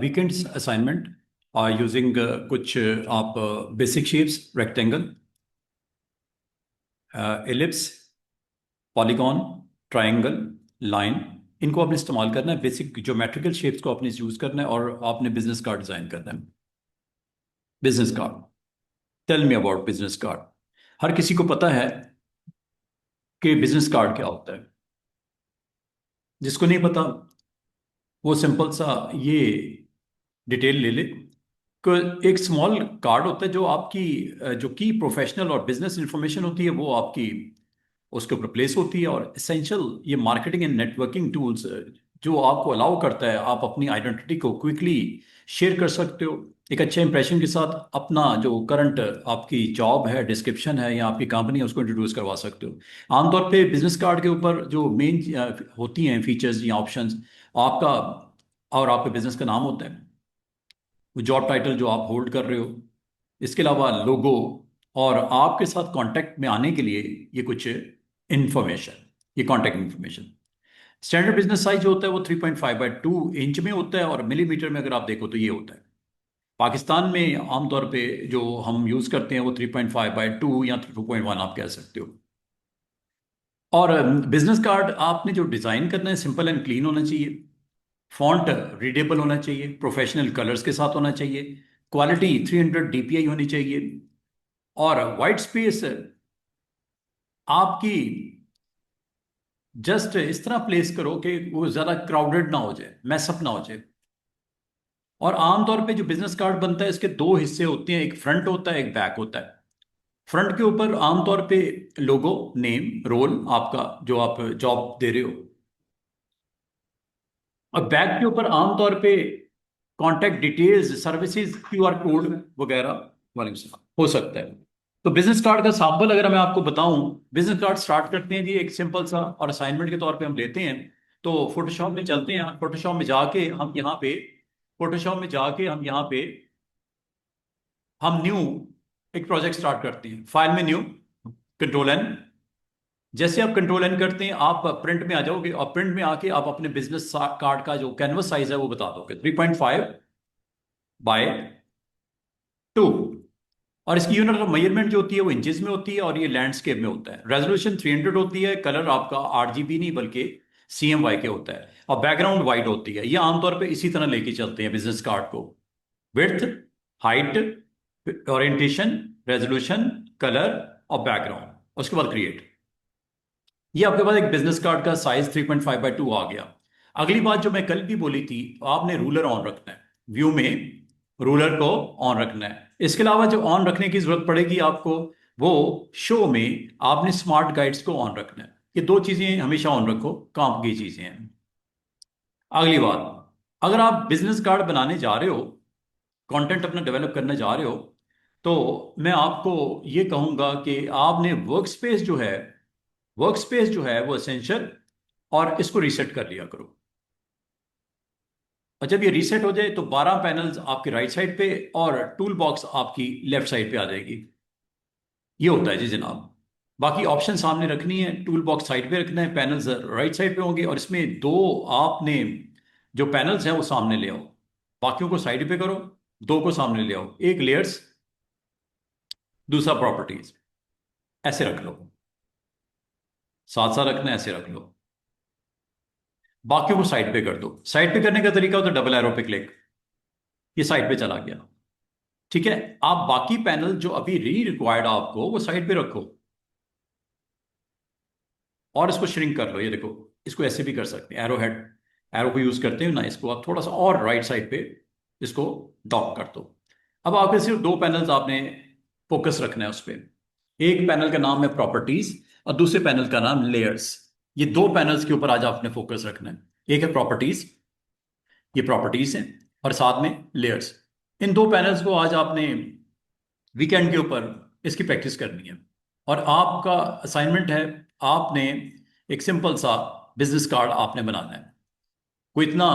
Weekend assignment using कुछ आप basic shapes, rectangle, ellipse, polygon, triangle, line, इनको आपने इस्तेमाल करना है। बेसिक ज्योमेट्रिकल शेप्स को आपने यूज करना है और आपने बिजनेस कार्ड डिजाइन करना है। Business card, tell me about business card. हर किसी को पता है कि बिजनेस कार्ड क्या होता है। जिसको नहीं पता वो सिंपल सा ये डिटेल ले ले। एक स्मॉल कार्ड होता है जो आपकी जो की प्रोफेशनल और बिजनेस इंफॉर्मेशन होती है वो आपकी उसके ऊपर प्लेस होती है। और एसेंशियल ये मार्केटिंग एंड नेटवर्किंग टूल्स जो आपको अलाउ करता है आप अपनी आइडेंटिटी को क्विकली शेयर कर सकते हो एक अच्छे इंप्रेशन के साथ। अपना जो करंट आपकी जॉब है, डिस्क्रिप्शन है या आपकी कंपनी है उसको इंट्रोड्यूस करवा सकते हो। आमतौर पे बिजनेस कार्ड के ऊपर जो मेन होती हैं फीचर्स या ऑप्शंस, आपका और आपके बिजनेस का नाम होता है, वो जॉब टाइटल जो आप होल्ड कर रहे हो, इसके अलावा लोगो, और आपके साथ कांटेक्ट में आने के लिए ये कुछ इंफॉर्मेशन, ये contact information. Standard business size जो होता है वो 3.5/2 इंच में होता है और मिलीमीटर में अगर आप देखो तो ये होता है। पाकिस्तान में आमतौर पे जो हम यूज करते हैं वो 3.5/2 या 2.1 आप कह सकते हो। और बिजनेस कार्ड आपने जो डिजाइन करना है सिंपल एंड क्लीन होना चाहिए, फॉन्ट रीडेबल होना चाहिए, प्रोफेशनल कलर्स के साथ होना चाहिए, क्वालिटी 300 DPI होनी चाहिए, और वाइट स्पेस आपकी जस्ट इस तरह प्लेस करो कि वो ज़्यादा क्राउडेड ना हो जाए, मैसअप ना हो जाए। और आमतौर पे जो बिजनेस कार्ड बनता है इसके दो हिस्से होते हैं, एक फ्रंट होता है एक बैक होता है। फ्रंट के ऊपर आमतौर पे लोगो, नेम, रोल आपका जो आप जॉब दे रहे हो, और बैक के ऊपर आमतौर पे contact details, services, QR code वगैरह वाले हो सकता है। तो बिजनेस कार्ड का सैंपल अगर मैं आपको बताऊं, बिजनेस कार्ड स्टार्ट करते हैं जी एक सिंपल सा और असाइनमेंट के तौर पे हम लेते हैं। तो फोटोशॉप में चलते हैं, फोटोशॉप में जाके हम यहाँ पे फोटोशॉप में जाके हम यहाँ पे हम न्यू एक प्रोजेक्ट स्टार्ट करते हैं। फाइल में न्यू, कंट्रोल N। जैसे आप कंट्रोल N करते हैं आप प्रिंट में आ जाओगे और प्रिंट में आके आप अपने बिजनेस कार्ड का जो कैनवस साइज है वो बता दोगे 3.5/2। और इसकी यूनिट ऑफ मेजरमेंट जो होती है वो इंचेस में होती है और ये लैंडस्केप में होता है। रेजोल्यूशन 300 होती है, कलर आपका RGB नहीं बल्कि CMYK होता है, और बैकग्राउंड वाइट होती है। ये आमतौर पे इसी तरह लेके चलते हैं बिजनेस कार्ड को। Width, height, orientation, resolution, colour और बैकग्राउंड, उसके बाद क्रिएट। ये आपके पास एक बिजनेस कार्ड का साइज 3.5/2 आ गया। अगली बात जो मैं कल भी बोली थी, आपने रूलर ऑन रखना है, व्यू में रूलर को ऑन रखना है। इसके अलावा जो ऑन रखने की जरूरत पड़ेगी आपको, वो शो में आपने स्मार्ट गाइड्स को ऑन रखना है। ये दो चीजें हमेशा ऑन रखो, काम की चीजें हैं। अगली बात, अगर आप बिजनेस कार्ड बनाने जा रहे हो, कंटेंट अपना डेवलप करने जा रहे हो, तो मैं आपको ये कहूंगा कि आपने वर्क स्पेस जो है वो एसेंशियल, और इसको रीसेट कर लिया करो। और जब ये रीसेट हो जाए तो 12 पैनल्स आपके राइट साइड पे और टूल बॉक्स आपकी लेफ्ट साइड पे आ जाएगी। ये होता है जी जनाब। बाकी ऑप्शन सामने रखनी है, टूल बॉक्स साइड पे रखना है, पैनल्स राइट साइड पे होंगे, और इसमें दो आपने जो पैनल्स हैं वो सामने ले आओ, बाकियों को साइड पे करो, दो को सामने ले आओ। एक लेयर्स, दूसरा प्रॉपर्टीज, ऐसे रख लो, साथ साथ रखना है, ऐसे रख लो। बाकियों को साइड पे कर दो। साइड पे करने का तरीका होता है डबल एरो पे क्लिक, ये साइड पे चला गया। ठीक है, आप बाकी पैनल जो अभी रिक्वायर्ड आपको वो साइड पे रखो और इसको श्रिंक कर लो। ये देखो, इसको ऐसे भी कर सकते हैं, एरो हेड, एरो को यूज करते हैं ना, इसको आप थोड़ा सा और राइट साइड पे इसको डॉक कर दो। अब आपके सिर्फ दो पैनल्स आपने फोकस रखना है उस पर। एक पैनल का नाम है प्रॉपर्टीज और दूसरे पैनल का नाम लेयर्स। ये दो पैनल्स के ऊपर आज आपने फोकस रखना है। एक है प्रॉपर्टीज, ये प्रॉपर्टीज है, और साथ में लेयर्स। इन दो पैनल्स को आज आपने वीकेंड के ऊपर इसकी प्रैक्टिस करनी है। और आपका असाइनमेंट है, आपने एक सिंपल सा बिजनेस कार्ड आपने बनाना है। कोई इतना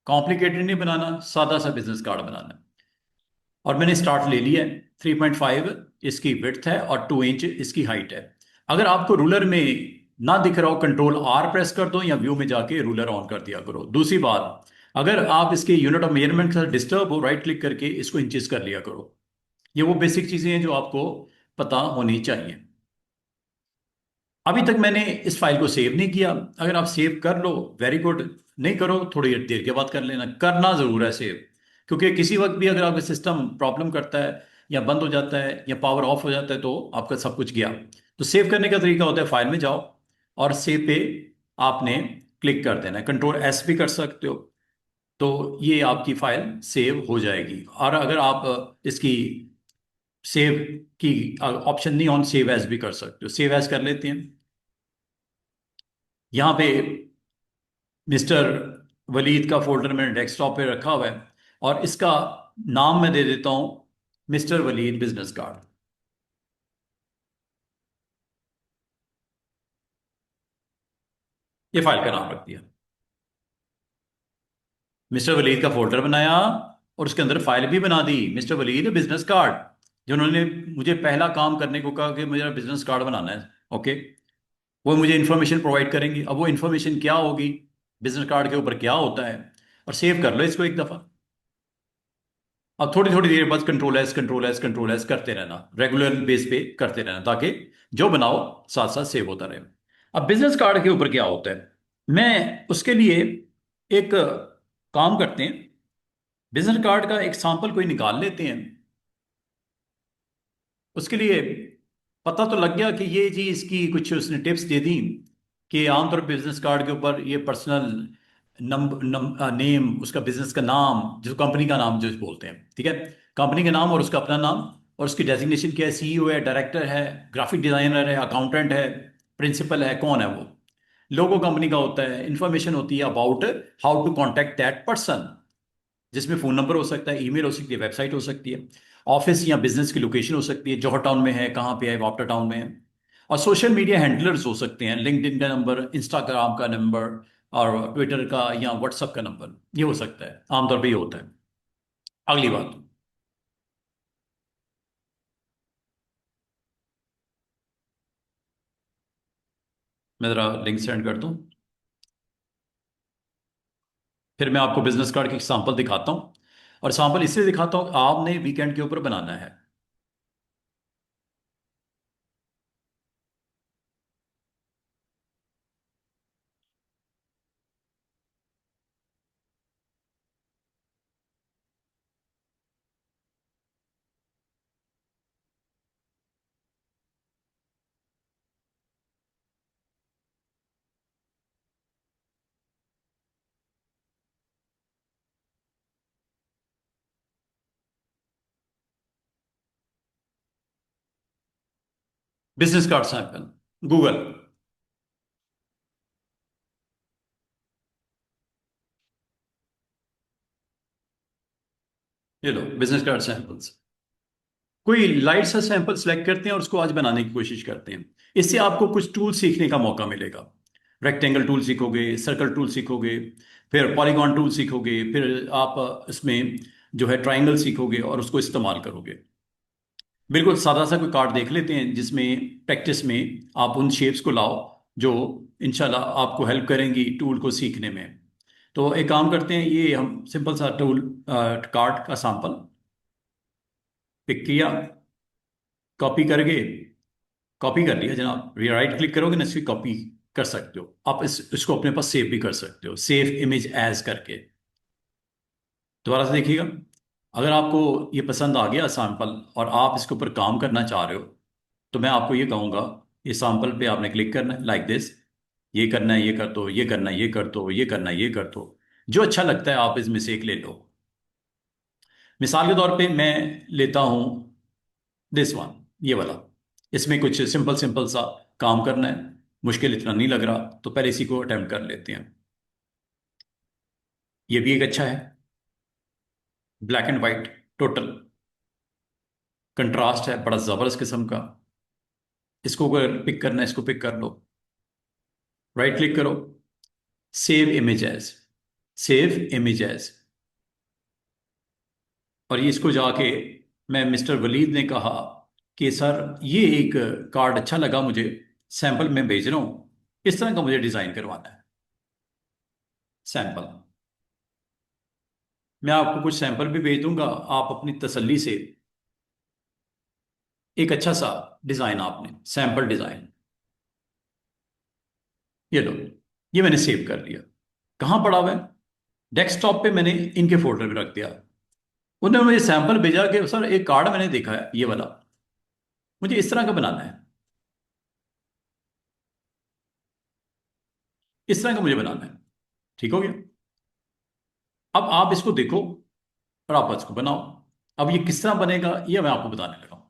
कॉम्प्लिकेटेड नहीं बनाना, सादा सा बिजनेस कार्ड बनाना है। और मैंने स्टार्ट ले लिया है। 3.5 इसकी विड्थ है और 2 इंच इसकी हाइट है। अगर आपको रूलर में ना दिख रहा हो, कंट्रोल R प्रेस कर दो या व्यू में जाके रूलर ऑन कर दिया करो। दूसरी बात, अगर आप इसके यूनिट ऑफ मेजरमेंट के साथ डिस्टर्ब हो, राइट क्लिक करके इसको इंचेस कर लिया करो। ये वो बेसिक चीजें हैं जो आपको पता होनी चाहिए। अभी तक मैंने इस फाइल को सेव नहीं किया। अगर आप सेव कर लो, वेरी गुड। नहीं करो, थोड़ी देर के बाद कर लेना। करना जरूर है सेव, क्योंकि किसी वक्त भी अगर आपका सिस्टम प्रॉब्लम करता है या बंद हो जाता है या पावर ऑफ हो जाता है तो आपका सब कुछ गया। तो सेव करने का तरीका होता है, फाइल में जाओ और सेव पे आपने क्लिक कर देना है। कंट्रोल S भी कर सकते हो, तो ये आपकी फाइल सेव हो जाएगी। और अगर आप इसकी सेव की ऑप्शन नहीं ऑन, सेव एज भी कर सकते हो। सेव एज कर लेते हैं। यहाँ पे मिस्टर वलीद का फोल्डर मैंने डेस्कटॉप पे रखा हुआ है और इसका नाम मैं दे देता हूं मिस्टर वलीद बिजनेस कार्ड। ये फाइल का नाम रख दिया। मिस्टर वलीद का फोल्डर बनाया और उसके अंदर फाइल भी बना दी, मिस्टर वलीद बिजनेस कार्ड। जिन्होंने मुझे पहला काम करने को कहा कि मुझे बिजनेस कार्ड बनाना है, ओके, वो मुझे इंफॉर्मेशन प्रोवाइड करेंगे। अब वो इंफॉर्मेशन क्या होगी, बिजनेस कार्ड के ऊपर क्या होता है, और सेव कर लो इसको एक दफा। अब थोड़ी थोड़ी देर बाद कंट्रोल एस करते रहना, रेगुलर बेस पे करते रहना, ताकि जो बनाओ साथ साथ सेव होता रहे। अब बिजनेस कार्ड के ऊपर क्या होता है, मैं उसके लिए एक काम करते हैं। बिजनेस कार्ड का एक सैंपल कोई निकाल लेते हैं। उसके लिए पता तो लग गया कि ये जी इसकी कुछ उसने टिप्स दे दी कि आमतौर पर बिजनेस कार्ड के ऊपर ये पर्सनल नेम, उसका बिजनेस का नाम, जो कंपनी का नाम जो बोलते हैं, ठीक है, कंपनी का नाम और उसका अपना नाम, और उसकी डेजिग्नेशन क्या है, CEO है, डायरेक्टर है, ग्राफिक डिजाइनर है, अकाउंटेंट है, प्रिंसिपल है, कौन है वो। लोगो कंपनी का होता है, इंफॉर्मेशन होती है about how to contact that person, जिसमें फोन नंबर हो सकता है, ईमेल हो सकती है, वेबसाइट हो सकती है, ऑफिस या बिजनेस की लोकेशन हो सकती है, जौहर टाउन में है, कहाँ पे है, वापटा टाउन में है, और सोशल मीडिया हैंडलर्स हो सकते हैं, लिंक्डइन का नंबर, इंस्टाग्राम का नंबर, और ट्विटर का या व्हाट्सएप का नंबर, ये हो सकता है। आमतौर पर ये होता है। अगली बात, मैं ज़रा लिंक सेंड कर दूं, फिर मैं आपको बिजनेस कार्ड की सैंपल दिखाता हूँ। और सैंपल इसलिए दिखाता हूँ, आपने वीकेंड के ऊपर बनाना है। बिजनेस कार्ड सैंपल, गूगल, ये लो बिजनेस कार्ड सैंपल्स। कोई लाइट सा सैंपल सेलेक्ट करते हैं और उसको आज बनाने की कोशिश करते हैं। इससे आपको कुछ टूल सीखने का मौका मिलेगा। रेक्टेंगल टूल सीखोगे, सर्कल टूल सीखोगे, फिर पॉलीगॉन टूल सीखोगे, फिर आप इसमें जो है ट्राइंगल सीखोगे और उसको इस्तेमाल करोगे। बिल्कुल सादा सा कोई कार्ड देख लेते हैं जिसमें प्रैक्टिस में आप उन शेप्स को लाओ जो इंशाल्लाह आपको हेल्प करेंगी टूल को सीखने में। तो एक काम करते हैं, ये हम सिंपल सा टूल कार्ड का सैंपल पिक किया, कॉपी करके, कॉपी कर लिया जनाब, राइट क्लिक करोगे ना, इसकी कॉपी कर सकते हो आप। इसको अपने पास सेव भी कर सकते हो, सेव इमेज एज करके। दोबारा से देखिएगा। अगर आपको ये पसंद आ गया सैंपल और आप इसके ऊपर काम करना चाह रहे हो, तो मैं आपको ये कहूँगा, ये सैंपल पे आपने क्लिक करना है, लाइक दिस। ये करना है, ये कर दो, ये करना है, ये कर दो, ये करना है, ये कर दो। जो अच्छा लगता है आप इसमें से एक ले लो। मिसाल के तौर पे मैं लेता हूँ दिस वन, ये वाला। इसमें कुछ सिंपल सिंपल सा काम करना है, मुश्किल इतना नहीं लग रहा, तो पहले इसी को अटेम्प्ट कर लेते हैं। ये भी एक अच्छा है, black and white total contrast है, बड़ा जबरदस्त किस्म का। इसको अगर पिक करना है, इसको पिक कर लो, राइट क्लिक करो, save image as, save image as. और ये इसको जाके मैं मिस्टर वलीद ने कहा कि सर ये एक कार्ड अच्छा लगा मुझे, सैंपल मैं भेज रहा हूँ, इस तरह का मुझे डिज़ाइन करवाना है, सैंपल। मैं आपको कुछ सैंपल भी भेज दूंगा, आप अपनी तसल्ली से एक अच्छा सा डिजाइन, आपने सैंपल डिजाइन, ये लो, ये मैंने सेव कर लिया। कहाँ पड़ा हुआ है? डेस्कटॉप पे मैंने इनके फोल्डर में रख दिया। उन्होंने मुझे सैंपल भेजा कि सर एक कार्ड मैंने देखा है ये वाला, मुझे इस तरह का बनाना है, इस तरह का मुझे बनाना है। ठीक हो गया? अब आप इसको देखो और आप इसको बनाओ। अब ये किस तरह बनेगा ये मैं आपको बताने लगा हूं।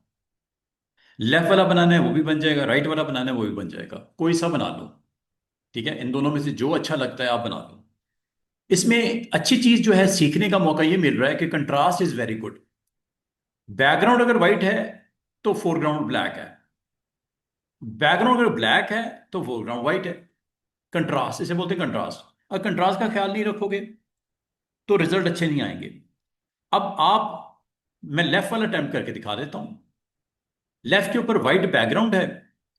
लेफ्ट वाला बनाना है वो भी बन जाएगा, राइट वाला बनाना है वो भी बन जाएगा, कोई सा बना लो। ठीक है, इन दोनों में से जो अच्छा लगता है आप बना लो। इसमें अच्छी चीज जो है, सीखने का मौका ये मिल रहा है कि contrast is very good. Background अगर व्हाइट है तो फोरग्राउंड ब्लैक है, बैकग्राउंड अगर ब्लैक है तो फोरग्राउंड व्हाइट है। कंट्रास्ट इसे बोलते हैं, कंट्रास्ट। अगर कंट्रास्ट का ख्याल नहीं रखोगे तो रिजल्ट अच्छे नहीं आएंगे। अब आप, मैं लेफ्ट वाला अटेम्प्ट करके दिखा देता हूं। लेफ्ट के ऊपर व्हाइट बैकग्राउंड है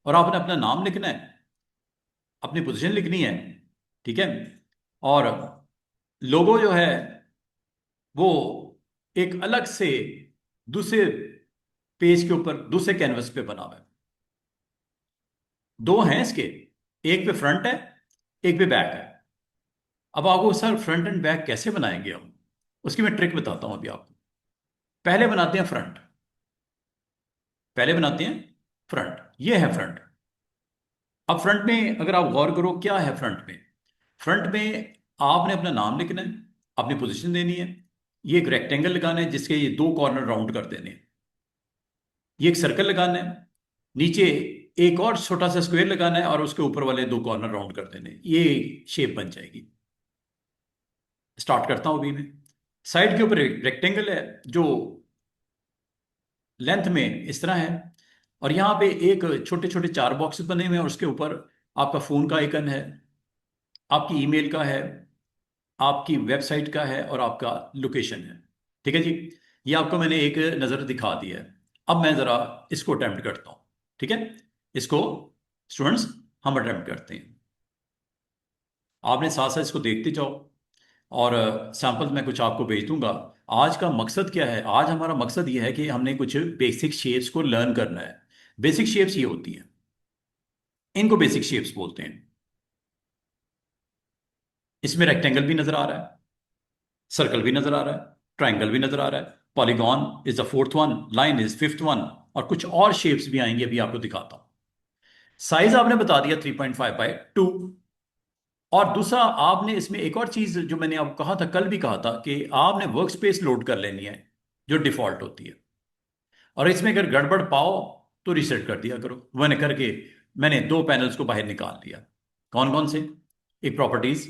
और आपने अपना नाम लिखना है, अपनी पोजीशन लिखनी है। ठीक है, और लोगो जो है वो एक अलग से दूसरे पेज के ऊपर, दूसरे कैनवस पे बना हुआ है। दो हैं इसके, एक पे फ्रंट है, एक पे बैक है। अब आपको सर फ्रंट एंड बैक कैसे बनाएंगे हम, उसकी मैं ट्रिक बताता हूं अभी आपको। पहले बनाते हैं फ्रंट, पहले बनाते हैं फ्रंट, ये है फ्रंट। अब फ्रंट में अगर आप गौर करो क्या है फ्रंट में, फ्रंट में आपने अपना नाम लिखना है, अपनी पोजीशन देनी है, ये एक रेक्टेंगल लगाना है जिसके ये दो कॉर्नर राउंड कर देने हैं, ये एक सर्कल लगाना है, नीचे एक और छोटा सा स्क्वायर लगाना है और उसके ऊपर वाले दो कॉर्नर राउंड कर देने हैं। ये शेप बन जाएगी। स्टार्ट करता हूं अभी मैं। साइड के ऊपर एक रेक्टेंगल है जो लेंथ में इस तरह है, और यहाँ पे एक छोटे छोटे चार बॉक्सेस बने हुए हैं और उसके ऊपर आपका फोन का आइकन है, आपकी ईमेल का है, आपकी वेबसाइट का है और आपका लोकेशन है। ठीक है जी, ये आपको मैंने एक नज़र दिखा दी है। अब मैं ज़रा इसको अटेम्प्ट करता हूँ। ठीक है, इसको स्टूडेंट्स हम अटेम्प्ट करते हैं। आपने साथ साथ इसको देखते जाओ और सैंपल मैं कुछ आपको भेज दूंगा। आज का मकसद क्या है? आज हमारा मकसद ये है कि हमने कुछ बेसिक शेप्स को लर्न करना है। बेसिक शेप्स ये होती हैं, इनको बेसिक शेप्स बोलते हैं। इसमें रेक्टेंगल भी नजर आ रहा है, सर्कल भी नजर आ रहा है, ट्राइंगल भी नजर आ रहा है, polygon is the fourth one, line is fifth one, और कुछ और शेप्स भी आएंगे, अभी आपको दिखाता हूं। साइज आपने बता दिया 3.5 बाय 2। और दूसरा आपने इसमें एक और चीज जो मैंने आपको कहा था, कल भी कहा था, कि आपने वर्क स्पेस लोड कर लेनी है जो डिफॉल्ट होती है। और इसमें अगर गड़बड़ पाओ तो रीसेट कर दिया करो। मैंने करके मैंने दो पैनल्स को बाहर निकाल दिया। कौन कौन से? एक प्रॉपर्टीज,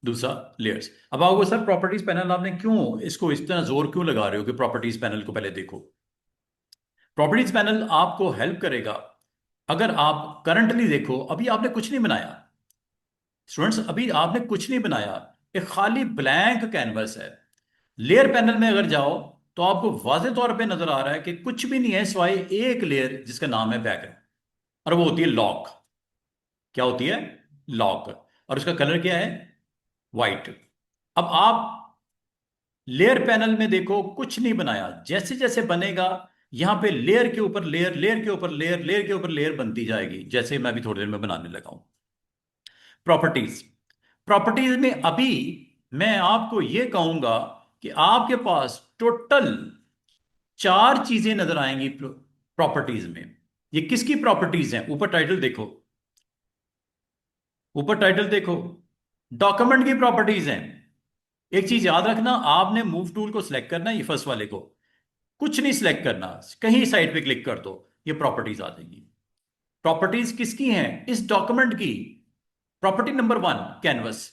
दूसरा लेयर्स। अब आओगे सर प्रॉपर्टीज पैनल आपने क्यों इसको इस तरह जोर क्यों लगा रहे हो कि प्रॉपर्टीज पैनल को पहले देखो? प्रॉपर्टीज पैनल आपको हेल्प करेगा। अगर आप करंटली देखो, अभी आपने कुछ नहीं बनाया स्टूडेंट्स, अभी आपने कुछ नहीं बनाया, एक खाली ब्लैंक कैनवस है। लेयर पैनल में अगर जाओ तो आपको वाजे तौर पे नजर आ रहा है कि कुछ भी नहीं है सिवाय एक लेयर जिसका नाम है बैकग्राउंड, और वो होती है लॉक। क्या होती है? लॉक। और उसका कलर क्या है? वाइट। अब आप लेयर पैनल में देखो, कुछ नहीं बनाया, जैसे जैसे बनेगा यहां पे लेयर के ऊपर लेयर, लेयर के ऊपर लेयर, लेयर के ऊपर लेयर बनती जाएगी, जैसे मैं भी थोड़ी देर में बनाने लगा हूं। प्रॉपर्टीज, प्रॉपर्टीज में अभी मैं आपको यह कहूंगा कि आपके पास टोटल चार चीजें नजर आएंगी प्रॉपर्टीज में। ये किसकी प्रॉपर्टीज हैं? ऊपर टाइटल देखो, ऊपर टाइटल देखो, डॉक्यूमेंट की प्रॉपर्टीज हैं। एक चीज याद रखना, आपने मूव टूल को सिलेक्ट करना है, ये फर्स्ट वाले को कुछ नहीं सिलेक्ट करना, कहीं साइड पे क्लिक कर दो, ये प्रॉपर्टीज आ जाएंगी। प्रॉपर्टीज किसकी हैं? इस डॉक्यूमेंट की। Property number 1, canvas.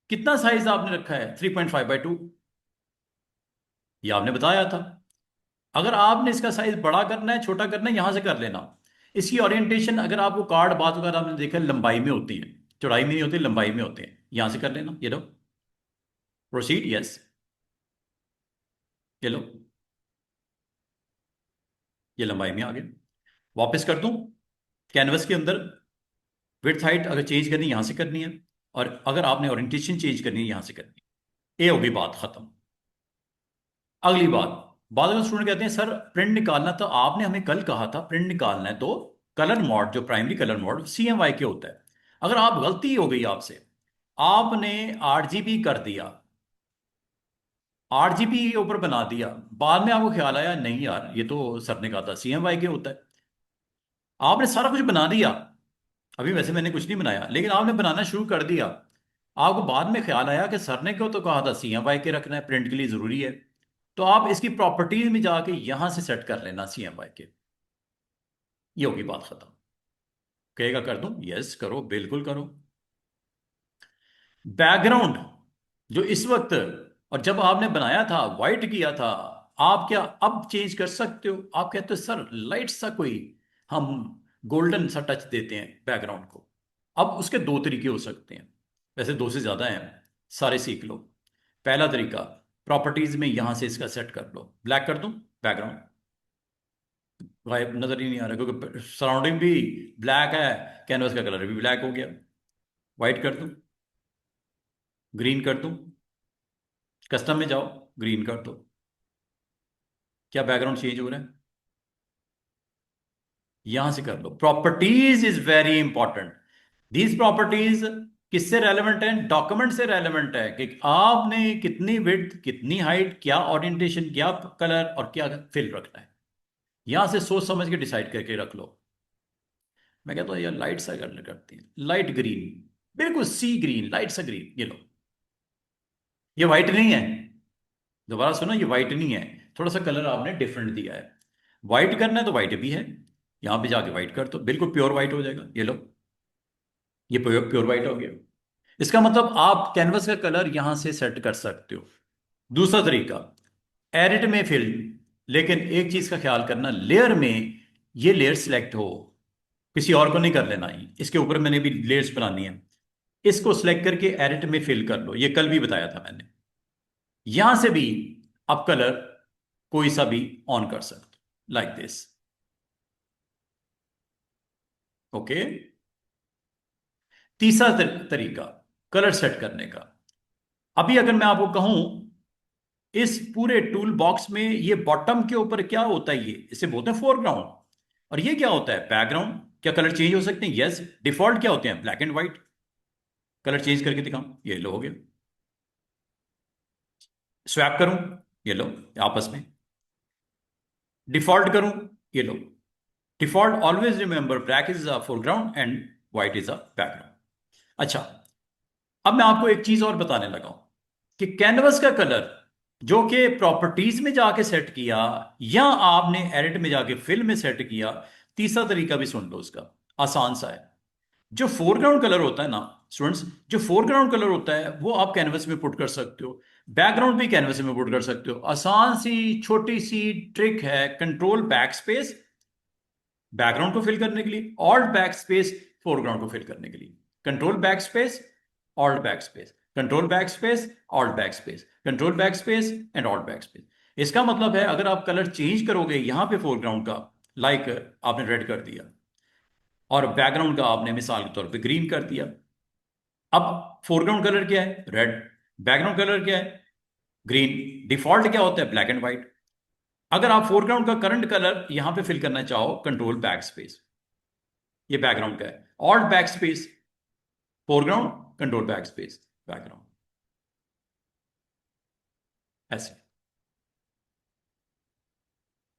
कितना साइज आपने रखा है? 3.5 बाय 2, ये आपने बताया था। अगर आपने इसका साइज बड़ा करना है, छोटा करना है, यहां से कर लेना। इसकी ओरिएंटेशन अगर आपको कार्ड बात वगैरह आपने देखा लंबाई में होती है, चौड़ाई में नहीं होती, लंबाई में होते हैं, यहां से कर लेना। ये लो, प्रोसीड, यस, ये लो, ये लंबाई में आ गया। वापस कर दूं कैनवस के अंदर? विड्थ हाइट अगर चेंज करनी यहां से करनी है, और अगर आपने ओरिएंटेशन चेंज करनी है यहां से करनी है। ये होगी बात खत्म। अगली बात, बाद में स्टूडेंट कहते हैं सर प्रिंट निकालना, तो आपने हमें कल कहा था प्रिंट निकालना है तो कलर मोड, जो प्राइमरी कलर मोड CMYK के होता है। अगर आप गलती हो गई आपसे, आपने RGB कर दिया, RGB के ऊपर बना दिया, बाद में आपको ख्याल आया नहीं यार ये तो सर ने कहा था CMYK होता है, आपने सारा कुछ बना दिया। अभी वैसे मैंने कुछ नहीं बनाया, लेकिन आपने बनाना शुरू कर दिया। आपको बाद में ख्याल आया कि सर ने क्यों तो कहा था CMYK रखना है, प्रिंट के लिए जरूरी है। तो आप इसकी प्रॉपर्टीज में जाके यहां से सेट कर लेना CMYK। ये होगी बात खत्म। कहेगा कर दूं, यस करो, बिल्कुल करो। बैकग्राउंड जो इस वक्त और जब आपने बनाया था वाइट किया था, आप क्या अब चेंज कर सकते हो? आप कहते हो सर लाइट सा कोई हम गोल्डन सा टच देते हैं बैकग्राउंड को। अब उसके दो तरीके हो सकते हैं, वैसे दो से ज्यादा हैं, सारे सीख लो। पहला तरीका, प्रॉपर्टीज में यहां से इसका सेट कर लो, ब्लैक कर दूं बैकग्राउंड, गायब नजर ही नहीं आ रहा क्योंकि सराउंडिंग भी ब्लैक है, कैनवस का कलर भी ब्लैक हो गया। व्हाइट कर दूं, ग्रीन कर दूं, कस्टम में जाओ, ग्रीन कर दो। क्या बैकग्राउंड चेंज हो रहा है? यहां से कर लो। Properties is very important. These properties किससे रेलेवेंट है? डॉक्यूमेंट से रेलेवेंट है कि आपने कितनी विड्थ, कितनी हाइट, क्या ओरिएंटेशन, क्या कलर और क्या फिल रखना है। यहां से सोच समझ के डिसाइड करके रख लो। मैं कहता हूँ यार लाइट सा करने करती है, लाइट ग्रीन, बिल्कुल सी ग्रीन, लाइट सा ग्रीन, ये लो। ये व्हाइट नहीं है, दोबारा सुनो, ये व्हाइट नहीं है, थोड़ा सा कलर आपने डिफरेंट दिया है। व्हाइट करना है तो व्हाइट भी है, यहां पे जाके व्हाइट कर दो, बिल्कुल प्योर व्हाइट हो जाएगा, ये लो। ये प्योर प्योर व्हाइट हो गया। इसका मतलब आप कैनवस का कलर यहां से सेट कर सकते हो। दूसरा तरीका, एडिट में फिल, लेकिन एक चीज का ख्याल करना, लेयर में ये लेयर सिलेक्ट हो, किसी और को नहीं कर लेना। ये इसके ऊपर मैंने भी लेयर्स बनानी है, इसको सिलेक्ट करके एडिट में फिल कर लो, ये कल भी बताया था मैंने। यहां से भी आप कलर कोई सा भी ऑन कर सकते हो, लाइक दिस। ओके। तीसरा तरीका कलर सेट करने का, अभी अगर मैं आपको कहूं इस पूरे टूल बॉक्स में ये बॉटम के ऊपर क्या होता है, ये इसे बोलते हैं फोरग्राउंड, और ये क्या होता है बैकग्राउंड। क्या कलर चेंज हो सकते हैं? यस। डिफॉल्ट क्या होते हैं? Black and white. Colour change करके दिखाऊं, ये लो हो गया। स्वैप करूं, ये लो, आपस में। डिफॉल्ट करूं, ये लो। Default always remember black is a foreground and white is a background. अच्छा, अब मैं आपको एक चीज और बताने लगा हूं कि कैनवस का कलर जो कि प्रॉपर्टीज में जाके सेट किया या आपने एडिट में जाके फिल में सेट किया, तीसरा तरीका भी सुन लो उसका, आसान सा है। जो फोरग्राउंड कलर होता है ना स्टूडेंट्स, जो फोरग्राउंड कलर होता है वो आप कैनवस में पुट कर सकते हो, बैकग्राउंड भी कैनवस में पुट कर सकते हो। आसान सी छोटी सी ट्रिक है, कंट्रोल बैक स्पेस बैकग्राउंड को फिल करने के लिए, ऑल्ट बैक स्पेस फोरग्राउंड को फिल करने के लिए, control back space, alt back space, control back space, alt back space, control back space and alt back space. इसका मतलब है अगर आप कलर चेंज करोगे यहां पे फोरग्राउंड का, लाइक आपने रेड कर दिया और बैकग्राउंड का आपने मिसाल के तौर पे ग्रीन कर दिया, अब फोरग्राउंड कलर क्या है? रेड। बैकग्राउंड कलर क्या है? ग्रीन। डिफॉल्ट क्या होता है? Black and white. अगर आप फोरग्राउंड का करंट कलर यहां पे फिल करना चाहो, कंट्रोल बैक स्पेस, ये बैकग्राउंड का है, alt back space foreground, control back space background, ऐसे।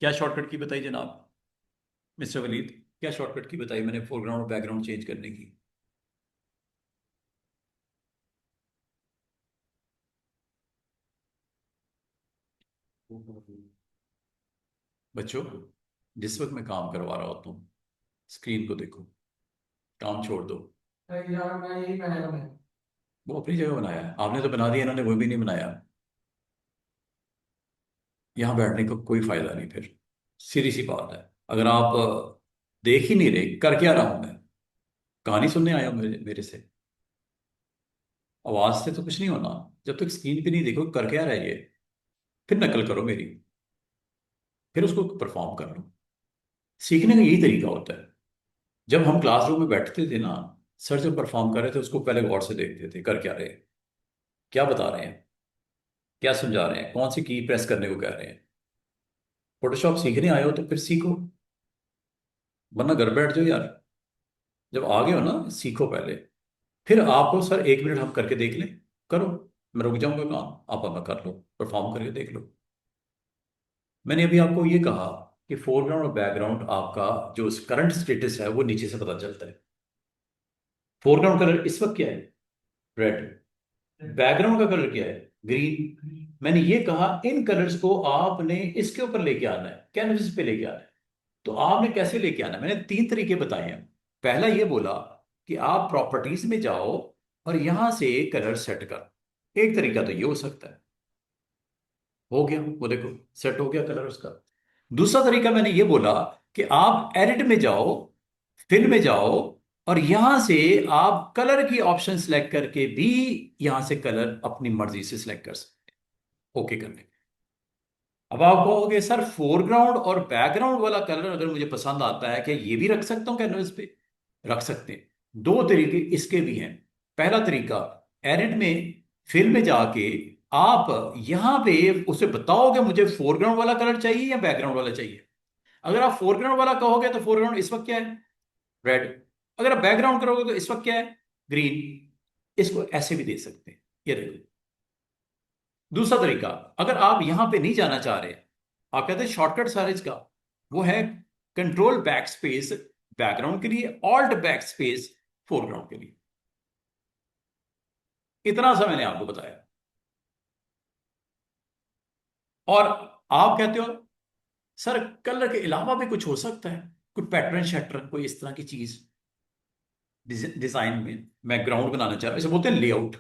क्या शॉर्टकट की बताई जनाब मिस्टर वलीद? क्या शॉर्टकट की बताई मैंने फोरग्राउंड और बैकग्राउंड चेंज करने की? बच्चों, जिस वक्त मैं काम करवा रहा होता हूँ स्क्रीन को देखो, काम छोड़ दो। यार मैं यही बनाया मैंने, वो अपनी जगह बनाया है, आपने तो बना दिया, इन्होंने वो भी नहीं बनाया। यहां बैठने का कोई फायदा नहीं फिर। सीधी सी बात है, अगर आप देख ही नहीं रहे कर क्या रहा हूं मैं, कहानी सुनने आया हूं मेरे से? आवाज से तो कुछ नहीं होना, जब तक स्क्रीन पे नहीं देखो कर क्या रहा है ये, फिर नकल करो मेरी, फिर उसको परफॉर्म कर लो। सीखने का यही तरीका होता है। जब हम क्लासरूम में बैठते थे ना, सर जब परफॉर्म कर रहे थे उसको पहले गौर से देखते थे कर क्या रहे हैं, क्या बता रहे हैं। क्या समझा रहे हैं, कौन सी की प्रेस करने को कह रहे हैं? फोटोशॉप सीखने आए हो तो फिर सीखो, वरना घर बैठ जाओ यार। जब आ गए हो ना, सीखो पहले। फिर आपको सर 1 मिनट हम करके देख लें, करो, मैं रुक जाऊंगा काम, आप अपना कर लो, परफॉर्म करके देख लो। मैंने अभी आपको ये कहा कि फोरग्राउंड और बैकग्राउंड आपका जो करंट स्टेटस है वो नीचे से पता चलता है। फोरग्राउंड कलर इस वक्त क्या है? रेड। बैकग्राउंड का कलर क्या है? ग्रीन। मैंने ये कहा इन कलर्स को आपने इसके ऊपर लेके आना है, कैनवस पे लेके आना है। तो आपने कैसे लेके आना है? मैंने 3 तरीके बताए हैं। पहला ये बोला कि आप प्रॉपर्टीज में जाओ और यहां से कलर सेट करो। एक तरीका तो ये हो सकता है। हो गया, वो देखो सेट हो गया कलर उसका। दूसरा तरीका मैंने ये बोला कि आप एडिट में जाओ, फिल में जाओ, और यहां से आप कलर की ऑप्शन सेलेक्ट करके भी यहां से कलर अपनी मर्जी से सिलेक्ट कर सकते हैं। ओके करने के। अब आप कहोगे सर फोरग्राउंड और बैकग्राउंड वाला कलर अगर मुझे पसंद आता है, क्या ये भी रख सकता हूँ कैनवस पे? रख सकते हैं। 2 तरीके इसके भी हैं। पहला तरीका, एडिट में, फिल में जाके आप यहां पे उसे बताओगे मुझे फोरग्राउंड वाला कलर चाहिए या बैकग्राउंड वाला चाहिए। अगर आप फोरग्राउंड वाला कहोगे तो फोरग्राउंड इस वक्त क्या है? रेड। अगर आप बैकग्राउंड करोगे तो इस वक्त क्या है? ग्रीन। इसको ऐसे भी दे सकते हैं, ये देखो। दूसरा तरीका, अगर आप यहां पे नहीं जाना चाह रहे, आप कहते हैं शॉर्टकट सारे का, वो है कंट्रोल बैक स्पेस बैकग्राउंड के लिए, ऑल्ट बैक स्पेस फोरग्राउंड के लिए। इतना सा मैंने आपको बताया। और आप कहते हो सर कलर के अलावा भी कुछ हो सकता है, कोई पैटर्न शैटर्न कोई इस तरह की चीज डिजाइन में मैं ग्राउंड बनाना चाह रहा हूं, इसे बोलते हैं लेआउट।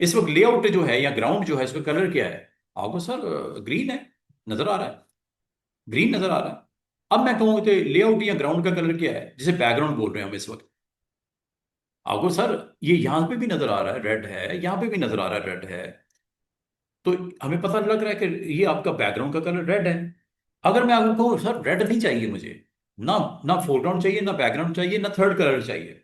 इस वक्त लेआउट जो है या ग्राउंड जो है इसका कलर क्या है? आपको सर ग्रीन है, नजर आ रहा है, ग्रीन नजर आ रहा है। अब मैं कहूँ तो लेआउट या ग्राउंड का कलर क्या है, जिसे बैकग्राउंड बोल रहे हैं हम इस वक्त? आपको सर ये यहां पे भी नजर आ रहा है रेड है, यहां पे भी नजर आ रहा है रेड है। तो हमें पता लग रहा है कि ये आपका बैकग्राउंड का कलर रेड है। अगर मैं आपको कहूँ सर रेड नहीं चाहिए मुझे, ना ना फोरग्राउंड चाहिए, ना बैकग्राउंड चाहिए, ना थर्ड कलर चाहिए,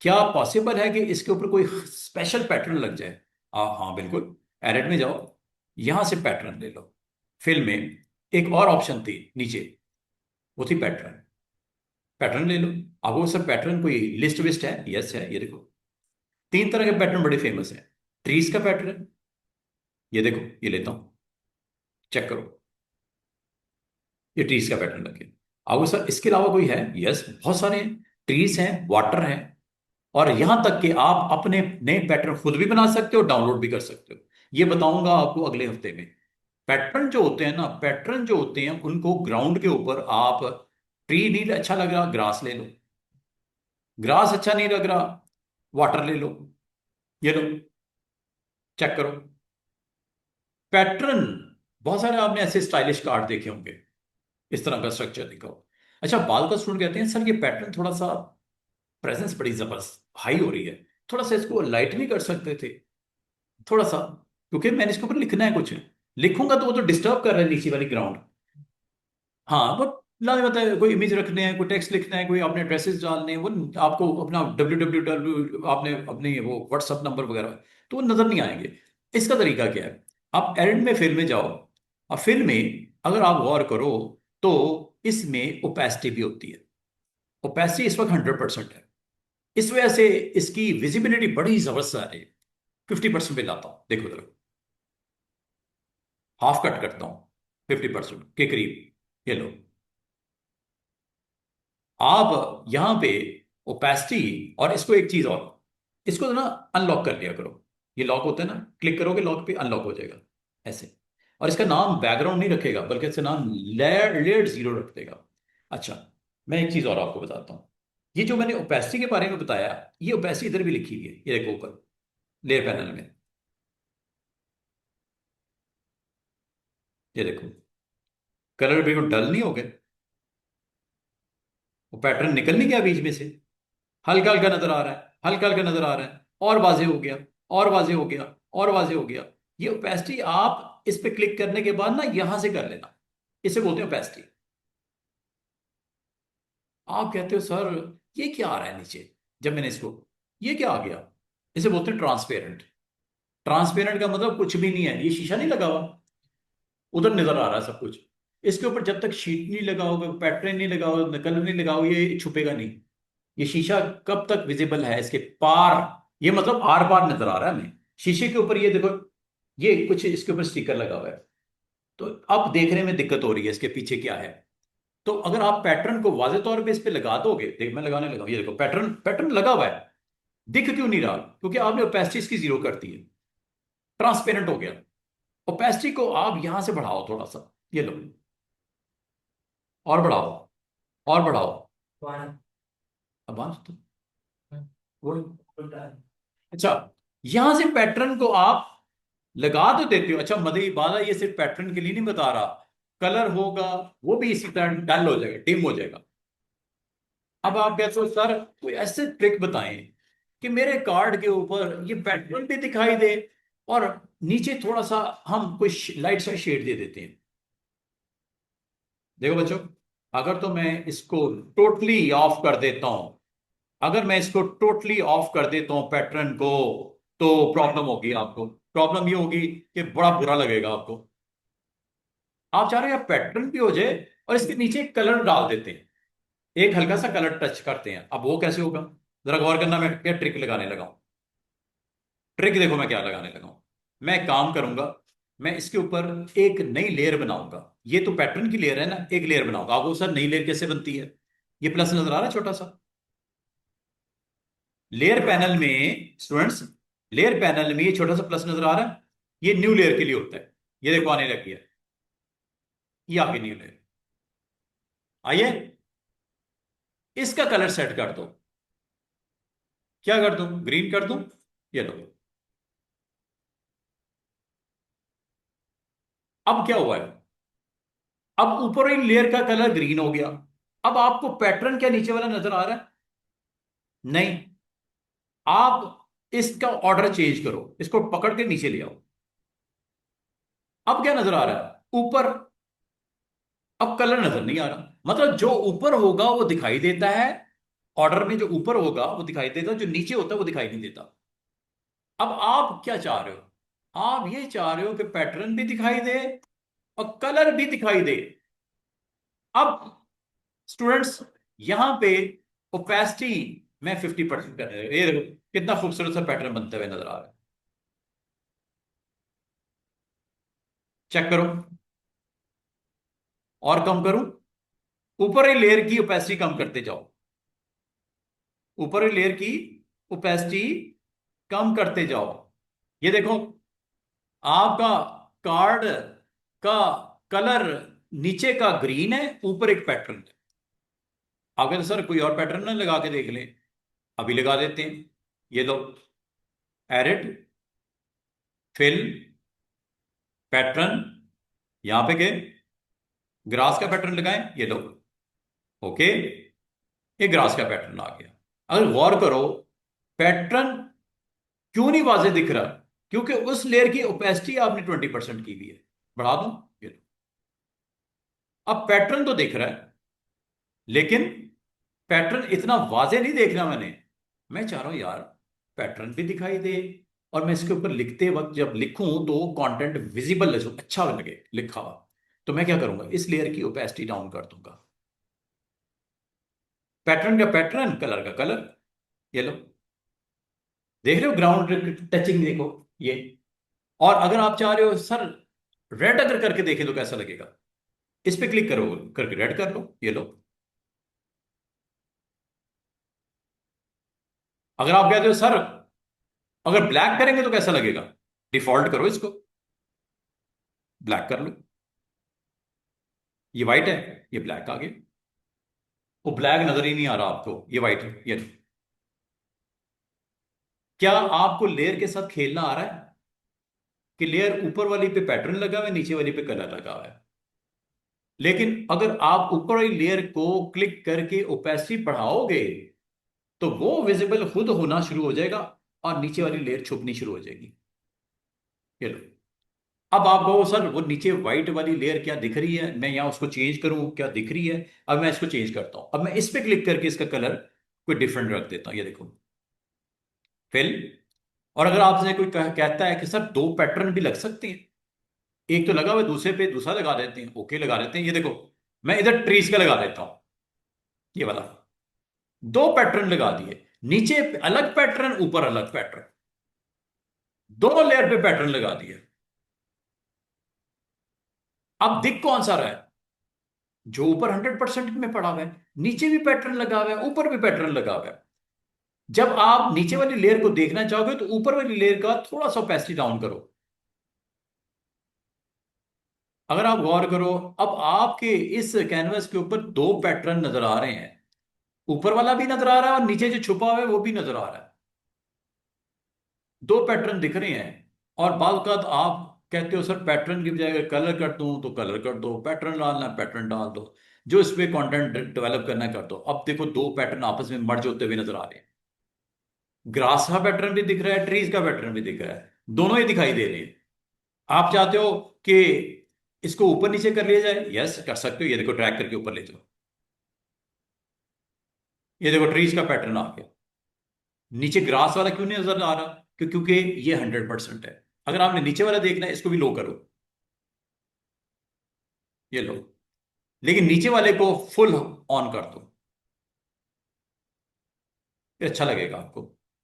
क्या पॉसिबल है कि इसके ऊपर कोई स्पेशल पैटर्न लग जाए? हाँ बिल्कुल। एडिट में जाओ, यहां से पैटर्न ले लो। फिल में एक और ऑप्शन थी नीचे, वो थी पैटर्न। पैटर्न ले लो। आपको सर पैटर्न कोई लिस्ट विस्ट है? यस है, ये देखो। 3 तरह के पैटर्न बड़े फेमस हैं। ट्रीज का पैटर्न, ये देखो, ये लेता हूं, चेक करो, ये ट्रीज का पैटर्न लगे। आपको सर इसके अलावा कोई है? यस, बहुत सारे हैं। ट्रीज हैं, वाटर हैं, और यहां तक कि आप अपने नए पैटर्न खुद भी बना सकते हो, डाउनलोड भी कर सकते हो। ये बताऊंगा आपको अगले हफ्ते में। पैटर्न जो होते हैं ना, पैटर्न जो होते हैं उनको ग्राउंड के ऊपर आप, ट्री नहीं अच्छा लग रहा, ग्रास ले लो। ग्रास अच्छा नहीं लग रहा, वाटर ले लो। ये लो, चेक करो पैटर्न। बहुत सारे आपने ऐसे स्टाइलिश कार्ड देखे होंगे, इस तरह का स्ट्रक्चर देखा हो। अच्छा, बाल का स्टूडेंट कहते हैं सर ये पैटर्न थोड़ा सा प्रेजेंस बड़ी जबरदस्त हाई हो रही है, थोड़ा सा इसको लाइट नहीं कर सकते थे, थोड़ा सा, क्योंकि मैंने इसके ऊपर लिखना है कुछ, लिखूंगा तो वो तो डिस्टर्ब कर रहा है नीचे वाली ग्राउंड। हाँ वो लाजमी होता है, कोई इमेज रखने हैं, कोई टेक्स्ट लिखना है, कोई आपने ड्रेसेस डालने हैं, वो आपको अपना www आपने अपने वो व्हाट्सअप नंबर वगैरह, तो वो नजर नहीं आएंगे। इसका तरीका क्या है? आप एडिट में फिल में जाओ, और फिल में अगर आप गौर करो तो इसमें ओपेसिटी भी होती है। ओपेसिटी इस वक्त 100% है। इस वजह से इसकी विजिबिलिटी बड़ी जबरदस्त आ रही है। 50% पे लाता हूं, देखो जरा, हाफ कट करता हूं, 50% के करीब, ये लो। आप यहां पे ओपेसिटी, और इसको एक चीज और, इसको ना अनलॉक कर लिया करो। ये लॉक होता है ना, क्लिक करोगे लॉक पे, अनलॉक हो जाएगा ऐसे। और इसका नाम बैकग्राउंड नहीं रखेगा, बल्कि इसका नाम लेयर्ड जीरो रख देगा। अच्छा, मैं एक चीज और आपको बताता हूँ। ये जो मैंने ओपेसिटी के बारे में बताया, ये ओपेसिटी इधर भी लिखी हुई है, ये देखो ऊपर लेयर पैनल में, ये देखो। कलर बिल्कुल डल नहीं हो गए, वो पैटर्न निकल नहीं गया बीच में से, हल्का हल्का नजर आ रहा है, हल्का हल्का नजर आ रहा है, और वाजे हो गया, और वाजे हो गया, और वाजे हो गया। ये ओपेसिटी आप इस पे क्लिक करने के बाद ना यहां से कर लेना, इसे बोलते हैं ओपेसिटी। आप कहते हो सर ये क्या आ रहा है नीचे, जब मैंने इसको, ये क्या आ गया, इसे बोलते हैं ट्रांसपेरेंट। ट्रांसपेरेंट का मतलब कुछ भी नहीं है, ये शीशा नहीं लगा हुआ, उधर नजर आ रहा है सब कुछ। इसके ऊपर जब तक शीट नहीं लगाओगे, पैटर्न नहीं लगाओगे, कलर नहीं लगाओगे, ये छुपेगा नहीं। ये शीशा कब तक विजिबल है, इसके पार, ये मतलब आर पार नजर आ रहा है हमें। शीशे के ऊपर ये देखो, ये कुछ इसके ऊपर स्टिकर लगा हुआ है, तो अब देखने में दिक्कत हो रही है इसके पीछे क्या है। तो अगर आप पैटर्न को वाजे तौर पे इस पे लगा दोगे, देख मैं लगाने लगा हूं, ये देखो पैटर्न पैटर्न लगा हुआ है, दिख क्यों नहीं रहा? क्योंकि आपने ओपेसिटी इसकी जीरो कर दी है, ट्रांसपेरेंट हो गया। ओपेसिटी को आप यहां से बढ़ाओ थोड़ा सा, ये लो, और बढ़ाओ, और बढ़ाओ। अब तो वो, अच्छा, यहां से पैटर्न को आप लगा तो देते हो, अच्छा मदरी बाला ये सिर्फ पैटर्न के लिए नहीं बता रहा, कलर होगा वो भी इसी तरह डल हो जाएगा, डिम हो जाएगा। अब आप कहते हो सर कोई ऐसे ट्रिक बताएं कि मेरे कार्ड के ऊपर ये पैटर्न भी दिखाई दे और नीचे थोड़ा सा हम कोई लाइट सा शेड दे देते हैं। देखो बच्चों, अगर तो मैं इसको टोटली ऑफ कर देता हूं, अगर मैं इसको टोटली ऑफ कर देता हूं पैटर्न को, तो प्रॉब्लम होगी आपको। प्रॉब्लम ये होगी कि बड़ा बुरा लगेगा आपको। आप चाह रहे हैं पैटर्न भी हो जाए और इसके नीचे कलर डाल देते हैं, एक हल्का सा कलर टच करते हैं, अब वो कैसे होगा? जरा गौर करना, मैं क्या ट्रिक लगाने लगा हूं। ट्रिक देखो मैं क्या लगाने लगा हूं। मैं एक काम करूंगा, मैं इसके ऊपर एक नई लेयर बनाऊंगा। ये तो पैटर्न की लेयर है ना, एक लेयर बनाऊंगा। आपको सर नई लेयर कैसे बनती है? ये प्लस नजर आ रहा है छोटा सा लेयर पैनल में स्टूडेंट्स, लेयर पैनल में ये छोटा सा प्लस नजर आ रहा है, ये न्यू लेयर के लिए होता है। ये देखो आने लगी है, ये आगे न्यू लेयर। आइए, इसका कलर सेट कर दो। क्या कर दूं? ग्रीन कर दूं? ये लो। अब क्या हुआ है? अब ऊपर वाली लेयर का कलर ग्रीन हो गया। अब आपको पैटर्न क्या नीचे वाला नजर आ रहा है? नहीं। आप इसका ऑर्डर चेंज करो, इसको पकड़ के नीचे ले आओ। अब क्या नजर आ रहा है? ऊपर। अब कलर नजर नहीं आ रहा, मतलब जो ऊपर होगा वो दिखाई देता है, ऑर्डर में जो ऊपर होगा वो दिखाई देता है, जो नीचे होता है वो दिखाई नहीं देता। अब आप क्या चाह रहे हो? आप ये चाह रहे हो कि पैटर्न भी दिखाई दे और कलर भी दिखाई दे। अब स्टूडेंट्स, यहां पे ओपेसिटी मैं 50% कर रहा हूं। ये देखो कितना खूबसूरत सा पैटर्न बनते हुए नजर आ रहा है। चेक करो, और कम करूं? ऊपर ही लेयर की ओपेसिटी कम करते जाओ, ऊपर ही लेयर की ओपेसिटी कम करते जाओ। ये देखो, आपका कार्ड का कलर नीचे का ग्रीन है, ऊपर एक पैटर्न है। आप कहते सर कोई और पैटर्न ना लगा के देख लें? अभी लगा देते हैं। ये लो, एडिट, फिल, पैटर्न, यहां पे गए, ग्रास का पैटर्न लगाएं, ये लो। ओके, ये ग्रास का पैटर्न आ गया। अगर गौर करो, पैटर्न क्यों नहीं वाजे दिख रहा? क्योंकि उस लेयर की ओपेसिटी आपने 20% की हुई है। बढ़ा दूं? ये लो। अब पैटर्न तो दिख रहा है, लेकिन पैटर्न इतना वाजे नहीं देखना मैंने। मैं चाह रहा हूं यार पैटर्न भी दिखाई दे, और मैं इसके ऊपर लिखते वक्त जब लिखूं तो कंटेंट विजिबल अच्छा लगे लिखा हुआ। तो मैं क्या करूंगा, इस लेयर की ओपेसिटी डाउन कर दूंगा। पैटर्न का पैटर्न, कलर का कलर, ये लो। देख रहे हो ग्राउंड टचिंग? देखो ये। और अगर आप चाह रहे हो सर रेड अगर करके देखें तो कैसा लगेगा, इस पे क्लिक करो, करके रेड कर लो, ये लो। अगर आप कहते हो सर अगर ब्लैक करेंगे तो कैसा लगेगा, डिफॉल्ट करो इसको, ब्लैक कर लो। ये व्हाइट है, ये ब्लैक आ गया। वो ब्लैक नजर ही नहीं आ रहा आपको, ये व्हाइट है, ये लो। क्या आपको लेयर के साथ खेलना आ रहा है कि लेयर ऊपर वाली पे पैटर्न लगा हुआ है, नीचे वाली पे कलर लगा हुआ है? लेकिन अगर आप ऊपर वाली लेयर को क्लिक करके ओपेसिटी बढ़ाओगे तो वो विजिबल खुद होना शुरू हो जाएगा और नीचे वाली लेयर छुपनी शुरू हो जाएगी। ये लो। अब आप कहो सर वो नीचे व्हाइट वाली लेयर क्या दिख रही है, मैं यहाँ उसको चेंज करूं क्या दिख रही है? अब मैं इसको चेंज करता हूं, अब मैं इस पे क्लिक करके इसका कलर कोई डिफरेंट रख देता हूं, ये देखो, फिल, और अगर आपसे कोई कहता है कि सर दो पैटर्न भी लग सकते हैं, एक तो लगा हुआ है, दूसरे पे दूसरा लगा देते हैं, ओके लगा देते हैं, ये देखो मैं इधर ट्रीज का लगा देता हूं, ये वाला, दो पैटर्न लगा दिए, नीचे अलग पैटर्न, ऊपर अलग पैटर्न, दोनों लेयर पे पैटर्न लगा दिए। अब दिख कौन सा रहा है? जो ऊपर 100% में पड़ा हुआ है, नीचे भी पैटर्न लगा हुआ है, ऊपर भी पैटर्न लगा हुआ है। जब आप नीचे वाली लेयर को देखना चाहोगे तो ऊपर वाली लेयर का थोड़ा सा ओपेसिटी डाउन करो। अगर आप गौर करो, अब आपके इस कैनवस के ऊपर दो पैटर्न नजर आ रहे हैं, ऊपर वाला भी नजर आ रहा है और नीचे जो छुपा हुआ है वो भी नजर आ रहा है। दो पैटर्न दिख रहे हैं। और बाल का आप कहते हो सर पैटर्न की बजाय कलर कर दूं तो कलर कर दो, पैटर्न डालना है पैटर्न डाल दो, जो इस पे कंटेंट डेवलप करना है कर दो। अब देखो दो पैटर्न आपस में मर्ज होते हुए नजर आ रहे हैं। ग्रास का पैटर्न भी दिख रहा है, ट्रीज का पैटर्न भी दिख रहा है, दोनों ही दिखाई दे रहे हैं। आप चाहते हो कि इसको ऊपर नीचे कर लिया जाए, यस कर सकते हो, ये देखो ट्रैक करके ऊपर ले जाओ, ये देखो ट्रीज का पैटर्न आ गया। नीचे ग्रास वाला क्यों नहीं नजर आ रहा? क्योंकि ये 100% है। अगर आपने नीचे वाला देखना है, इसको भी लो करो, ये लो, लेकिन नीचे वाले को फुल ऑन कर दो, ये अच्छा लगेगा आपको।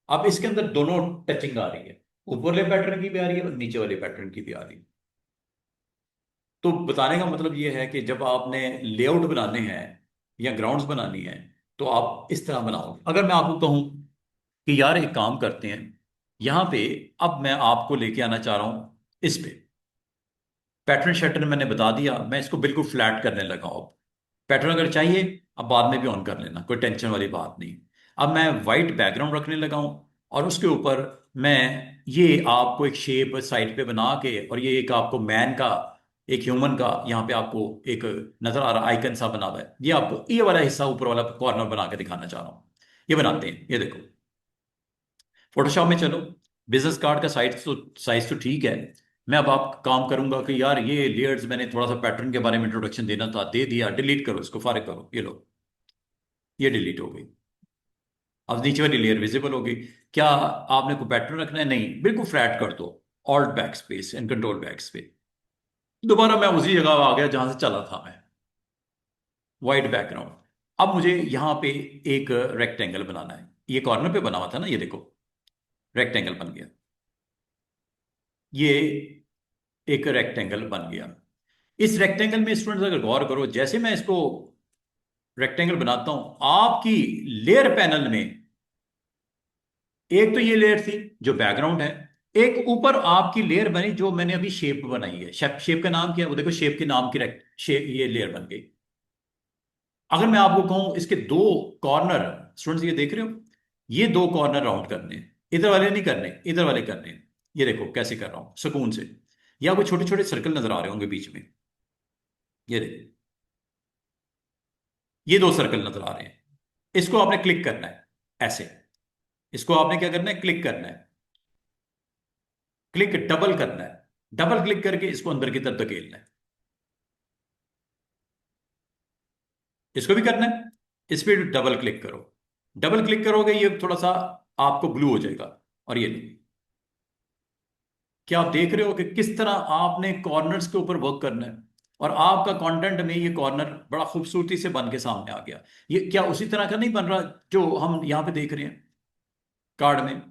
अब इसके अंदर दोनों टचिंग आ रही है, ऊपर वाले पैटर्न की भी आ रही है और नीचे वाले पैटर्न की भी आ रही है। तो बताने का मतलब ये है कि जब आपने लेआउट बनाने हैं या ग्राउंड्स बनानी है, तो आप इस तरह बनाओ। अगर मैं आपको कहूं कि यार एक काम करते हैं यहां पे, अब मैं आपको लेके आना चाह रहा हूं इस पे, पैटर्न शैटर्न मैंने बता दिया, मैं इसको बिल्कुल फ्लैट करने लगा हूं। पैटर्न अगर चाहिए अब बाद में भी ऑन कर लेना, कोई टेंशन वाली बात नहीं। अब मैं वाइट बैकग्राउंड रखने लगा हूं और उसके ऊपर मैं ये आपको एक शेप साइड पे बना के, और ये एक आपको मैन का, एक ह्यूमन का यहाँ पे आपको एक नजर आ रहा आइकन सा बना हुआ है, ये आपको ये वाला हिस्सा ऊपर वाला कॉर्नर बना के दिखाना चाह रहा हूँ। ये बनाते हैं, ये देखो फोटोशॉप में चलो, बिजनेस कार्ड का साइज तो ठीक है। मैं अब आप काम करूंगा कि यार ये लेयर्स मैंने थोड़ा सा पैटर्न के बारे में इंट्रोडक्शन देना था, दे दिया, डिलीट करो इसको, फारिग करो, ये लो, ये डिलीट हो गई। अब नीचे वाली लेयर विजिबल होगी। क्या आपने कोई पैटर्न रखना है? नहीं, बिल्कुल फ्लैट कर दो, alt back space and control back space. दोबारा मैं उसी जगह आ गया जहां से चला था मैं, वाइट बैकग्राउंड। अब मुझे यहां पे एक रेक्टेंगल बनाना है, ये कॉर्नर पे बना हुआ था ना, ये देखो रेक्टेंगल बन गया, ये एक रेक्टेंगल बन गया। इस रेक्टेंगल में स्टूडेंट्स अगर गौर करो, जैसे मैं इसको रेक्टेंगल बनाता हूं, आपकी लेयर पैनल में एक तो ये लेयर थी जो बैकग्राउंड है, एक ऊपर आपकी लेयर बनी जो मैंने अभी शेप बनाई है। शेप का नाम क्या है? वो देखो शेप के नाम की शेप, ये लेयर बन गई। अगर मैं आपको कहूं इसके दो कॉर्नर, स्टूडेंट्स ये देख रहे हो, ये दो कॉर्नर राउंड करने हैं, इधर वाले नहीं करने, इधर वाले करने हैं। ये देखो कैसे कर रहा हूं सुकून से। या कोई छोटे छोटे सर्कल नजर आ रहे होंगे बीच में, ये देखो ये दो सर्कल नजर आ रहे हैं। इसको आपने क्लिक करना है ऐसे, इसको आपने क्या करना है? क्लिक करना है, क्लिक डबल करना है, डबल क्लिक करके इसको अंदर की तरफ धकेलना है। इसको भी करना है, इस पे डबल क्लिक करो, डबल क्लिक करोगे ये थोड़ा सा आपको ब्लू हो जाएगा। और ये लो, क्या आप देख रहे हो कि किस तरह आपने कॉर्नर्स के ऊपर वर्क करना है, और आपका कंटेंट में ये कॉर्नर बड़ा खूबसूरती से बन के सामने आ गया। ये क्या उसी तरह का नहीं बन रहा जो हम यहां पे देख रहे हैं कार्ड में?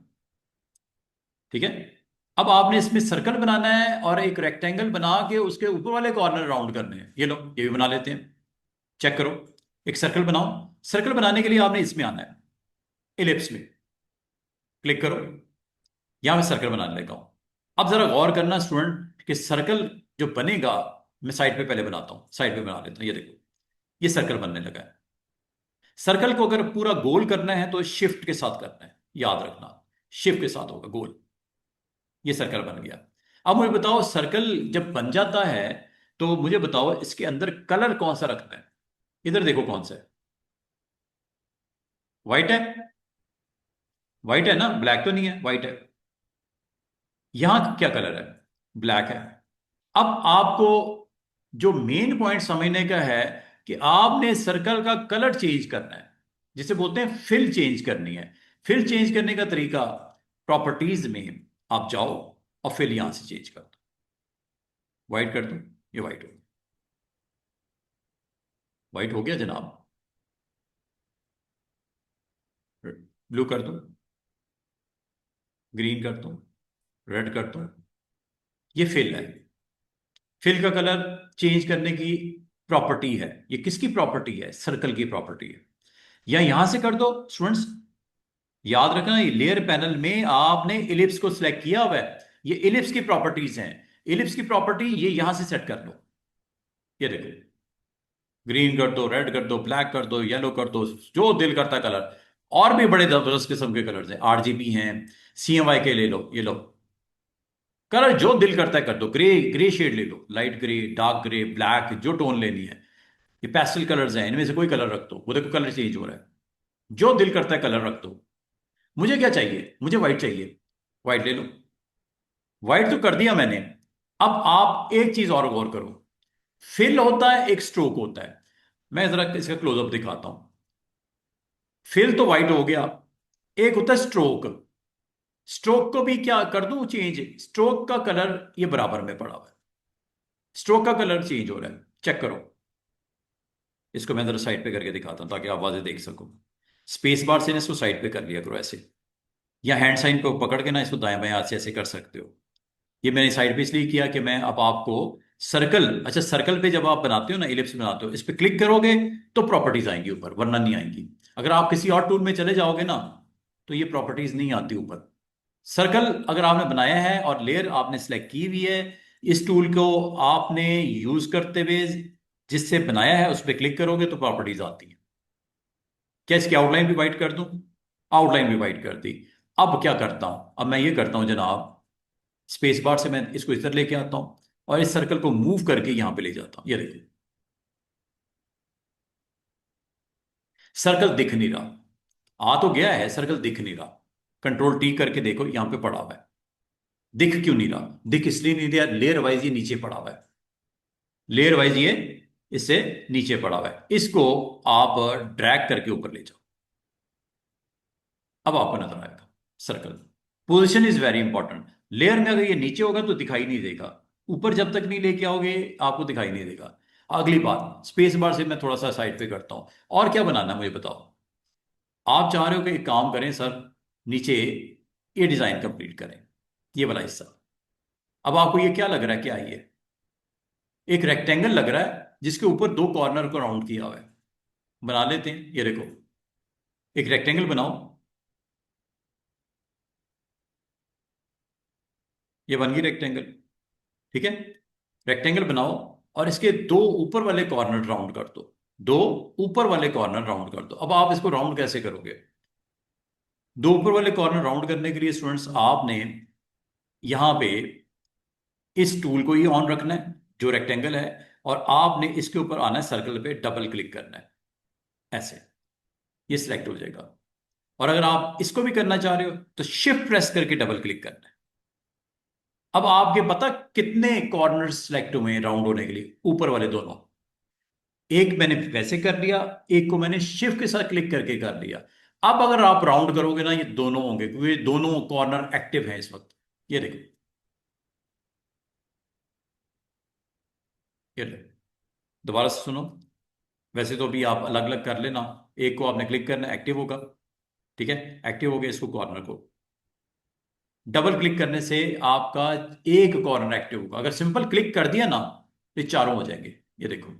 ठीक है। अब आपने इसमें सर्कल बनाना है और एक रेक्टेंगल बना के उसके ऊपर वाले कॉर्नर राउंड करने हैं। ये लो, ये भी बना लेते हैं, चेक करो। एक सर्कल बनाओ, सर्कल बनाने के लिए आपने इसमें आना है, इलिप्स में क्लिक करो, यहां मैं सर्कल बनाने लगा हूं। अब जरा गौर करना स्टूडेंट कि सर्कल जो बनेगा, मैं साइड पे पहले बनाता हूं, साइड पे बना लेता हूं, ये देखो ये सर्कल बनने लगा है। सर्कल को अगर पूरा गोल करना है तो शिफ्ट के साथ करना है, याद रखना, शिफ्ट के साथ होगा गोल। ये सर्कल बन गया। अब मुझे बताओ सर्कल जब बन जाता है तो मुझे बताओ इसके अंदर कलर कौन सा रखना है? इधर देखो कौन सा है, व्हाइट है, व्हाइट है ना, ब्लैक तो नहीं है, व्हाइट है। यहां क्या कलर है? ब्लैक है। अब आपको जो मेन पॉइंट समझने का है कि आपने सर्कल का कलर चेंज करना है, जिसे बोलते हैं फिल चेंज करनी है। फिल चेंज करने का तरीका, प्रॉपर्टीज में आप जाओ और फिर यहां से चेंज कर दो। वाइट कर दो, ये वाइट हो गया। वाइट हो गया जनाब। ब्लू कर दो, ग्रीन कर दो, रेड कर दो। ये फिल है। फिल का कलर चेंज करने की प्रॉपर्टी है। ये किसकी प्रॉपर्टी है? सर्कल की प्रॉपर्टी है। या यहां से कर दो स्टूडेंट्स। याद रखना, ये लेयर पैनल में आपने इलिप्स को सिलेक्ट किया हुआ है। ये इलिप्स की प्रॉपर्टीज हैं। इलिप्स की प्रॉपर्टी ये यहां से सेट कर लो। ये देखो, ग्रीन कर दो, रेड कर दो, ब्लैक कर दो, येलो कर दो, जो दिल करता कलर। और भी बड़े जबरदस्त किस्म के कलर्स हैं, आरजीबी हैं, सीएमवाई के ले लो, ये लो। कलर जो दिल करता है कर दो। ग्रे, ग्रे शेड ले लो, light grey, dark grey, black, जो टोन लेनी है। ये पेस्टल कलर्स हैं, इनमें से कोई कलर रख दो। वो देखो कलर चेंज हो रहा है। जो दिल करता है कलर रख दो। मुझे क्या चाहिए? मुझे व्हाइट चाहिए। व्हाइट ले लो। व्हाइट तो कर दिया मैंने। अब आप एक चीज और गौर करो। फिल होता है, एक स्ट्रोक होता है। मैं जरा इसका क्लोजअप दिखाता हूं। फिल तो व्हाइट हो गया। एक होता है स्ट्रोक। स्ट्रोक को भी क्या कर दूं चेंज? स्ट्रोक का कलर ये बराबर में पड़ा हुआ है। स्ट्रोक का कलर चेंज हो रहा है, चेक करो। इसको मैं जरा साइड पे करके दिखाता हूं ताकि आप वाज़ेह देख सको। स्पेस बार से ना इसको साइड पे कर लिया करो ऐसे, या हैंड साइन को पकड़ के ना इसको दाएं बाएं हाथ से ऐसे कर सकते हो। ये मैंने साइड पे इसलिए किया कि मैं अब आपको सर्कल, अच्छा सर्कल पे जब आप बनाते हो ना, इलिप्स बनाते हो, इस पे क्लिक करोगे तो प्रॉपर्टीज आएंगी ऊपर, वरना नहीं आएंगी। अगर आप किसी और टूल में चले जाओगे ना, तो ये प्रॉपर्टीज नहीं आती ऊपर। सर्कल अगर आपने बनाया है और लेयर आपने सेलेक्ट की हुई है, इस टूल को आपने यूज करते हुए जिससे बनाया है उस पर क्लिक करोगे तो प्रॉपर्टीज आती है। क्या इसकी आउटलाइन भी वाइट कर दूं? आउटलाइन भी वाइट कर दी। अब क्या करता हूं? अब मैं ये करता हूं जनाब, स्पेस बार से मैं इसको इधर लेके आता हूं और इस सर्कल को मूव करके यहां पे ले जाता हूं। ये देखिए, सर्कल दिख नहीं रहा। आ तो गया है, सर्कल दिख नहीं रहा। कंट्रोल टी करके देखो, यहां पे पड़ा हुआ है। दिख क्यों नहीं रहा? दिख इसलिए नहीं रहा, लेयर वाइज ये नीचे पड़ा हुआ है। लेयर वाइज ये इससे नीचे पड़ा हुआ है। इसको आप ड्रैग करके ऊपर ले जाओ। अब आपको नजर आएगा circle. Position is very important. Layer में अगर ये नीचे होगा तो दिखाई नहीं देगा। ऊपर जब तक नहीं लेके आओगे आपको दिखाई नहीं देगा। अगली बात, स्पेस बार से मैं थोड़ा सा साइड पे करता हूं। और क्या बनाना है मुझे बताओ। आप चाह रहे हो कि एक काम करें सर, नीचे ये डिजाइन कंप्लीट करें, ये वाला हिस्सा। अब आपको ये क्या लग रहा है? क्या है ये? एक रेक्टेंगल लग रहा है जिसके ऊपर दो कॉर्नर को राउंड किया हुआ है। बना लेते हैं, ये देखो, एक रेक्टेंगल बनाओ। ये बन गई रेक्टेंगल, ठीक है। रेक्टेंगल बनाओ और इसके दो ऊपर वाले कॉर्नर राउंड कर दो। दो ऊपर वाले कॉर्नर राउंड कर दो। अब आप इसको राउंड कैसे करोगे? दो ऊपर वाले कॉर्नर राउंड करने के लिए स्टूडेंट्स आपने यहां पे इस टूल को ही ऑन रखना है जो रेक्टेंगल है, और आपने इसके ऊपर आना है, सर्कल पे डबल क्लिक करना है ऐसे। ये सिलेक्ट हो जाएगा। और अगर आप इसको भी करना चाह रहे हो तो शिफ्ट प्रेस करके डबल क्लिक करना है। अब आपके पता कितने कॉर्नर सेलेक्ट हुए हैं राउंड होने के लिए? ऊपर वाले दोनों। एक मैंने वैसे कर लिया, एक को मैंने शिफ्ट के साथ क्लिक करके कर लिया। अब अगर आप राउंड करोगे ना, ये दोनों होंगे क्योंकि ये दोनों कॉर्नर एक्टिव हैं इस वक्त। ये देखो, ये देखो, दोबारा से सुनो। वैसे तो अभी आप अलग अलग कर लेना। एक को आपने क्लिक करना, एक्टिव होगा, ठीक है। एक्टिव हो गया, इसको कॉर्नर को डबल क्लिक करने से आपका एक कॉर्नर एक्टिव होगा। अगर सिंपल क्लिक कर दिया ना तो ये चारों हो जाएंगे। ये देखो,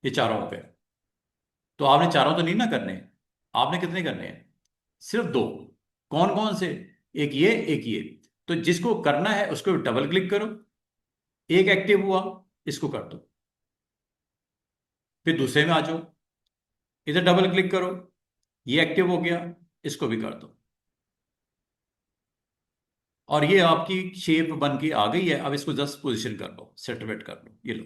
ये चारों हो गए। तो आपने चारों तो नहीं ना करने। आपने कितने करने हैं? सिर्फ दो। कौन कौन से? एक ये, एक ये। तो जिसको करना है उसको डबल क्लिक करो, एक एक्टिव हुआ, इसको कर दो। फिर दूसरे में आ जाओ, इधर डबल क्लिक करो, ये एक्टिव हो गया, इसको भी कर दो। और ये आपकी शेप बन के आ गई है। अब इसको जस्ट पोजीशन कर लो, सेटरेट कर लो, ये लो।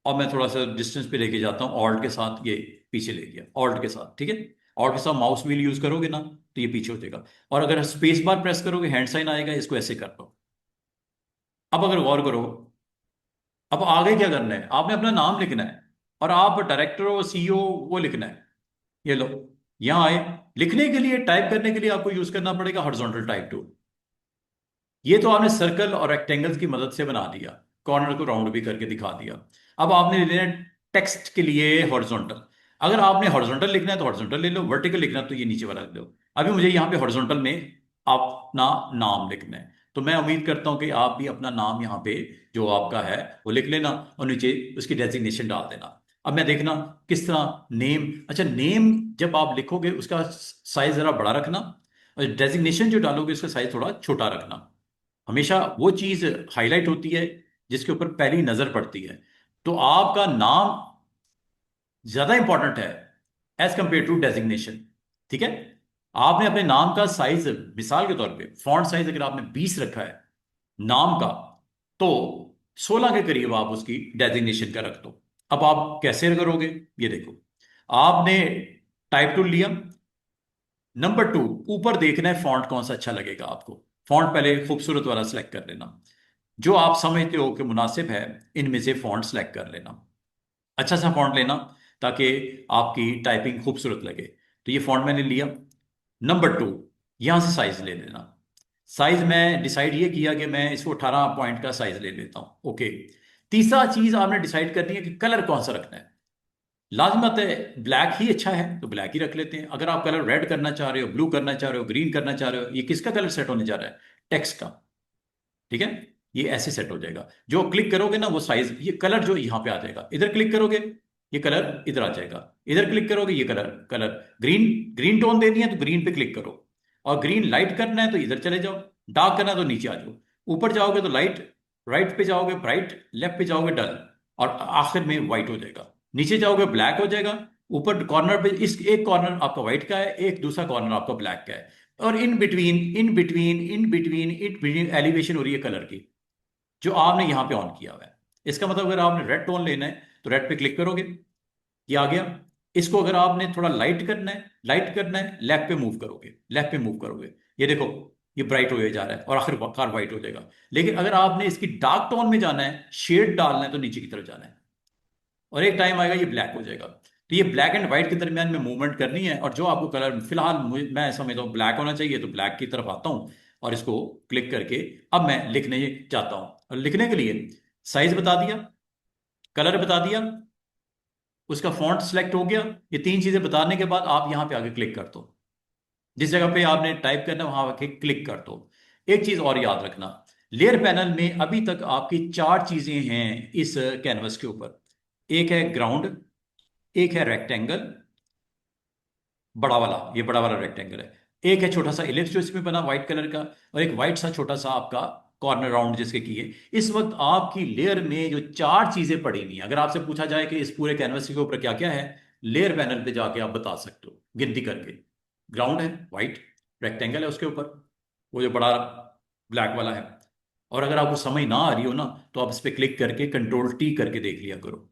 और मैं थोड़ा सा डिस्टेंस पे लेके जाता हूँ ऑल्ट के साथ, ये पीछे ले गया ऑल्ट के साथ, ठीक है। ऑल्ट के साथ माउस व्हील यूज करोगे ना तो ये पीछे हो जाएगा। और अगर स्पेस बार प्रेस करोगे हैंड साइन आएगा, इसको ऐसे कर लो। अब अगर गौर करो, अब आगे क्या करना है? आपने अपना नाम लिखना है और आप डायरेक्टर और सीईओ वो लिखना है। ये लो, यहां आए, लिखने के लिए, टाइप करने के लिए आपको यूज करना पड़ेगा हॉरिजॉन्टल टाइप टूल। ये तो आपने सर्कल और रेक्टेंगल्स की मदद से बना दिया, कॉर्नर को राउंड भी करके दिखा दिया। अब आपने ले लेना टेक्स्ट के लिए हॉरिजॉन्टल। अगर आपने हॉरिजॉन्टल लिखना है तो हॉरिजॉन्टल ले लो, वर्टिकल लिखना है तो ये नीचे वाला ले लो। अभी मुझे यहाँ पे हॉरिजॉन्टल में अपना नाम लिखना है, तो मैं उम्मीद करता हूँ कि आप भी अपना नाम यहाँ पे जो आपका है वो लिख लेना और नीचे उसकी डेजिग्नेशन डाल देना। अब मैं देखना किस तरह नेम, अच्छा नेम जब आप लिखोगे उसका साइज जरा बड़ा रखना, और डेजिग्नेशन जो डालोगे उसका साइज थोड़ा छोटा रखना। हमेशा वो चीज हाईलाइट होती है जिसके ऊपर पहली नजर पड़ती है। तो आपका नाम ज्यादा इंपॉर्टेंट है एज कंपेयर टू डेजिग्नेशन। ठीक है, आपने अपने नाम का साइज, मिसाल के तौर पे फॉन्ट साइज अगर आपने 20 रखा है नाम का, तो 16 के करीब आप उसकी डेजिग्नेशन का रख दो। अब आप कैसे करोगे, ये देखो, आपने टाइप टूल लिया, नंबर 2, ऊपर देखना है फॉन्ट कौन सा अच्छा लगेगा आपको। फॉन्ट पहले खूबसूरत वाला सिलेक्ट कर लेना, जो आप समझते हो कि मुनासिब है, इनमें से फॉन्ट सेलेक्ट कर लेना। अच्छा सा फॉन्ट लेना ताकि आपकी टाइपिंग खूबसूरत लगे। तो ये फॉन्ट मैंने लिया। नंबर 2, यहां से साइज ले लेना। साइज मैं डिसाइड ये किया कि मैं इसको 18 पॉइंट का साइज ले लेता हूं। ओके, तीसरा चीज आपने डिसाइड करनी है कि कलर कौन सा रखना है। लाजमत है ब्लैक ही अच्छा है तो ब्लैक ही रख लेते हैं। अगर आप कलर रेड करना चाह रहे हो, ब्लू करना चाह रहे हो, ग्रीन करना चाह रहे हो, ये किसका कलर सेट होने जा रहा है, टेक्स्ट का। ठीक है, ये ऐसे सेट हो जाएगा। जो क्लिक करोगे ना वो साइज, ये कलर जो यहां पे आ जाएगा, इधर क्लिक करोगे ये कलर इधर आ जाएगा, इधर क्लिक करोगे ये colour colour green, green tone देनी है तो ग्रीन पे क्लिक करो, और ग्रीन लाइट करना है तो इधर चले जाओ, डार्क करना है तो नीचे आ जाओ। ऊपर जाओगे तो लाइट, राइट पे जाओगे ब्राइट, लेफ्ट पे जाओगे डल, और आखिर में व्हाइट हो जाएगा। नीचे जाओगे ब्लैक हो जाएगा। ऊपर कॉर्नर पे इस एक कॉर्नर आपका व्हाइट का है, एक दूसरा कॉर्नर आपका ब्लैक का है, और इन बिटवीन एलिवेशन हो रही है कलर की, जो आपने यहां पे ऑन किया हुआ है। इसका मतलब अगर आपने रेड टोन लेना है तो रेड पे क्लिक करोगे, ये आ गया। इसको अगर आपने थोड़ा लाइट करना है, लाइट करना है, लेफ्ट पे मूव करोगे, लेफ्ट पे मूव करोगे, ये देखो ये ब्राइट हो जा रहा है और आखिरकार व्हाइट हो जाएगा। लेकिन अगर आपने इसकी डार्क टोन में जाना है, शेड डालना है, तो नीचे की तरफ जाना है, और एक टाइम आएगा ये ब्लैक हो जाएगा। तो ये ब्लैक एंड व्हाइट के दरमियान में मूवमेंट करनी है, और जो आपको कलर फिलहाल मैं समझता हूँ ब्लैक होना चाहिए, तो ब्लैक की तरफ आता हूँ और इसको क्लिक करके अब मैं लिखने चाहता हूँ। और लिखने के लिए साइज बता दिया, कलर बता दिया, उसका फॉन्ट सेलेक्ट हो गया। ये तीन चीजें बताने के बाद आप यहां पे आगे क्लिक कर दो, जिस जगह पे आपने टाइप करना है वहां आके क्लिक कर दो। एक चीज और याद रखना, लेयर पैनल में अभी तक आपकी चार चीजें हैं इस कैनवस के ऊपर। एक है ग्राउंड, एक है रेक्टेंगल, बड़ा वाला, ये बड़ा वाला रेक्टेंगल है, एक है छोटा सा इलिप्स जो इसमें बना व्हाइट कलर का, और एक व्हाइट सा छोटा सा आपका कॉर्नर राउंड जिसके किए। इस वक्त आपकी लेयर में जो चार चीजें पड़ी हुई हैं, अगर आपसे पूछा जाए कि इस पूरे कैनवस के ऊपर क्या क्या है, लेयर पैनल पे जाके आप बता सकते हो गिनती करके। ग्राउंड है व्हाइट, रेक्टेंगल है उसके ऊपर वो जो बड़ा ब्लैक वाला है, और अगर आपको समझ ना आ रही हो ना तो आप इस पर क्लिक करके कंट्रोल T करके देख लिया करो,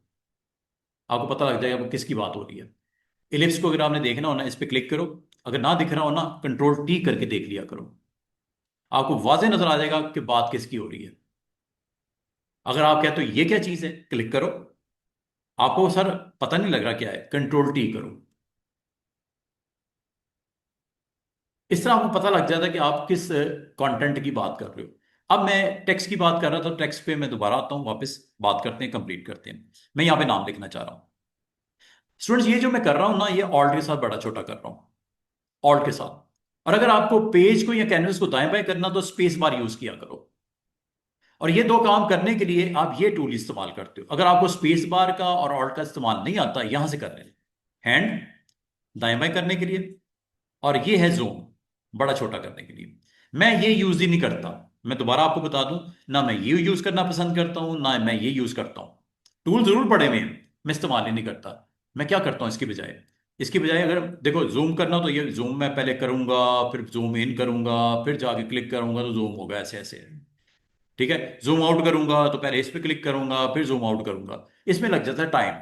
आपको पता लग जाएगा वो किसकी बात हो रही है। इलिप्स को अगर आपने देखना हो ना, इस पे क्लिक करो, अगर ना दिख रहा हो ना कंट्रोल T करके देख लिया करो, आपको वाजे नजर आ जाएगा कि बात किसकी हो रही है। अगर आप कहते हो ये क्या चीज है, क्लिक करो, आपको सर पता नहीं लग रहा क्या है, कंट्रोल T करो, इस तरह आपको पता लग जाता है कि आप किस कंटेंट की बात कर रहे हो। अब मैं टेक्स्ट की बात कर रहा था, टेक्स्ट पे मैं दोबारा आता हूँ, वापस बात करते हैं, कंप्लीट करते हैं। मैं यहाँ पे नाम लिखना चाह रहा हूँ। स्टूडेंट्स ये जो मैं कर रहा हूँ ना, ये ऑल्ट के साथ बड़ा छोटा कर रहा हूँ, ऑल्ट के साथ। और अगर आपको पेज को या कैनवस को दाएं बाएं करना तो स्पेस बार यूज किया करो। और ये दो काम करने के लिए आप ये टूल इस्तेमाल करते हो। अगर आपको स्पेस बार का और ऑल्ट का इस्तेमाल नहीं आता, यहां से कर रहे हैं हैंड दाएं बाएं करने के लिए, और ये है जूम बड़ा छोटा करने के लिए। मैं ये यूज ही नहीं करता, मैं दोबारा आपको बता दूं, ना मैं ये यूज करना पसंद करता हूं ना मैं ये यूज करता हूं। टूल जरूर पड़े हुए हैं, मैं इस्तेमाल ही नहीं करता। मैं क्या करता हूं इसकी बजाय, इसकी बजाय अगर देखो जूम करना तो ये जूम मैं पहले करूंगा, फिर जूम इन करूंगा, फिर जाके क्लिक करूंगा तो जूम होगा, ऐसे ऐसे। ठीक है, जूम आउट करूंगा तो पहले इस पे क्लिक करूंगा फिर जूम आउट करूंगा, इसमें लग जाता है टाइम,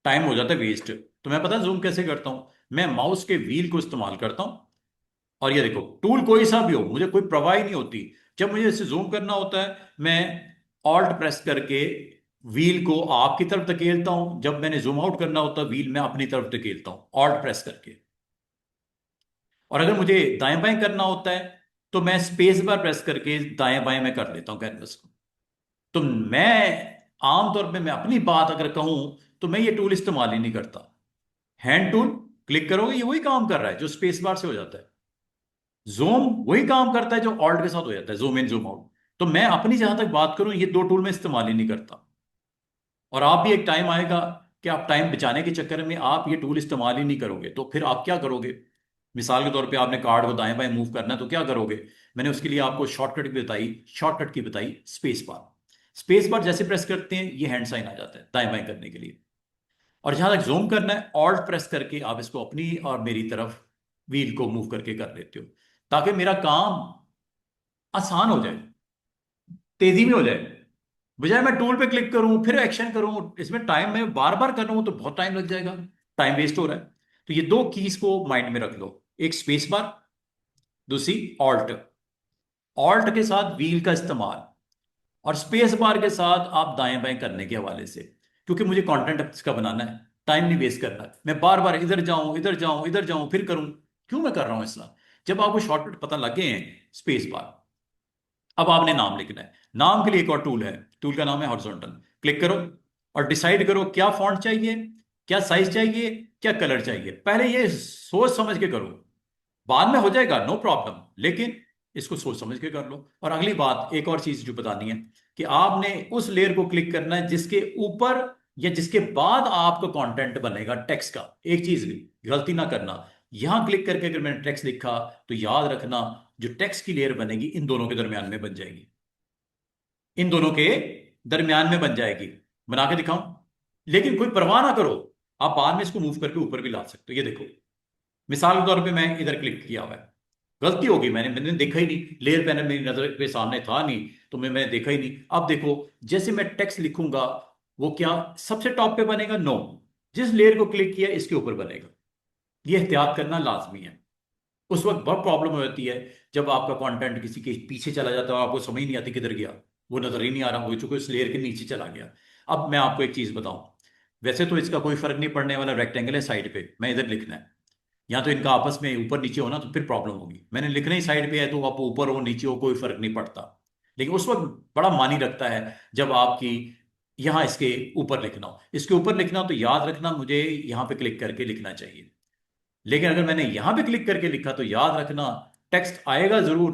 टाइम हो जाता है वेस्ट। तो मैं पता जूम कैसे करता हूं, मैं माउस के व्हील को इस्तेमाल करता हूं, और ये देखो टूल कोई सा भी हो मुझे कोई परवाह ही नहीं होती। जब मुझे इसे जूम करना होता है मैं ऑल्ट प्रेस करके व्हील को आपकी तरफ धकेलता हूं, जब मैंने जूम आउट करना होता है व्हील मैं अपनी तरफ धकेलता हूं ऑल्ट प्रेस करके। और अगर मुझे दाएं बाएं करना होता है तो मैं स्पेस बार प्रेस करके दाएं बाएं में कर लेता हूं कैनवस को। तो मैं आमतौर पे मैं अपनी बात अगर कहूं तो मैं ये टूल इस्तेमाल ही नहीं करता। हैंड टूल क्लिक करोगे ये वही काम कर रहा है जो स्पेस बार से हो जाता है। जूम वही काम करता है जो ऑल्ट के साथ हो जाता है, जूम इन जूम आउट। तो मैं अपनी जहां तक बात करूं ये दो टूल में इस्तेमाल ही नहीं करता। और आप भी एक टाइम आएगा कि आप टाइम बचाने के चक्कर में आप ये टूल इस्तेमाल ही नहीं करोगे, तो फिर आप क्या करोगे? मिसाल के तौर पे आपने कार्ड को दाएं बाएं मूव करना है तो क्या करोगे? मैंने उसके लिए आपको शॉर्टकट भी बताई, शॉर्टकट की बताई स्पेस बार। स्पेस बार जैसे प्रेस करते हैं ये हैंड साइन आ जाता है दाएं बाएं करने के लिए। और जहां तक जूम करना है ऑल्ट प्रेस करके आप इसको अपनी और मेरी तरफ व्हील को मूव करके कर लेते हो, ताकि मेरा काम आसान हो जाए, तेजी में हो जाए। बजाय मैं टूल पे क्लिक करूं फिर एक्शन करूं, इसमें टाइम में बार बार कर रहा हूं तो बहुत टाइम लग जाएगा, टाइम वेस्ट हो रहा है। तो ये दो कीज को माइंड में रख लो, एक स्पेस बार, दूसरी ऑल्ट। ऑल्ट के साथ व्हील का इस्तेमाल और स्पेस बार के साथ आप दाएं बाएं करने के हवाले से, क्योंकि मुझे कंटेंट इसका बनाना है, टाइम नहीं वेस्ट करना है। मैं बार बार इधर जाऊं इधर जाऊं इधर जाऊं फिर करूं, क्यों मैं कर रहा हूं ऐसा? जब आपको शॉर्टकट पता लग गए हैं, स्पेस बार। अब आपने नाम लिखना है। नाम के लिए एक और टूल है, टूल का नाम है हॉरिजॉन्टल। क्लिक करो और डिसाइड करो क्या फॉन्ट चाहिए, क्या साइज चाहिए, क्या कलर चाहिए। पहले ये सोच समझ के करो, बाद में हो जाएगा नो प्रॉब्लम, लेकिन इसको सोच समझ के कर लो। और अगली बात एक और चीज जो बतानी है कि आपने उस लेयर को क्लिक करना है जिसके ऊपर या जिसके बाद आपका कंटेंट बनेगा टेक्स्ट का। एक चीज गलती ना करना, यहां क्लिक करके अगर मैंने टेक्स्ट लिखा तो याद रखना जो टेक्स्ट की लेयर बनेगी इन दोनों के दरमियान में बन जाएगी, इन दोनों के दरमियान में बन जाएगी। बना के दिखाऊं? लेकिन कोई परवाह ना करो, आप बाद में इसको मूव करके ऊपर भी ला सकते हो। ये देखो, मिसाल के तौर पे मैं इधर क्लिक किया हुआ है, गलती होगी, मैंने मैंने देखा ही नहीं, लेयर पैनल मेरी नजर के सामने था नहीं, तो मैंने देखा ही नहीं। अब देखो, जैसे मैं टेक्स्ट लिखूंगा वो क्या सबसे टॉप पे बनेगा? नो, जिस लेयर को क्लिक किया इसके ऊपर बनेगा। ये एहतियात करना लाजमी है। उस वक्त बहुत प्रॉब्लम हो जाती है जब आपका कंटेंट किसी के पीछे चला जाता है और आपको समझ ही नहीं आती किधर गया, वो नजर ही नहीं आ रहा, हो चुका इस लेयर के नीचे चला गया। अब मैं आपको एक चीज बताऊं, वैसे तो इसका कोई फर्क नहीं पड़ने वाला, रेक्टेंगल है साइड पे, मैं इधर लिखना है, या तो इनका आपस में ऊपर नीचे होना तो फिर प्रॉब्लम होगी। मैंने लिखना ही साइड पे है तो आप ऊपर हो नीचे हो कोई फर्क नहीं पड़ता। लेकिन उस वक्त बड़ा मानी रखता है जब आपकी यहां इसके ऊपर लिखना हो, इसके ऊपर लिखना हो तो याद रखना मुझे यहां पे क्लिक करके लिखना चाहिए। लेकिन अगर मैंने यहां पे क्लिक करके लिखा तो याद रखना टेक्स्ट आएगा जरूर,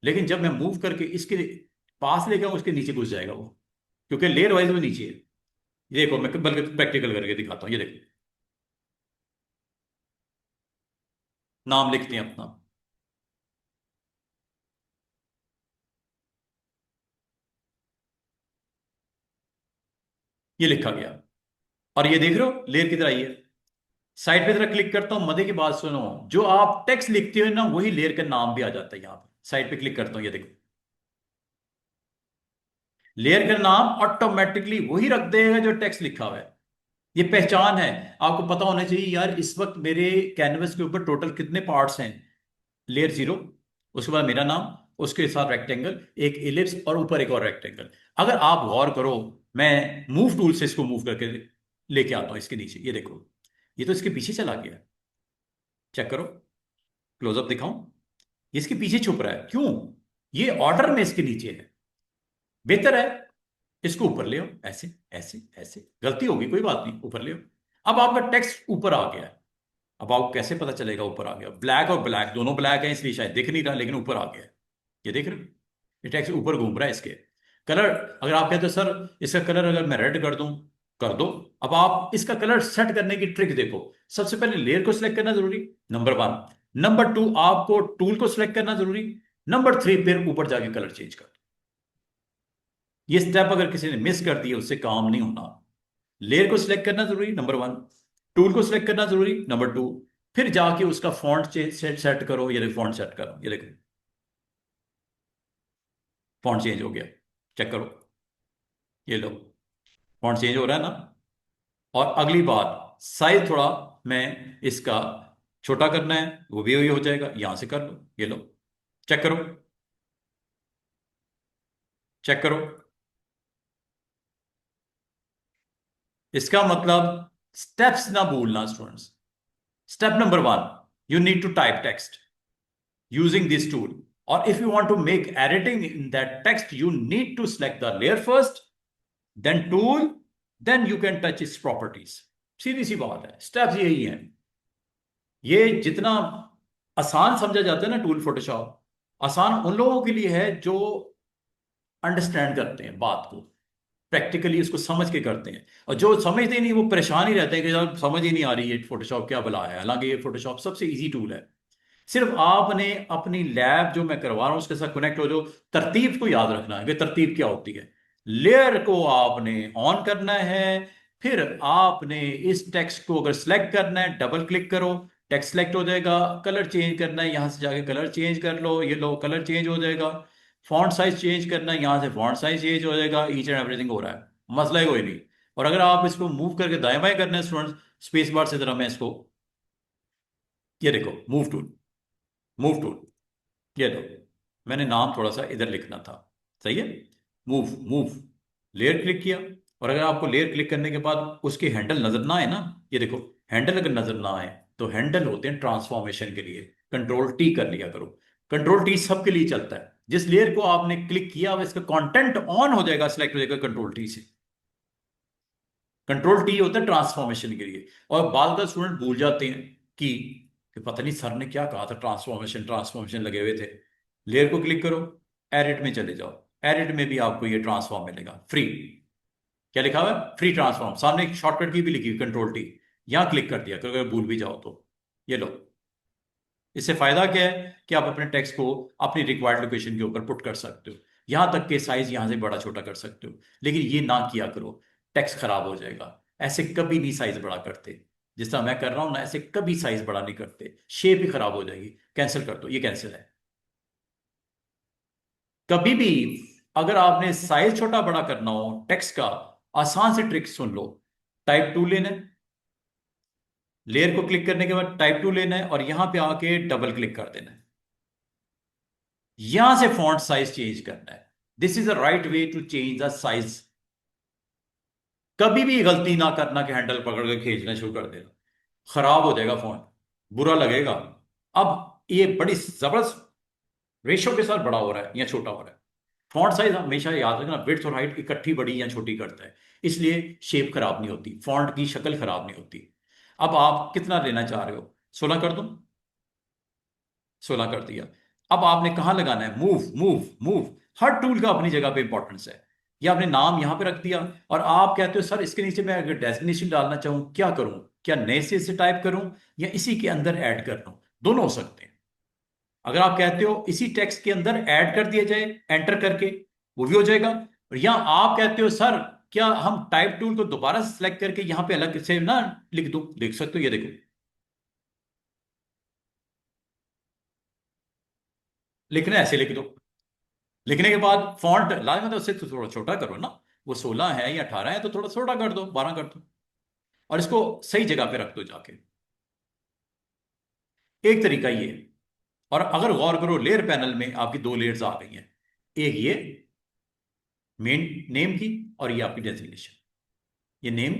लेकिन जब मैं मूव करके इसके पास लेके आऊं उसके नीचे घुस जाएगा वो, क्योंकि लेयर वाइज वो नीचे है। ये देखो, मैं बल्कि प्रैक्टिकल करके दिखाता हूं, ये देखो, नाम लिखते हैं अपना, ये लिखा गया। और ये देख रहे हो लेयर किधर आई है? साइड पे जरा क्लिक करता हूं, मजे की बात सुनो, जो आप टेक्स्ट लिखते हो ना वही लेयर का नाम भी आ जाता है यहां पे। साइड पे क्लिक करता हूं, ये देखो, लेयर का नाम ऑटोमेटिकली वही रख देगा जो टेक्स्ट लिखा हुआ है। ये पहचान है। आपको पता होना चाहिए यार इस वक्त मेरे कैनवस के ऊपर टोटल कितने पार्ट्स हैं। लेयर जीरो, उसके बाद मेरा नाम, उसके साथ रेक्टेंगल, एक इलिप्स और ऊपर एक और रेक्टेंगल। अगर आप गौर करो, मैं मूव टूल से इसको मूव करके लेके आता हूं इसके नीचे, ये देखो, ये तो इसके पीछे चला गया। चेक करो, क्लोजअप दिखाऊं? ये इसके पीछे छुप रहा है, क्यों? ये ऑर्डर में इसके नीचे है। बेहतर है इसको ऊपर ले आओ, ऐसे ऐसे ऐसे, गलती होगी कोई बात नहीं, ऊपर ले आओ। अब आपका टेक्स्ट ऊपर आ गया है। अब आपको कैसे पता चलेगा ऊपर आ गया? ब्लैक और ब्लैक दोनों ब्लैक है इसलिए शायद दिख नहीं रहा, लेकिन ऊपर आ गया है। ये देख रहे हो, ये टेक्स्ट ऊपर घूम रहा है। इसके कलर, अगर आप कहते हो सर इसका कलर अगर मैं रेड कर दूं, कर दो। अब आप इसका कलर सेट करने की ट्रिक देखो। सबसे पहले लेयर को सिलेक्ट करना जरूरी, नंबर वन। नंबर टू, आपको टूल को सिलेक्ट करना जरूरी। नंबर थ्री, फिर ऊपर जाके कलर चेंज कर। ये स्टेप अगर किसी ने मिस कर दिया उससे काम नहीं होना। लेयर को सिलेक्ट करना जरूरी, नंबर वन। टूल को सिलेक्ट करना जरूरी, नंबर टू। फिर जाके उसका फॉन्ट सेट करो, ये देखो फॉन्ट सेट करो, ये देखो फॉन्ट चेंज हो गया। चेक करो, ये लो, फॉन्ट चेंज हो रहा है ना। और अगली बात, साइज थोड़ा मैं इसका छोटा करना है, वो भी वही हो जाएगा, यहां से कर लो, ये लो। चेक करो, चेक करो। इसका मतलब स्टेप्स ना भूलना students. Step number one, you need to type text. using this tool. Or if you want to make editing in that text, you need to select the layer first, then tool, then you can touch its properties. सीधी सी बात है, steps यही हैं. ये जितना आसान समझा जाता है ना टूल फोटोशॉप, आसान उन लोगों के लिए है जो अंडरस्टैंड करते हैं बात को, प्रैक्टिकली उसको समझ के करते हैं. और जो समझते नहीं वो परेशान ही रहते हैं कि यार समझ ही नहीं आ रही है फोटोशॉप क्या भला है. हालांकि ये फोटोशॉप सबसे इजी टूल है. सिर्फ आपने अपनी लैब जो मैं करवा रहा हूं उसके साथ कनेक्ट हो जो तरतीब को याद रखना है कि तरतीब क्या होती है. लेयर को आपने ऑन करना है, फिर आपने इस टेक्स्ट को अगर सिलेक्ट करना है डबल क्लिक करो, टेक्स्ट सिलेक्ट हो जाएगा. कलर चेंज करना है यहां से जाके कलर चेंज कर लो, ये लो कलर चेंज हो जाएगा. फॉन्ट साइज चेंज करना है यहां से फॉन्ट साइज चेंज हो जाएगा. ईच एंड एवरीथिंग हो रहा है, मसला ही कोई नहीं. और अगर आप इसको मूव करके दाएं बाएं करना है स्टूडेंट, स्पेस बार से जरा मैं इसको, ये देखो मूव टूल, मूव टूल, ये लो. मैंने नाम थोड़ा सा इधर लिखना था, सही है. मूव मूव, लेयर क्लिक किया. और अगर आपको लेयर क्लिक करने के बाद उसके हैंडल नजर ना आए ना, ये देखो हैंडल अगर नजर ना आए तो हैंडल होते हैं ट्रांसफॉर्मेशन के लिए. कंट्रोल टी कर लिया करो. कंट्रोल टी सबके लिए चलता है. जिस लेयर को आपने क्लिक किया इसका कंटेंट ऑन हो जाएगा, सिलेक्ट हो जाएगा कंट्रोल टी से. कंट्रोल टी होता है ट्रांसफॉर्मेशन के लिए. और बाद का स्टूडेंट भूल जाते हैं कि पता नहीं सर ने क्या कहा था, ट्रांसफॉर्मेशन ट्रांसफॉर्मेशन लगे हुए थे. लेयर को क्लिक करो, एडिट में चले जाओ. एडिट में भी आपको ये ट्रांसफॉर्म मिलेगा फ्री. क्या लिखा हुआ है? Free transform. सामने एक शॉर्टकट की भी लिखी हुई कंट्रोल टी, यहां क्लिक कर दिया अगर भूल भी जाओ तो. ये लो. इससे फायदा क्या है कि आप अपने टेक्स्ट को अपनी रिक्वायर्ड लोकेशन के ऊपर पुट कर सकते हो. यहां तक के साइज यहां से बड़ा छोटा कर सकते हो. लेकिन ये ना किया करो, टेक्स्ट खराब हो जाएगा. ऐसे कभी नहीं साइज बड़ा करते. जिस तरह मैं कर रहा हूं ना, ऐसे कभी साइज बड़ा नहीं करते, शेप ही खराब हो जाएगी. कैंसिल कर दो, ये कैंसिल है. कभी भी अगर आपने साइज छोटा बड़ा करना हो टेक्स्ट का, आसान से ट्रिक सुन लो. टाइप टू लेना है, लेयर को क्लिक करने के बाद टाइप टू लेना है और यहां पे आके डबल क्लिक कर देना है. यहां से फॉन्ट साइज चेंज करना है. This is the right way to change the size. कभी भी गलती ना करना कि हैंडल पकड़ के खींचना शुरू कर देना, खराब हो जाएगा फॉन्ट, बुरा लगेगा. अब ये बड़ी जबरदस्त रेशो के साथ बड़ा हो रहा है या छोटा हो रहा है. फॉन्ट साइज हमेशा याद रखना, विड्थ और हाइट इकट्ठी बड़ी या छोटी करता है, इसलिए शेप खराब नहीं होती, फॉन्ट की शक्ल खराब नहीं होती. अब आप कितना लेना चाह रहे हो? 16 कर दो. 16 कर दिया. अब आपने कहां लगाना है? Move move move. हर टूल का अपनी जगह पे इंपॉर्टेंस है. ये आपने नाम यहां पे रख दिया और आप कहते हो सर इसके नीचे मैं अगर डेजिग्नेशन डालना चाहूं क्या करूं? क्या नए से टाइप करूं या इसी के अंदर ऐड कर लूं? दोनों हो सकते हैं. अगर आप कहते हो इसी टेक्स्ट के अंदर ऐड कर दिया जाए एंटर करके, वो भी हो जाएगा. और या आप कहते हो सर क्या हम टाइप टूल को दोबारा सेलेक्ट करके यहां पे अलग से ना लिख दूं? देख सकते हो, ये देखो लिखना है ऐसे लिख दो. लिखने के बाद फॉन्ट लाजमी तो उससे थोड़ा छोटा करो ना. वो 16 है या 18 है तो थोड़ा छोटा कर दो, 12 कर दो. और इसको सही जगह पे रख दो जाके. एक तरीका ये है. और अगर गौर करो लेयर पैनल में आपकी दो लेयर्स आ गई हैं. एक ये मेन नेम की और ये आपकी डेजिग्नेशन. ये नेम,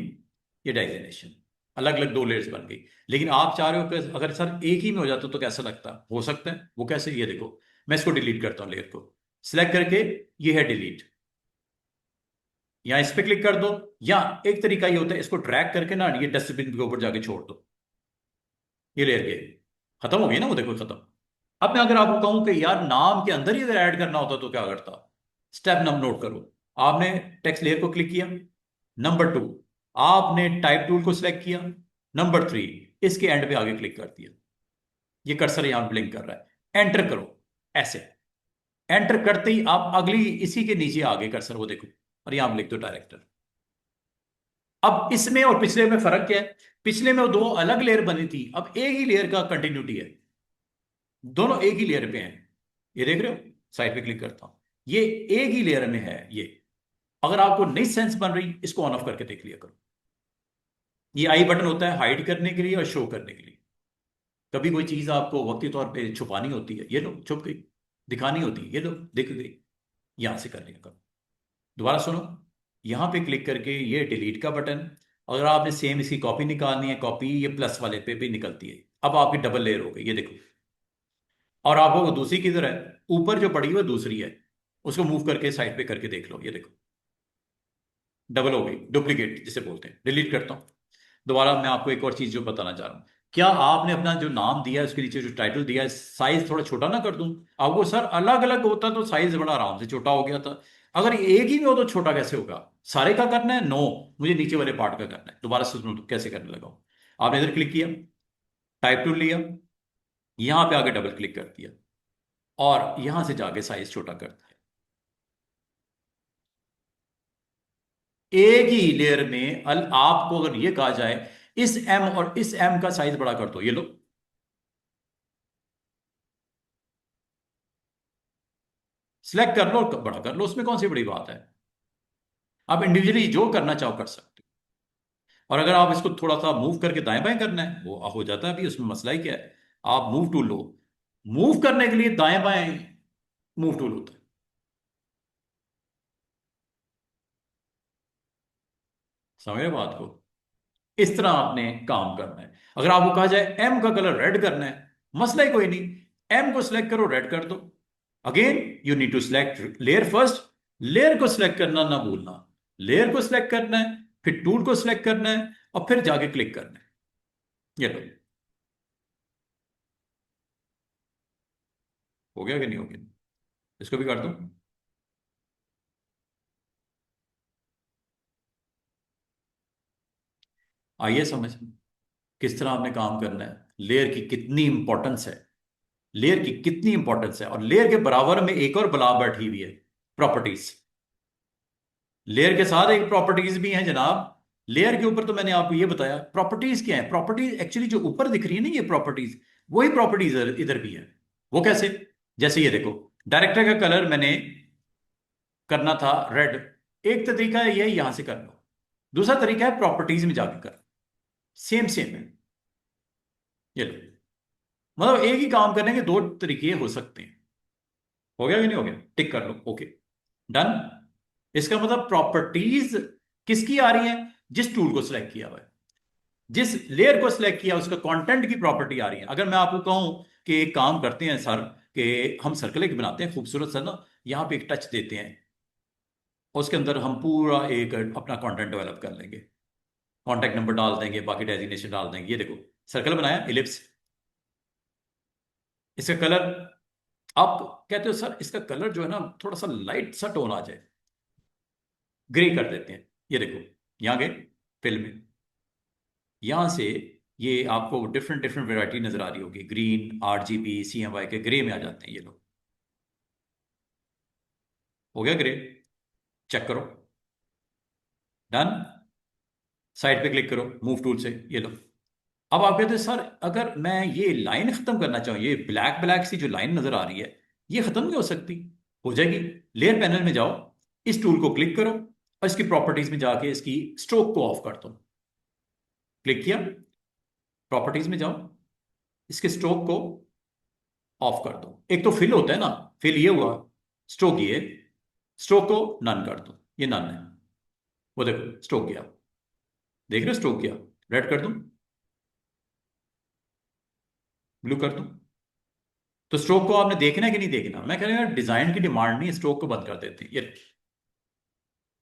ये डेजिग्नेशन, अलग अलग दो लेयर्स बन गई. लेकिन आप चाह रहे हो कि अगर सर एक ही में हो जाता तो कैसा लगता? हो सकता है. वो कैसे? ये देखो मैं इसको डिलीट करता हूं, लेयर को सिलेक्ट करके, ये है डिलीट. या इस पे क्लिक कर दो, या एक तरीका ये होता है इसको ड्रैग करके ना ये डस्टबिन के ऊपर जाके छोड़ दो. ये लेयर गए, खत्म हो गई ना, वो देखो खत्म. अब मैं अगर आपको कहूं कि यार नाम के अंदर ही अगर ऐड करना होता तो क्या करता? स्टेप नंबर नोट करो. आपने टेक्स्ट लेयर को क्लिक किया. नंबर 2, आपने टाइप टूल को सिलेक्ट किया. नंबर 3, इसके एंड पे आगे क्लिक कर दिया. ये कर्सर यहां ब्लिंक कर रहा है. एंटर करो ऐसे. एंटर करते ही आप अगली इसी के नीचे आगे कर्सर वो देखो और यहां लिख दो डायरेक्टर. अब इसमें और पिछले में फर्क क्या है? पिछले में वो दो अलग लेयर बनी थी, अब एक ही लेयर का कंटिन्यूटी है. दोनों एक ही लेयर पे हैं. ये देख रहे हो, साइड पे क्लिक करता हूं, ये एक ही लेयर में है ये. अगर आपको नई सेंस बन रही, इसको ऑन ऑफ करके देख लिया करो. ये आई बटन होता है हाइड करने के लिए और शो करने के लिए. कभी कोई चीज आपको वक्ती तौर पे छुपानी होती है, ये लो छुप गई. दिखानी होती है, ये लो दिख गई. यहां से कर लिया करो. दोबारा सुनो, यहां पे क्लिक करके ये डिलीट का बटन. अगर आपने सेम इसकी कॉपी निकालनी है, कॉपी ये प्लस वाले पे भी निकलती है. अब आपकी डबल लेयर हो गई, ये देखो. और आपको वो दूसरी किधर है, ऊपर जो पड़ी हुई है दूसरी है, उसको मूव करके साइड पे करके देख लो, ये देखो डबल हो गई, डुप्लीकेट जिसे बोलते हैं। डिलीट करता हूं। दोबारा मैं आपको एक और चीज जो बताना चाह रहा हूं, क्या आपने अपना जो नाम दिया है उसके नीचे जो टाइटल दिया है, साइज थोड़ा छोटा ना कर दूं? आपको सर अलग अलग होता तो साइज बड़ा आराम से छोटा हो गया था। अगर एक ही में हो तो छोटा कैसे होगा? सारे का करना है? नो, मुझे नीचे वाले पार्ट का करना है। दोबारा से सुनो तो कैसे करने लगा हूं। आपने इधर क्लिक किया, टाइप टूल लिया, यहां पे आगे डबल क्लिक कर दिया, और यहां से जाके साइज छोटा कर दिया। एक ही लेयर में आपको अगर ये कहा जाए इस एम और इस एम का साइज बड़ा कर दो, ये लो, सिलेक्ट कर लो और बड़ा कर लो, उसमें कौन सी बड़ी बात है? आप इंडिविजुअली जो करना चाहो कर सकते हो। और अगर आप इसको थोड़ा सा मूव करके दाएं बाएं करना है, वो हो जाता है, अभी उसमें मसला ही क्या है। आप मूव टूल लो, मूव करने के लिए दाएं बाएं मूव टूल होता है। समझ रहे बात को? इस तरह आपने काम करना है। अगर आपको कहा जाए एम का कलर रेड करना है, मसला ही कोई नहीं, एम को सिलेक्ट करो, रेड कर दो। Again you need to select layer first, layer को सिलेक्ट करना ना भूलना। लेयर को सिलेक्ट करना है, फिर टूल को सिलेक्ट करना है, और फिर जाके क्लिक करना है। ये लो, हो गया कि नहीं हो गया? इसको भी कर दो। आइए समझ, किस तरह आपने काम करना है, लेयर की कितनी इंपॉर्टेंस है, लेयर की कितनी इंपॉर्टेंस है। और लेयर के बराबर में एक और बला बैठी हुई है, प्रॉपर्टीज। लेयर के साथ एक प्रॉपर्टीज भी हैं जनाब। लेयर के ऊपर तो मैंने आपको ये बताया, प्रॉपर्टीज क्या है? प्रॉपर्टीज एक्चुअली जो ऊपर दिख रही है ना, ये प्रॉपर्टीज, वही प्रॉपर्टीज इधर भी है। वो कैसे? जैसे ये देखो, डायरेक्टर का कलर मैंने करना था रेड, एक तरीका है ये, यहां से कर लो। दूसरा तरीका है प्रॉपर्टीज में जाकर कर, सेम सेम है। ये लो, मतलब एक ही काम करने के दो तरीके हो सकते हैं। हो गया कि नहीं हो गया? टिक कर लो, ओके, डन। इसका मतलब प्रॉपर्टीज किसकी आ रही है? जिस टूल को सिलेक्ट किया हुआ है, जिस लेयर को सिलेक्ट किया उसका कंटेंट की प्रॉपर्टी आ रही है। अगर मैं आपको कहूं कि एक काम करते हैं सर, कि हम सर्कल एक बनाते हैं खूबसूरत सा ना, यहां पे एक टच देते हैं, उसके अंदर हम पूरा एक अपना कंटेंट डेवलप कर लेंगे, कॉन्टैक्ट नंबर डाल देंगे, बाकी डेजिग्नेशन डाल देंगे। ये देखो, सर्कल बनाया, इलिप्स, इसका कलर, आप कहते हो सर इसका कलर जो है ना थोड़ा सा लाइट सा टोन आ जाए, ग्रे कर देते हैं। ये देखो, यहाँ गए फिल में, यहां से ये आपको डिफरेंट डिफरेंट वैरायटी नजर आ रही होगी, ग्रीन, आरजीबी, सीएमवाई के ग्रे में आ जाते हैं ये लोग। हो गया ग्रे, चेक करो, डन। साइड पे क्लिक करो मूव टूल से, ये लो। अब आप कहते हैं सर अगर मैं ये लाइन खत्म करना चाहूँ, ये ब्लैक ब्लैक सी जो लाइन नजर आ रही है, ये खत्म नहीं हो सकती? हो जाएगी। लेयर पैनल में जाओ, इस टूल को क्लिक करो, और इसकी प्रॉपर्टीज में जाके इसकी स्ट्रोक को ऑफ कर दो। क्लिक किया, प्रॉपर्टीज में जाओ, इसके स्ट्रोक को ऑफ कर दो। एक तो फिल होता है ना, फिल ये हुआ, स्ट्रोक ये, स्ट्रोक को नन कर दो, ये नन है। वो देखो स्ट्रोक गया, देख रहे हो स्ट्रोक गया। रेड कर दूं, ब्लू कर दूं? तो स्ट्रोक को आपने देखना है कि नहीं देखना? मैं कह रहा हूं डिजाइन की डिमांड नहीं, स्ट्रोक को बंद कर देते हैं ये।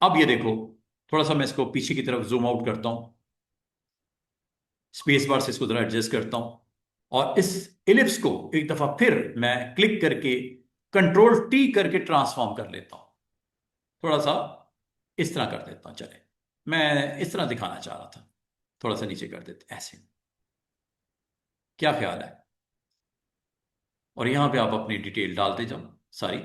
अब ये देखो, थोड़ा सा मैं इसको पीछे की तरफ जूम आउट करता हूं, स्पेस बार से इसको जरा एडजस्ट करता हूं, और इस इलिप्स को एक दफा फिर मैं क्लिक करके कंट्रोल टी करके ट्रांसफॉर्म कर लेता हूं। थोड़ा सा इस तरह कर देता हूं, चले, मैं इस तरह दिखाना चाह रहा था। थोड़ा सा नीचे कर देते ऐसे, क्या ख्याल है? और यहां पे आप अपनी डिटेल डालते जाओ सारी,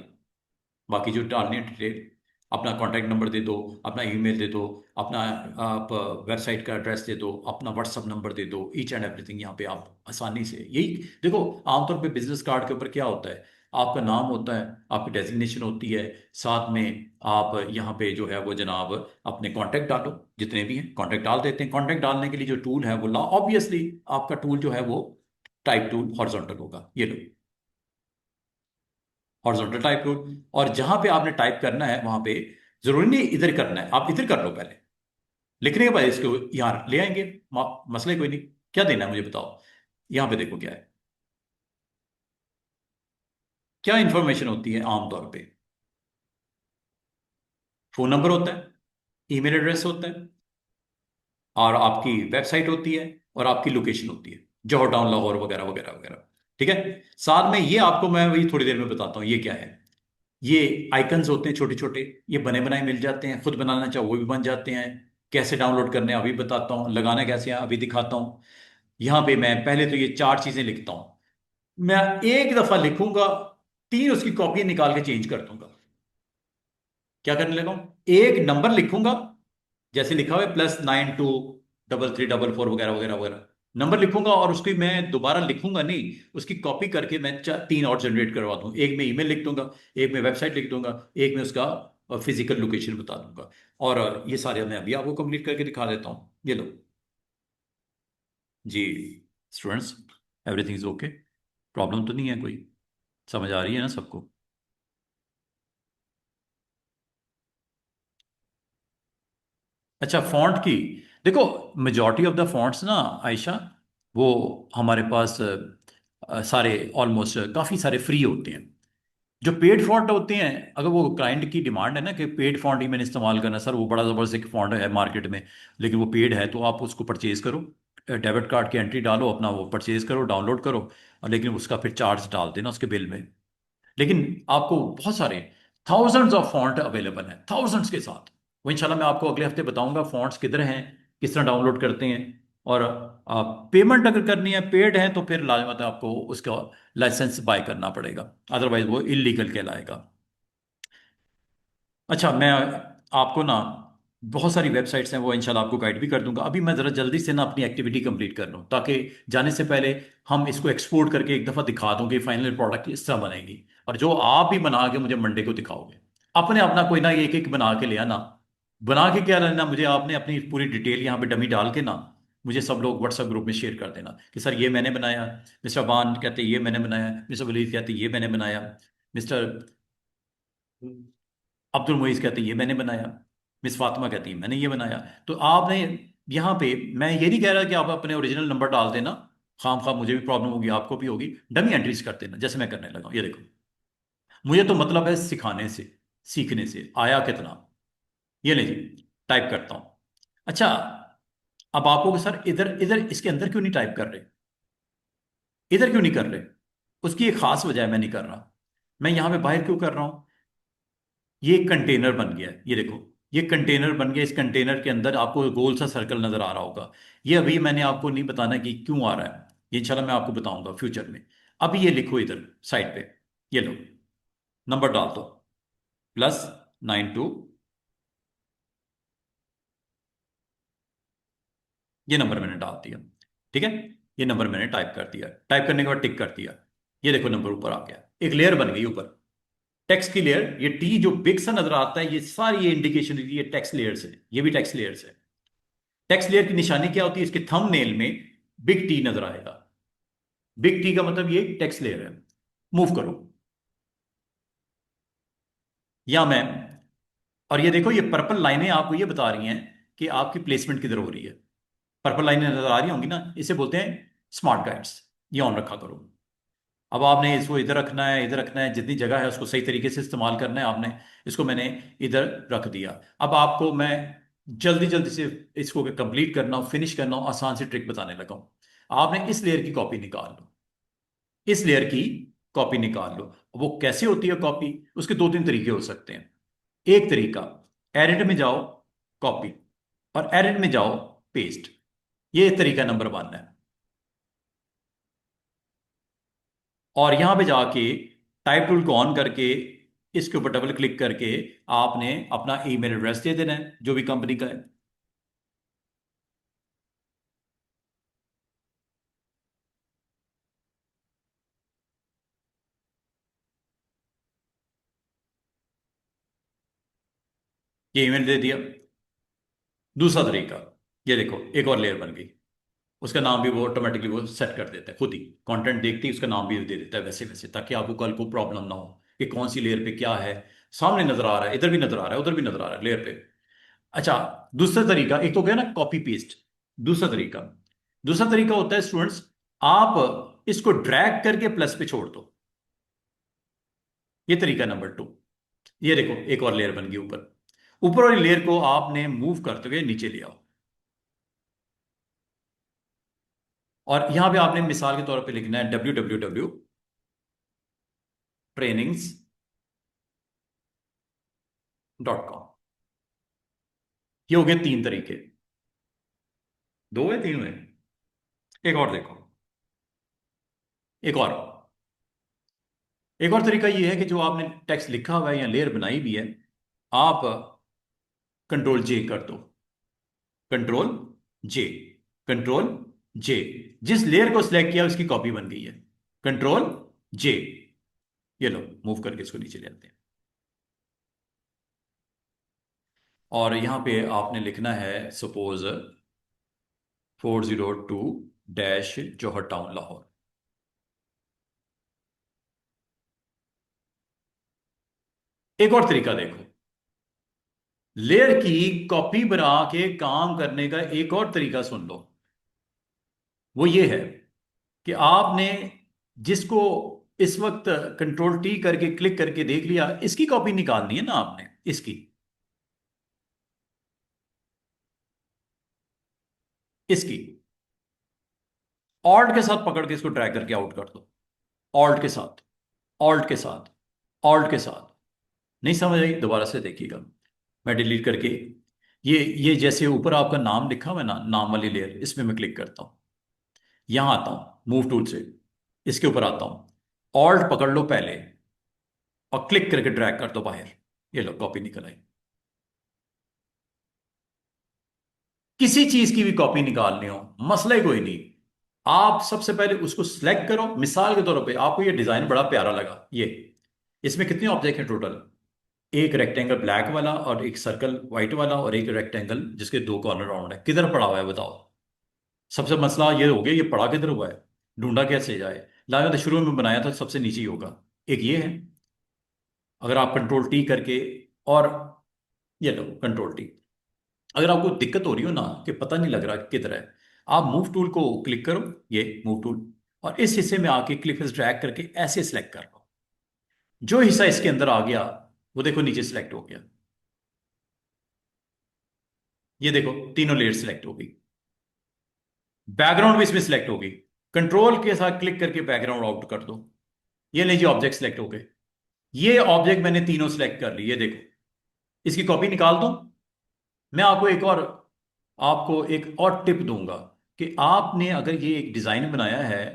बाकी जो डालनी है डिटेल, अपना कॉन्टैक्ट नंबर दे दो, अपना ईमेल दे दो, अपना आप वेबसाइट का एड्रेस दे दो, अपना व्हाट्सअप नंबर दे दो, ईच एंड एवरीथिंग यहाँ पे आप आसानी से। यही देखो, आमतौर पे बिजनेस कार्ड के ऊपर क्या होता है, आपका नाम होता है, आपकी डेजिग्नेशन होती है, साथ में आप यहाँ पे जो है वो जनाब अपने कॉन्टैक्ट डालो, जितने भी हैं कॉन्टैक्ट डाल देते हैं। कॉन्टैक्ट डालने के लिए जो टूल है वो ला, ऑब्वियसली आपका टूल जो है वो टाइप टूल हॉरिजॉन्टल होगा, ये लो, हॉरिजॉन्टल टाइप रूल। और जहां पे आपने टाइप करना है वहां पे जरूरी नहीं इधर करना है, आप इधर कर लो पहले, लिखने के बाद इसको यहां ले आएंगे, मसले कोई नहीं। क्या देना है मुझे बताओ, यहां पे देखो क्या है, क्या इंफॉर्मेशन होती है आमतौर पे? फोन नंबर होता है, ईमेल एड्रेस होता है, और आपकी वेबसाइट होती है, और आपकी लोकेशन होती है, जॉर्ज टाउन, लाहौर, वगैरह वगैरह वगैरह। ठीक है। साथ में ये आपको मैं वही थोड़ी देर में बताता हूँ ये क्या है। ये आइकन्स होते हैं छोटे छोटे, ये बने बनाए मिल जाते हैं, खुद बनाना चाहो वो भी बन जाते हैं। कैसे डाउनलोड करने हैं अभी बताता हूँ, लगाना कैसे है अभी दिखाता हूँ। यहाँ पे मैं पहले तो ये चार चीजें लिखता हूँ। मैं एक दफा लिखूंगा, तीन उसकी कॉपी निकाल के चेंज कर दूंगा। क्या करने लगा हूं? एक नंबर लिखूंगा, जैसे लिखा हुआ है +923344 वगैरह वगैरह वगैरह। नंबर लिखूंगा और उसकी मैं दोबारा लिखूंगा नहीं, उसकी कॉपी करके मैं तीन और जनरेट करवा दूं। एक में ईमेल लिख दूंगा, एक में वेबसाइट लिख दूंगा, एक में उसका फिजिकल लोकेशन बता दूंगा। और ये सारे मैं अभी आपको कंप्लीट करके दिखा देता हूँ, ये लो जी। Students, everything is okay? Problem तो नहीं है कोई? समझ आ रही है ना सबको? अच्छा, फॉन्ट की देखो, मेजॉरिटी ऑफ द फॉन्ट्स ना आयशा, वो हमारे पास सारे ऑलमोस्ट काफ़ी सारे फ्री होते हैं। जो पेड फॉन्ट होते हैं, अगर वो क्लाइंट की डिमांड है ना कि पेड फॉन्ट ही मैंने इस्तेमाल करना, सर वो बड़ा ज़बरदस्त एक फॉन्ट है मार्केट में, लेकिन वो पेड है, तो आप उसको परचेज करो, डेबिट कार्ड की एंट्री डालो, अपना वो परचेज करो, डाउनलोड करो, और लेकिन उसका फिर चार्ज डाल देना उसके बिल में। लेकिन आपको बहुत सारे थाउजेंड्स ऑफ फॉन्ट अवेलेबल हैं, थाउजेंड्स के साथ। वो इंशाल्लाह मैं आपको अगले हफ्ते बताऊंगा फॉन्ट्स किधर हैं, किस तरह डाउनलोड करते हैं। और पेमेंट अगर करनी है, पेड है, तो फिर लाजमत है आपको उसका लाइसेंस बाय करना पड़ेगा, अदरवाइज वो इलीगल कहलाएगा। अच्छा, मैं आपको ना बहुत सारी वेबसाइट्स हैं, वो इंशाल्लाह आपको गाइड भी कर दूंगा। अभी मैं ज़रा जल्दी से ना अपनी एक्टिविटी कंप्लीट कर लूँ, ताकि जाने से पहले हम इसको एक्सपोर्ट करके एक दफ़ा दिखा दूँ कि फाइनल प्रोडक्ट इस तरह बनेगी। और जो आप भी बना के मुझे मंडे को दिखाओगे, अपने अपना कोई ना एक एक बना के ले आना। बना के क्या लेना, मुझे आपने अपनी पूरी डिटेल यहाँ पे डमी डाल के ना, मुझे सब लोग व्हाट्सएप ग्रुप में शेयर कर देना कि सर ये मैंने बनाया, मिस्टर वान कहते ये मैंने बनाया, मिस्टर वलीद कहते ये मैंने बनाया, मिस्टर अब्दुल मुईज कहते हैं ये मैंने बनाया, मिस फातिमा कहती है मैंने ये बनाया। तो आपने यहाँ पे, मैं ये नहीं कह रहा कि आप अपने ओरिजिनल नंबर डाल देना, खाम खाम मुझे भी प्रॉब्लम होगी, आपको भी होगी। डमी एंट्रीज कर देना जैसे मैं करने लगा हूं। ये देखो, मुझे तो मतलब है सिखाने से, सीखने से आया कितना। ये नहीं जी, टाइप करता हूं। अच्छा, अब आपको सर इधर इधर इसके अंदर क्यों नहीं टाइप कर रहे, इधर क्यों नहीं कर रहे? उसकी एक खास वजह है मैं नहीं कर रहा। मैं यहां पे बाहर क्यों कर रहा हूं? ये एक कंटेनर बन गया है, ये देखो, ये कंटेनर बन गया। इस कंटेनर के अंदर आपको गोल सा सर्कल नजर आ रहा होगा। ये अभी मैंने आपको नहीं बताना कि क्यों आ रहा है, ये इंशाल्लाह मैं आपको बताऊंगा फ्यूचर में। अभी ये लिखो इधर साइड पे, ये लो, नंबर डाल दो, +92। ये नंबर मैंने डाल दिया, ठीक है। ये नंबर मैंने टाइप कर दिया, टाइप करने के बाद टिक कर दिया। ये देखो नंबर ऊपर आ गया, एक लेयर बन गई ऊपर, टेक्स्ट की लेयर। ये टी जो बिग सा नजर आता है, ये सारी ये इंडिकेशन, ये टेक्स्ट लेयर्स है, ये भी टेक्स्ट लेयर्स है। टेक्स्ट लेयर की निशानी क्या होती है? इसके थंबनेल में बिग टी नजर आएगा। बिग टी का मतलब ये टेक्स्ट लेयर है। मूव करो, या मैं, और ये देखो, ये पर्पल लाइनें आपको ये बता रही हैं कि आपकी प्लेसमेंट किधर हो रही है। पर्पल लाइनें नजर आ रही होंगी ना, इसे बोलते हैं स्मार्ट गाइड्स। ये ऑन रखा करो। अब आपने इसको इधर रखना है, इधर रखना है, जितनी जगह है उसको सही तरीके से इस्तेमाल करना है आपने। इसको मैंने इधर रख दिया। अब आपको मैं जल्दी जल्दी से इसको कंप्लीट करना हो, फिनिश करना हो, आसान सी ट्रिक बताने लगा हूं। आपने इस लेयर की कॉपी निकाल लो, इस लेयर की कॉपी निकाल लो। वो कैसे होती है कॉपी? उसके दो तीन तरीके हो सकते हैं। एक तरीका, एडिट में जाओ, कॉपी, और एडिट में जाओ, पेस्ट। ये तरीका नंबर 1 है। और यहां पे जाके टाइप टूल को ऑन करके इसके ऊपर डबल क्लिक करके आपने अपना ईमेल एड्रेस दे देना है जो भी कंपनी का है। ये ईमेल दे दिया। दूसरा तरीका, ये देखो एक और लेयर बन गई, उसका नाम भी वो ऑटोमेटिकली वो सेट कर देता है खुद ही, कंटेंट देखते ही उसका नाम भी दे देता है वैसे वैसे, ताकि आपको कल को प्रॉब्लम ना हो कि कौन सी लेयर पे क्या है। सामने नजर आ रहा है, इधर भी नजर आ रहा है, उधर भी नजर आ रहा है लेयर पे। अच्छा, दूसरा तरीका, एक तो गया ना कॉपी पेस्ट। दूसरा तरीका, दूसरा तरीका होता है स्टूडेंट्स, आप इसको ड्रैग करके प्लस पे छोड़ दो। ये तरीका नंबर 2। ये देखो एक और लेयर बन गई ऊपर। ऊपर वाली लेयर को आपने मूव करते हुए नीचे ले आओ, और यहां पे आपने मिसाल के तौर पे लिखना है www.trainings.com। ये हो गए 3 तरीके। 2 है, 3 है। एक और देखो, एक और एक और तरीका ये है कि जो आपने टेक्स्ट लिखा हुआ है या लेयर बनाई भी है, आप कंट्रोल जे कर दो। कंट्रोल जे, कंट्रोल जे। जिस लेयर को सिलेक्ट किया उसकी कॉपी बन गई है। कंट्रोल जे। ये लो, मूव करके इसको नीचे ले आते हैं। और यहां पे आपने लिखना है सपोज 402 जौहर टाउन लाहौर। एक और तरीका देखो, लेयर की कॉपी बना के काम करने का एक और तरीका सुन लो। वो ये है कि आपने जिसको इस वक्त कंट्रोल टी करके क्लिक करके देख लिया, इसकी कॉपी निकालनी है ना आपने, इसकी, इसकी ऑल्ट के साथ पकड़ के इसको ड्रैग करके आउट कर दो। ऑल्ट के साथ, ऑल्ट के साथ, ऑल्ट के साथ। नहीं समझ आई? दोबारा से देखिएगा, मैं डिलीट करके ये जैसे ऊपर आपका नाम लिखा हुआ है ना, नाम वाली लेयर, इसमें मैं क्लिक करता हूं, यहां आता हूं मूव टूल से, इसके ऊपर आता हूं, ऑल्ट पकड़ लो पहले और क्लिक करके ड्रैग कर दो बाहर। ये लो, कॉपी निकल आई। किसी चीज की भी कॉपी निकालनी हो, मसला ही कोई नहीं। आप सबसे पहले उसको सिलेक्ट करो। मिसाल के तौर पे आपको ये डिजाइन बड़ा प्यारा लगा, ये इसमें कितने ऑब्जेक्ट हैं टोटल? एक रेक्टेंगल ब्लैक वाला और एक सर्कल व्हाइट वाला और एक रेक्टेंगल जिसके 2 कॉर्नर राउंड है। किधर पड़ा हुआ है बताओ? सबसे मसला ये हो गया, ये पड़ा किधर हुआ है, ढूंढा कैसे जाए? लागत तो शुरू में बनाया था, सबसे नीचे ही होगा। एक ये है, अगर आप कंट्रोल टी करके, और ये लो कंट्रोल टी। अगर आपको दिक्कत हो रही हो ना कि पता नहीं लग रहा कि किधर है, आप मूव टूल को क्लिक करो, ये मूव टूल, और इस हिस्से में आके क्लिक ड्रैग करके ऐसे सिलेक्ट कर लो। जो हिस्सा इसके अंदर आ गया वो देखो नीचे सिलेक्ट हो गया। ये देखो तीनों लेयर सिलेक्ट हो गई। बैकग्राउंड भी इसमें सिलेक्ट होगी। कंट्रोल के साथ क्लिक करके बैकग्राउंड आउट कर दो। ये लीजिए ऑब्जेक्ट सिलेक्ट हो गए। ये ऑब्जेक्ट मैंने तीनों सिलेक्ट कर लिए, देखो। इसकी कॉपी निकाल दूं? मैं आपको एक और टिप दूंगा कि आपने अगर ये एक डिजाइन बनाया है,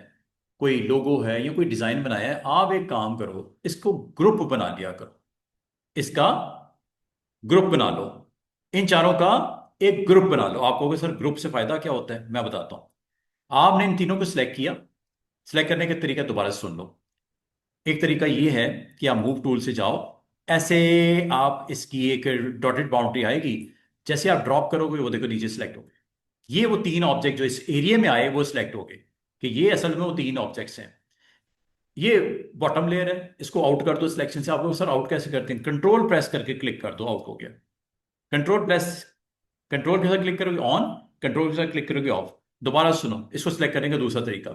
कोई लोगो है या कोई डिजाइन बनाया है, आप एक काम करो, इसको ग्रुप बना लिया करो। इसका ग्रुप बना लो, इन चारों का एक ग्रुप बना लो। आप कहोगे सर ग्रुप से फायदा क्या होता है, मैं बताता हूं। आपने इन तीनों को सिलेक्ट किया, सिलेक्ट करने का तरीका दोबारा से सुन लो। एक तरीका ये है कि आप मूव टूल से जाओ, ऐसे आप इसकी एक डॉटेड बाउंड्री आएगी, जैसे आप ड्रॉप करोगे वो देखो नीचे सिलेक्ट हो गए। ये वो 3 ऑब्जेक्ट जो इस एरिया में आए वो सिलेक्ट हो गए, कि ये असल में वो 3 ऑब्जेक्ट्स हैं। ये बॉटम लेयर है, इसको आउट कर दो सिलेक्शन से। आप लोग सर आउट कैसे करते हैं? कंट्रोल प्रेस करके क्लिक कर दो, आउट हो गया। कंट्रोल प्रेस, कंट्रोल के साथ क्लिक करोगे ऑन, कंट्रोल के साथ क्लिक करोगे ऑफ। दोबारा सुनो, इसको सिलेक्ट करने का दूसरा तरीका।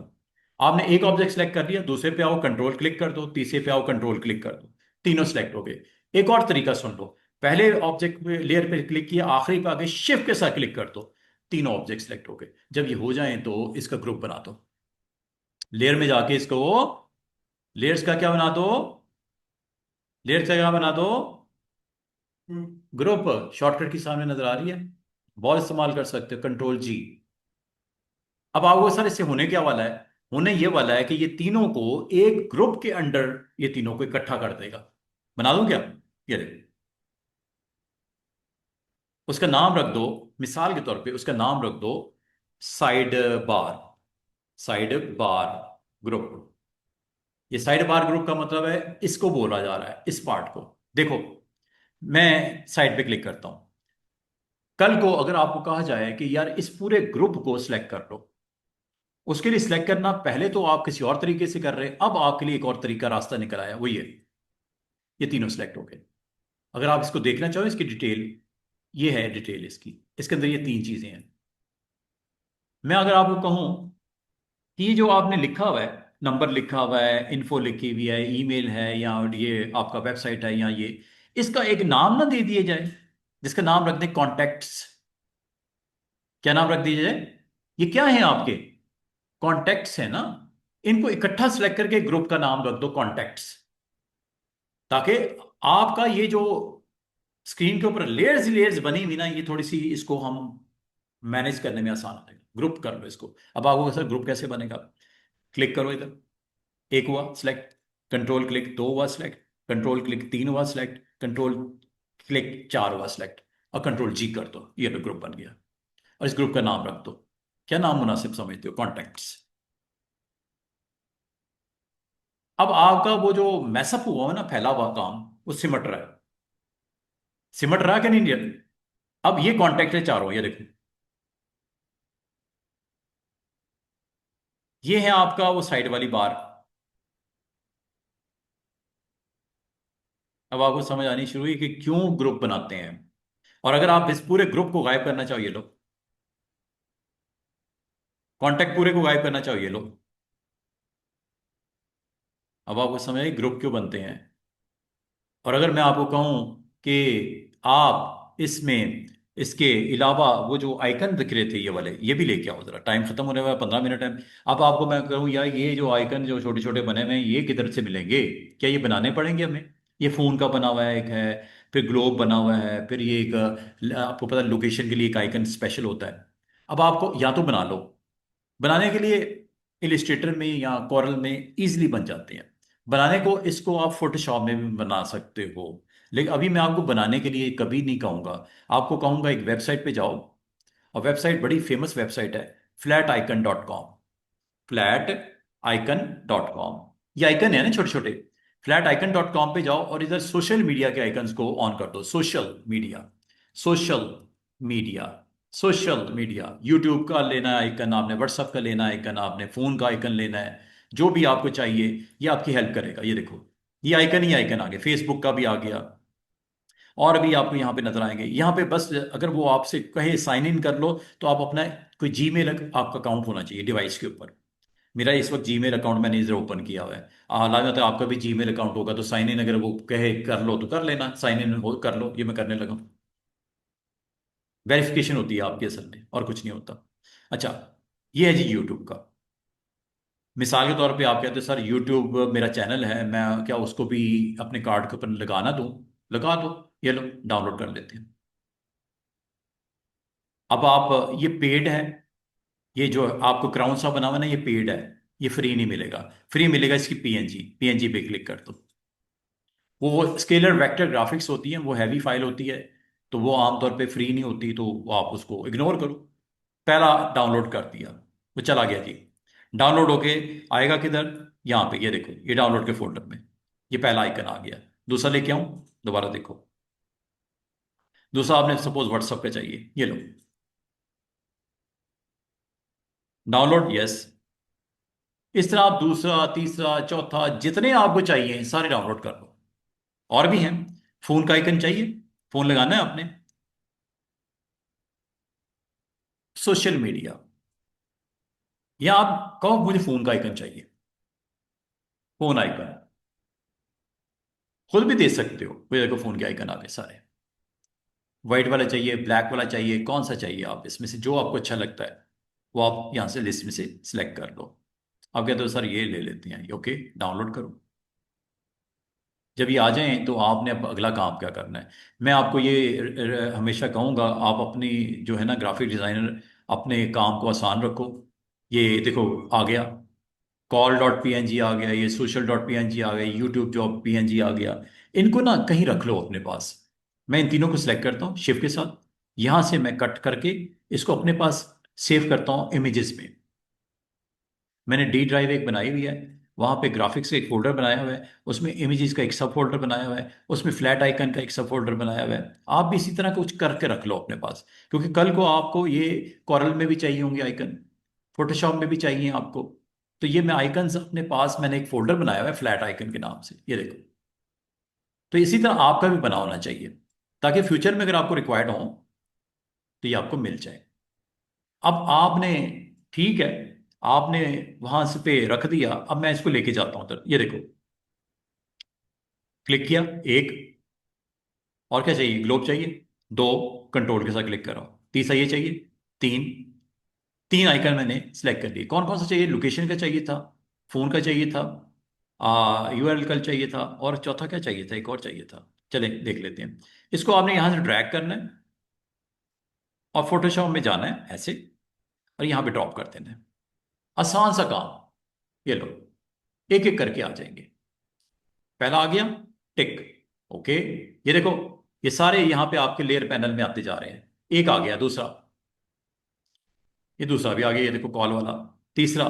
आपने एक ऑब्जेक्ट सेलेक्ट कर लिया, दूसरे पे आओ कंट्रोल क्लिक कर दो, तीसरे पे आओ कंट्रोल क्लिक कर दो, तीनों सेलेक्ट हो गए। एक और तरीका सुन लो, पहले ऑब्जेक्ट पे लेयर पे क्लिक किया, आखिरी पे आगे शिफ्ट के साथ क्लिक कर दो, तीनों ऑब्जेक्ट सेलेक्ट हो गए। जब ये हो जाए तो इसका ग्रुप बना दो। लेयर में जाके इसको, लेयर्स का क्या बना दो, लेयर्स का क्या बना दो, ग्रुप। शॉर्टकट की सामने नजर आ रही है, बहुत इस्तेमाल कर सकते हो, कंट्रोल जी। अब आपको सर इससे होने क्या वाला है? होने ये वाला है कि ये तीनों को एक ग्रुप के अंडर, ये तीनों को इकट्ठा कर देगा। बना दूं क्या? ये देखो, उसका नाम रख दो, मिसाल के तौर पे उसका नाम रख दो side bar, side bar group. ये साइड बार ग्रुप का मतलब है इसको बोला जा रहा है, इस पार्ट को। देखो, मैं साइड पे क्लिक करता हूं। कल को अगर आपको कहा जाए कि यार इस पूरे ग्रुप को सिलेक्ट कर लो, उसके लिए सिलेक्ट करना पहले तो आप किसी और तरीके से कर रहे हैं, अब आपके लिए एक और तरीका रास्ता निकल आया, वो ये तीनों सिलेक्ट हो गए। अगर आप इसको देखना चाहो इसकी डिटेल, ये है डिटेल इसकी, इसके अंदर ये 3 चीजें हैं। मैं अगर आपको कहूं कि ये जो आपने लिखा हुआ है, नंबर लिखा हुआ है, इन्फो लिखी हुई है, ईमेल है, या ये आपका वेबसाइट है, या ये, इसका एक नाम ना दे दिया जाए, जिसका नाम रख दें कॉन्टैक्ट्स। क्या नाम रख दिया जाए? ये क्या है आपके कॉन्टैक्ट्स है ना, इनको इकट्ठा सेलेक्ट करके ग्रुप का नाम रख दो कॉन्टैक्ट्स, ताकि आपका ये जो स्क्रीन के ऊपर लेयर्स लेयर्स बनी हुई ना, ये थोड़ी सी इसको हम मैनेज करने में आसान हो जाएगा। ग्रुप कर लो इसको। अब आपको सर ग्रुप कैसे बनेगा? क्लिक करो इधर, एक हुआ सिलेक्ट, कंट्रोल क्लिक दो हुआ सिलेक्ट, कंट्रोल क्लिक तीन हुआ सिलेक्ट, कंट्रोल क्लिक चार हुआ सिलेक्ट, और कंट्रोल जी कर दो, ये तो ग्रुप बन गया। और इस ग्रुप का नाम रख दो, क्या नाम मुनासिब समझते हो? कॉन्टैक्ट्स। अब आपका वो जो मैसअप हुआ है ना, फैला हुआ काम, वो सिमट रहा है। सिमट रहा है कि नहीं? अब ये कॉन्टैक्ट है चारों, ये देखो, ये है आपका वो साइड वाली बार। अब आपको समझ आनी शुरू हुई कि क्यों ग्रुप बनाते हैं। और अगर आप इस पूरे ग्रुप को गायब करना चाहो, ये लो, कॉन्टैक्ट पूरे को गायब करना चाहो, ये लो। अब आपको समझ आई ग्रुप क्यों बनते हैं। और अगर मैं आपको कहूं कि आप इसमें इसके अलावा वो जो आइकन दिख रहे थे ये वाले, ये भी लेके आओ जरा, टाइम खत्म होने वाला 15 मिनट है। अब आपको मैं कहूँ यार, ये जो आइकन जो छोटे छोटे बने हुए हैं, ये किधर से मिलेंगे? क्या ये बनाने पड़ेंगे हमें? ये फोन का बना हुआ है एक है, फिर ग्लोब बना हुआ है, फिर ये एक आपको पता है लोकेशन के लिए एक आइकन स्पेशल होता है। अब आपको या तो बना लो, बनाने के लिए इलिस्ट्रेटर में या कोरल में इजीली बन जाते हैं। बनाने को इसको आप फोटोशॉप में भी बना सकते हो, लेकिन अभी मैं आपको बनाने के लिए कभी नहीं कहूँगा। आपको कहूँगा एक वेबसाइट पे जाओ, और वेबसाइट बड़ी फेमस वेबसाइट है, flaticon.com। flaticon.com, ये आइकन है ना छोटे छोटे, flaticon.com पे जाओ और इधर सोशल मीडिया के आइकन्स को ऑन कर दो। Social media, social media, social media, YouTube का लेना है आइकन आपने, व्हाट्सएप का लेना है आइकन आपने, फोन का आइकन लेना है, जो भी आपको चाहिए, ये आपकी हेल्प करेगा। ये देखो, ये आइकन ही आइकन आ गया, फेसबुक का भी आ गया, और भी आपको यहाँ पे नजर आएंगे। यहाँ पे बस अगर वो आपसे कहे साइन इन कर लो, तो आप अपना कोई जीमेल आपका अकाउंट होना चाहिए डिवाइस के ऊपर। मेरा इस वक्त जीमेल अकाउंट मैंने इधर ओपन किया हुआ है। हालांकि तो आपका भी जीमेल अकाउंट होगा, तो साइन इन अगर वो कहे कर लो तो कर लेना, साइन इन हो कर लो, ये मैं करने लगा। वेरिफिकेशन होती है आपकी असल में, और कुछ नहीं होता। अच्छा, ये है जी यूट्यूब का। मिसाल के तौर पे आप कहते हैं सर यूट्यूब मेरा चैनल है, मैं क्या उसको भी अपने कार्ड के ऊपर लगाना दूं? लगा दो, ये लो डाउनलोड कर लेते हैं। अब आप, ये पेड है, ये जो आपको क्राउन सा बना हुआ है ना, ये पेड है, ये फ्री नहीं मिलेगा। फ्री मिलेगा इसकी पीएनजी, पीएनजी पे क्लिक कर दो। वो स्केलर वेक्टर ग्राफिक्स होती है, वो हैवी फाइल होती है, तो वो आमतौर पे फ्री नहीं होती, तो वो आप उसको इग्नोर करो। पहला डाउनलोड कर दिया, वो चला गया जी, डाउनलोड होके आएगा किधर? यहाँ पे, ये देखो, ये डाउनलोड के फोल्डर में ये पहला आइकन आ गया। दूसरा लेके आऊं, दोबारा देखो, दूसरा आपने सपोज व्हाट्सएप पे चाहिए, ये लो, डाउनलोड, यस। इस तरह आप दूसरा तीसरा चौथा जितने आपको चाहिए सारे डाउनलोड कर लो। और भी हैं, फोन का आइकन चाहिए, फोन लगाना है आपने, सोशल मीडिया, या आप कहो मुझे फोन का आइकन चाहिए, फोन आइकन खुद भी दे सकते हो। वो देखो फोन के आइकन आ गए सारे, व्हाइट वाला चाहिए, ब्लैक वाला चाहिए, कौन सा चाहिए? आप इसमें से जो आपको अच्छा लगता है वो आप यहाँ से लिस्ट में से सिलेक्ट कर लो। आप कहते हो सर ये ले लेते हैं, ओके, डाउनलोड करो। जब ये आ जाएं तो आपने अब अगला काम क्या करना है? मैं आपको ये हमेशा कहूँगा, आप अपनी जो है ना ग्राफिक डिज़ाइनर, अपने काम को आसान रखो। ये देखो आ गया, call.png आ गया, ये social.png आ गया, YouTube.png आ गया। इनको ना कहीं रख लो अपने पास। मैं इन तीनों को सिलेक्ट करता हूँ शिफ्ट के साथ, यहाँ से मैं कट करके इसको अपने पास सेव करता हूँ इमेजेस में। मैंने डी ड्राइव एक बनाई हुई है, वहाँ पे ग्राफिक्स का एक फोल्डर बनाया हुआ है, उसमें इमेजेस का एक सब फोल्डर बनाया हुआ है, उसमें फ्लैट आइकन का एक सब फोल्डर बनाया हुआ है। आप भी इसी तरह कुछ करके रख लो अपने पास, क्योंकि कल को आपको ये कॉरल में भी चाहिए होंगे आइकन, फोटोशॉप में भी चाहिए आपको। तो ये मैं आइकन्स अपने पास, मैंने एक फोल्डर बनाया हुआ है फ्लैट आइकन के नाम से, ये देखो। तो इसी तरह आपका भी बना होना चाहिए, ताकि फ्यूचर में अगर आपको रिक्वायर्ड हो तो ये आपको मिल जाए। अब आपने, ठीक है, आपने वहां से पे रख दिया। अब मैं इसको लेके जाता हूं उधर, ये देखो, क्लिक किया एक। और क्या चाहिए? ग्लोब चाहिए दो, कंट्रोल के साथ क्लिक करो। तीसरा ये चाहिए तीन। तीन आइकन मैंने सिलेक्ट कर लिए। कौन कौन सा चाहिए? लोकेशन का चाहिए था, फोन का चाहिए था, यूआरएल का चाहिए था, और चौथा क्या चाहिए था? एक और चाहिए था। चलें देख लेते हैं। इसको आपने यहां से ड्रैग करना है और फोटोशॉप में जाना है ऐसे, और यहां पे ड्रॉप कर देना है। आसान सा काम। ये लो, एक एक करके आ जाएंगे। पहला आ गया, टिक। ओके, ये देखो, ये सारे यहां पे आपके लेयर पैनल में आते जा रहे हैं। एक आ गया। दूसरा, ये दूसरा भी आ गया, ये देखो कॉल वाला। तीसरा,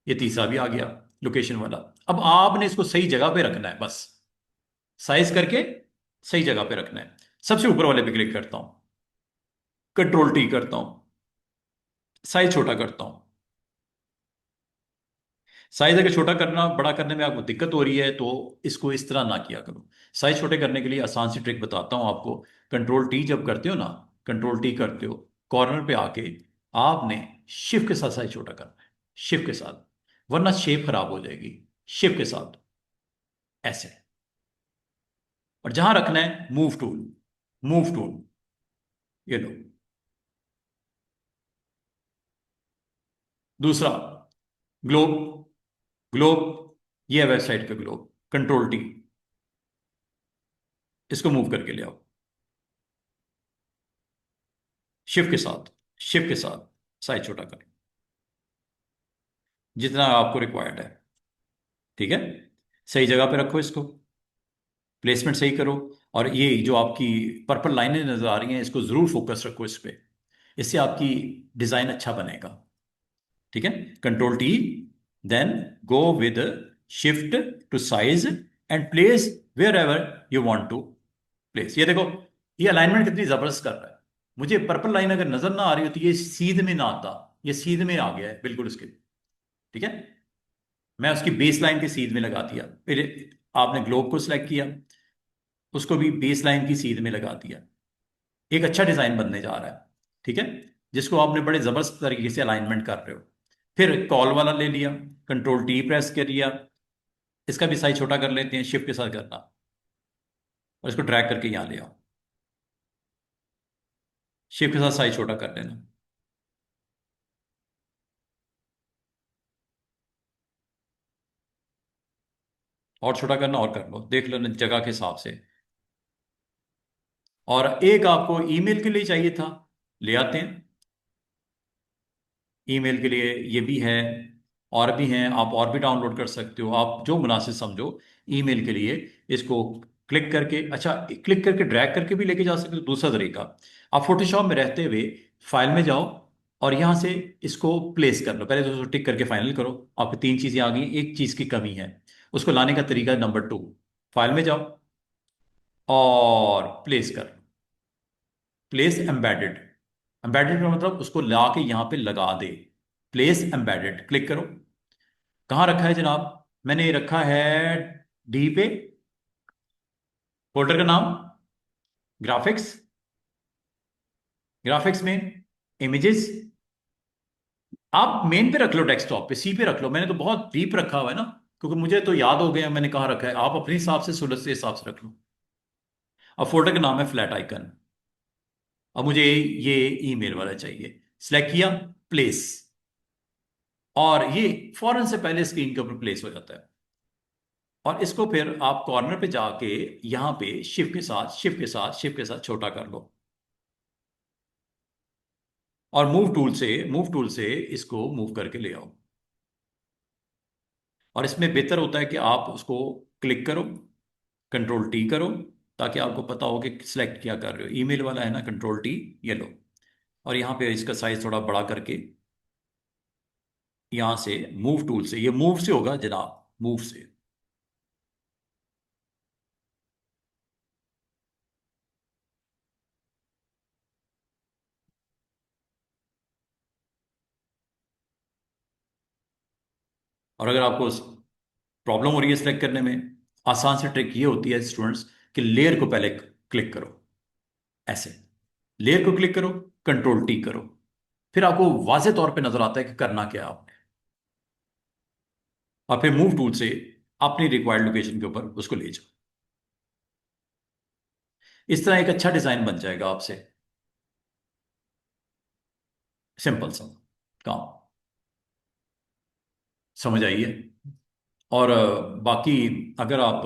ये तीसरा भी आ गया, लोकेशन वाला। अब आपने इसको सही जगह पे रखना है बस, साइज करके सही जगह पे रखना है। सबसे ऊपर वाले पे क्लिक करता हूं, कंट्रोल टी करता हूं, साइज छोटा करता हूं। साइज अगर छोटा करना बड़ा करने में आपको दिक्कत हो रही है तो इसको इस तरह ना किया करो। साइज छोटे करने के लिए आसान सी ट्रिक बताता हूं आपको। कंट्रोल टी जब करते हो ना, कंट्रोल टी करते हो, कॉर्नर पे आके आपने शिफ्ट के साथ साइज छोटा करना है, शिफ्ट के साथ, वरना शेप खराब हो जाएगी। शिफ्ट के साथ ऐसे। और जहां रखना है मूव टूल, मूव टूल, ये लो। दूसरा, ग्लोब, ग्लोब, ये है वेबसाइट का ग्लोब। कंट्रोल टी, इसको मूव करके ले आओ, शिफ्ट के साथ, शिफ्ट के साथ साइज छोटा कर, जितना आपको रिक्वायर्ड है। ठीक है, सही जगह पे रखो इसको, प्लेसमेंट सही करो। और ये जो आपकी पर्पल लाइनें नजर आ रही हैं, इसको जरूर फोकस रखो इस पे, इससे आपकी डिजाइन अच्छा बनेगा। ठीक है, control T, then go with shift to size and place wherever you want to place. ये देखो, ये अलाइनमेंट कितनी जबरदस्त कर रहा है। मुझे पर्पल लाइन अगर नजर ना आ रही होती, ये सीध में ना आता, ये सीध में आ गया है बिल्कुल इसके। ठीक है, मैं उसकी बेस लाइन के सीध में लगा दिया। फिर आपने ग्लोब को सिलेक्ट किया, उसको भी बेस लाइन की सीध में लगा दिया। एक अच्छा डिजाइन बनने जा रहा है। ठीक है, जिसको आपने बड़े जबरदस्त तरीके से अलाइनमेंट कर रहे हो। फिर कॉल वाला ले लिया, कंट्रोल टी प्रेस कर लिया, इसका भी साइज छोटा कर लेते हैं, शिफ्ट के साथ करना, और इसको ड्रैग करके यहां ले आओ, शिफ्ट के साथ साइज छोटा कर लेना। और छोटा करना और कर लो, देख लो जगह के हिसाब से। और एक आपको ईमेल के लिए चाहिए था, ले आते हैं। ईमेल के लिए ये भी है, और भी हैं, आप और भी डाउनलोड कर सकते हो, आप जो मुनासिब समझो। ईमेल के लिए इसको क्लिक करके, अच्छा, क्लिक करके ड्रैग करके भी लेके जा सकते हो। दूसरा तरीका, आप फोटोशॉप में रहते हुए फाइल में जाओ और यहां से इसको प्लेस कर लो। पहले तो उसको टिक करके फाइनल करो। आपको तीन चीजें आ गई, एक चीज की कमी है। उसको लाने का तरीका नंबर टू, फाइल में जाओ और प्लेस कर लो। प्लेस एम्बेडेड, एम्बेडेड का मतलब उसको ला के यहां पे लगा दे। प्लेस एम्बेडेड क्लिक करो। कहाँ रखा है जनाब? मैंने रखा है डी पे, फोल्डर का नाम ग्राफिक्स, ग्राफिक्स में इमेजेस। आप मेन पे रख लो, डेस्कटॉप पे सी पे रख लो। मैंने तो बहुत डीप रखा हुआ है ना, क्योंकि मुझे तो याद हो गया मैंने कहाँ रखा है। आप अपने हिसाब से सूरत से हिसाब से रख लो। अब फोल्डर का नाम है फ्लैट आइकन। अब मुझे ये ईमेल वाला चाहिए, सिलेक्ट किया, प्लेस, और ये फौरन से पहले स्क्रीन के ऊपर प्लेस हो जाता है। और इसको फिर आप कॉर्नर पे जाके यहां पे शिफ्ट के साथ, शिफ्ट के साथ, शिफ्ट के साथ छोटा कर लो, और मूव टूल से इसको मूव करके ले आओ। और इसमें बेहतर होता है कि आप उसको क्लिक करो, कंट्रोल टी करो, ताकि आपको पता हो कि सिलेक्ट क्या कर रहे हो। ईमेल वाला है ना, कंट्रोल टी, ये लो। और यहाँ पे इसका साइज थोड़ा बड़ा करके, यहाँ से मूव टूल से, ये मूव से होगा जनाब, मूव से। और अगर आपको प्रॉब्लम हो रही है सिलेक्ट करने में, आसान से ट्रिक ये होती है स्टूडेंट्स, कि लेयर को पहले क्लिक करो ऐसे, लेयर को क्लिक करो, कंट्रोल टी करो, फिर आपको वाजे तौर पे नजर आता है कि करना क्या है आपने, और फिर मूव टूल से अपनी रिक्वायर्ड लोकेशन के ऊपर उसको ले जाओ। इस तरह एक अच्छा डिजाइन बन जाएगा आपसे। सिंपल सा काम, समझ आइए। और बाकी अगर आप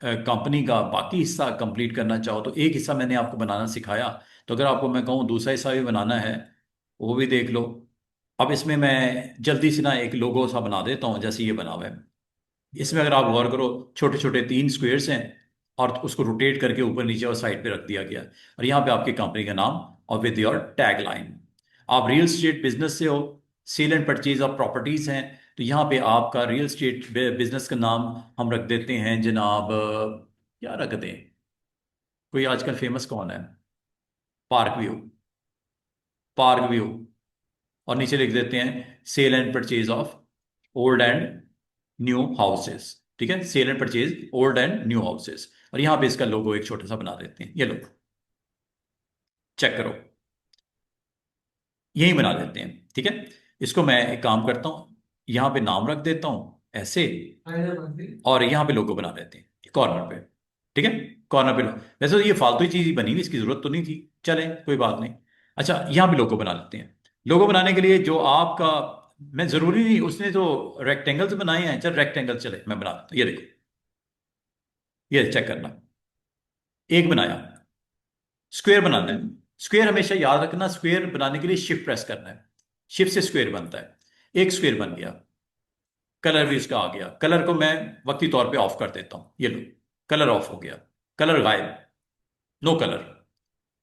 कंपनी का बाकी हिस्सा कंप्लीट करना चाहो तो एक हिस्सा मैंने आपको बनाना सिखाया, तो अगर आपको मैं कहूँ दूसरा हिस्सा भी बनाना है, वो भी देख लो। अब इसमें मैं जल्दी से ना एक लोगो सा बना देता हूँ, जैसे ये बना हुआ है। इसमें अगर आप गौर करो, छोटे छोटे तीन स्क्वेयर्स हैं, और उसको रोटेट करके ऊपर नीचे और साइड पे रख दिया गया, और यहाँ पे आपकी कंपनी का नाम और विद योर टैग लाइन। आप रियल एस्टेट बिजनेस से हो, sale and purchase of properties हैं, तो यहाँ पे आपका रियल एस्टेट बिजनेस का नाम हम रख देते हैं जनाब, क्या रख दें, कोई आजकल फेमस कौन है, पार्क व्यू, पार्क व्यू। और नीचे लिख देते हैं sale and purchase of old and new houses. ठीक है, sale and purchase old and new houses, और यहां पे इसका लोगो एक छोटा सा बना देते हैं, ये लो, चेक करो, यही बना देते हैं। ठीक है, इसको मैं एक काम करता हूं, यहां पे नाम रख देता हूं ऐसे, और यहां पे लोगो बना देते हैं कॉर्नर पे। ठीक है, कॉर्नर पे वैसे तो ये फालतू ही चीज ही बनी हुई, इसकी जरूरत तो नहीं थी, चले कोई बात नहीं। अच्छा, यहां पे लोगो बना लेते हैं। लोगो बनाने के लिए जो आपका, मैं जरूरी नहीं, उसने जो रेक्टेंगल्स बनाए हैं, चल रेक्टेंगल चले मैं बना देता हूं, ये देखो, ये चेक करना, एक बनाया। स्क्वायर बनाना है, स्क्वायर हमेशा याद रखना, स्क्वायर बनाने के लिए शिफ्ट प्रेस करना है, शिफ्ट से स्क्वायर बनता है। एक स्क्वायर बन गया, कलर भी इसका आ गया, कलर को मैं वक्ती तौर पे ऑफ कर देता हूं, ये लो, कलर ऑफ हो गया, कलर गायब, नो कलर।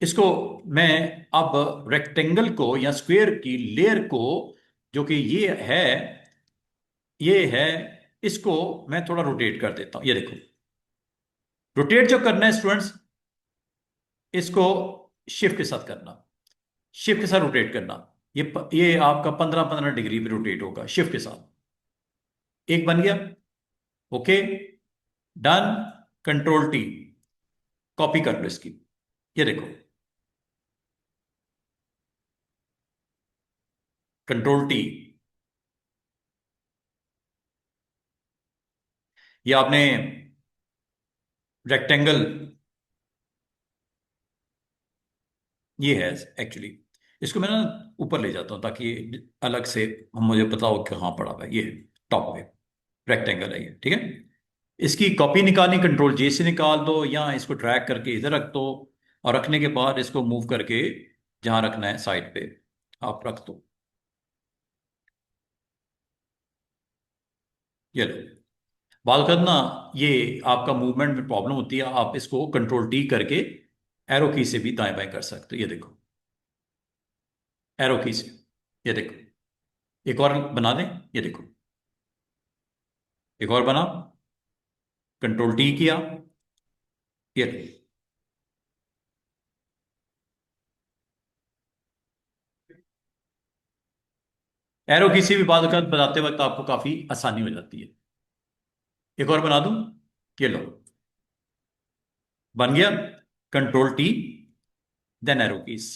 इसको मैं अब रेक्टेंगल को या स्क्वायर की लेयर को, जो कि ये है, इसको मैं थोड़ा रोटेट कर देता हूं, ये देखो। रोटेट जो करना है स्टूडेंट्स, इसको शिफ्ट के साथ करना, शिफ्ट के साथ रोटेट करना। ये आपका 15-15 डिग्री पे रोटेट होगा शिफ्ट के साथ। एक बन गया, okay, done. Control T, copy कर लो इसकी, ये देखो, कंट्रोल टी। ये आपने रेक्टेंगल, ये है एक्चुअली, इसको मैं ना ऊपर ले जाता हूं ताकि अलग से हम, मुझे पता हो कि कहाँ पड़ा हुआ है, ये टॉप पे रेक्टेंगल है ये। ठीक है, इसकी कॉपी निकालनी, कंट्रोल जे से निकाल दो, या इसको ड्रैग करके इधर रख दो, और रखने के बाद इसको मूव करके जहां रखना है साइड पे आप रख दो, ये लो। बात करना, ये आपका मूवमेंट में प्रॉब्लम होती है, आप इसको कंट्रोल टी करके एरो की से भी दाएं बाएं कर सकते हो, ये देखो, एरो की से, ये देखो। एक और बना दें, ये देखो, एक और बना, कंट्रोल टी किया, ये देखो। एरो की से भी बात कर बताते वक्त आपको काफी आसानी हो जाती है। एक और बना दूं, ये लो, बन गया, control T, then arrow keys.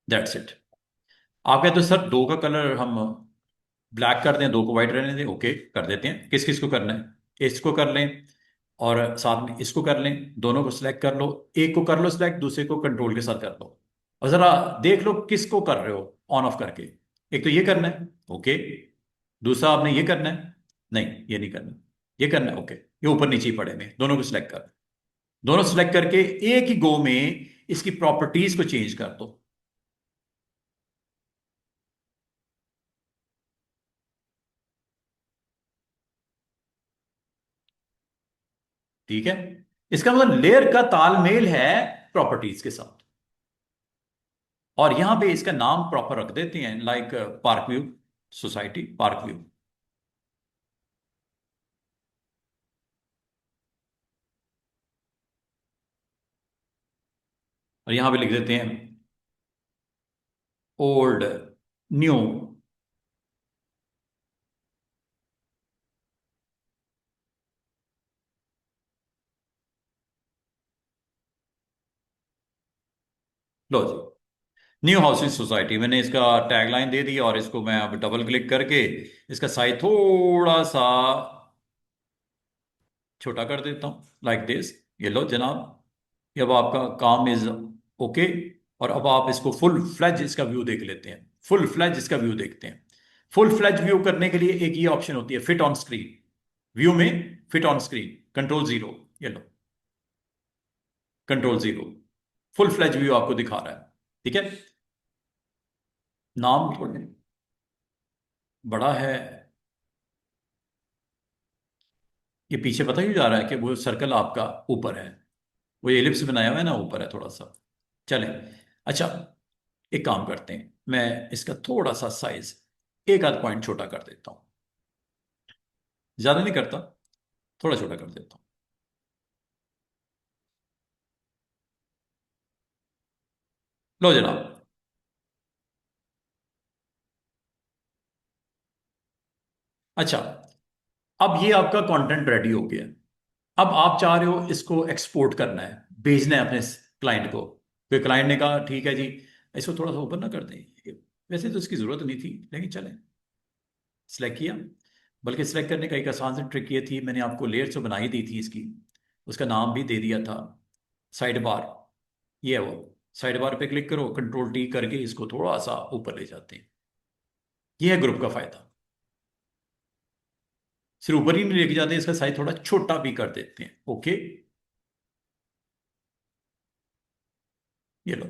That's it. आप कहते हो सर दो का कलर हम ब्लैक कर दें, दो को व्हाइट रहने दें, ओके कर देते हैं। किस किस को करना है, इसको कर लें और साथ में इसको कर लें, दोनों को सिलेक्ट कर लो, एक को कर लो सिलेक्ट, दूसरे को कंट्रोल के साथ कर लो, और जरा देख लो किसको कर रहे हो ऑन ऑफ करके। एक तो ये करना है, ओके, दूसरा आपने ये करना है, नहीं ये नहीं करना, ये करना है, ओके, ये ऊपर नीचे ही पड़े हुए हैं, दोनों को सिलेक्ट कर, दोनों सिलेक्ट करके एक ही गो में इसकी प्रॉपर्टीज को चेंज कर दो। ठीक है, इसका मतलब लेयर का तालमेल है प्रॉपर्टीज के साथ, और यहां पे इसका नाम प्रॉपर रख देते हैं, like park view society, park view. और यहां पे लिख देते हैं ओल्ड न्यू, लो जी, न्यू हाउसिंग सोसाइटी, मैंने इसका टैगलाइन दे दिया और इसको मैं अब डबल क्लिक करके इसका साइज थोड़ा सा छोटा कर देता हूँ, लाइक दिस। ये लो जनाब, ये अब आपका काम इज ओके। और अब आप इसको फुल फ्लैज इसका व्यू देख लेते हैं, फुल फ्लैज इसका व्यू देखते हैं। फुल फ्लैज व्यू करने के लिए एक ये ऑप्शन होती है, फिट ऑन स्क्रीन। व्यू में फिट ऑन स्क्रीन, कंट्रोल 0, ये लो, कंट्रोल 0, फुल फ्लैज व्यू आपको दिखा रहा है। ठीक है, नाम बड़ा है। ये पीछे पता क्यों जा रहा है कि वो सर्कल आपका ऊपर है, वो एलिप्स बनाया हुआ है ना, ऊपर है थोड़ा सा। चलें, अच्छा, एक काम करते हैं, मैं इसका थोड़ा सा साइज एक आध पॉइंट छोटा कर देता हूं। ज्यादा नहीं करता, थोड़ा छोटा कर देता हूं। लो जनाब, अच्छा, अब ये आपका कंटेंट रेडी हो गया। अब आप चाह रहे हो इसको एक्सपोर्ट करना है, भेजना है अपने क्लाइंट को। फिर क्लाइंट ने कहा ठीक है जी, इसको थोड़ा सा ऊपर ना कर दें, वैसे तो इसकी जरूरत नहीं थी लेकिन चलें। सिलेक्ट किया, बल्कि सिलेक्ट करने का एक आसान सी ट्रिक ये थी, मैंने आपको लेयर तो बनाई दी थी इसकी, उसका नाम भी दे दिया था, साइड बार। ये है वो, साइड बार पे क्लिक करो, कंट्रोल T करके इसको थोड़ा सा ऊपर ले जाते हैं। ये है ग्रुप का फायदा। सिर्फ ऊपर ही नहीं लेके जाते, इसका साइज थोड़ा छोटा भी कर देते हैं। ओके, ये लो।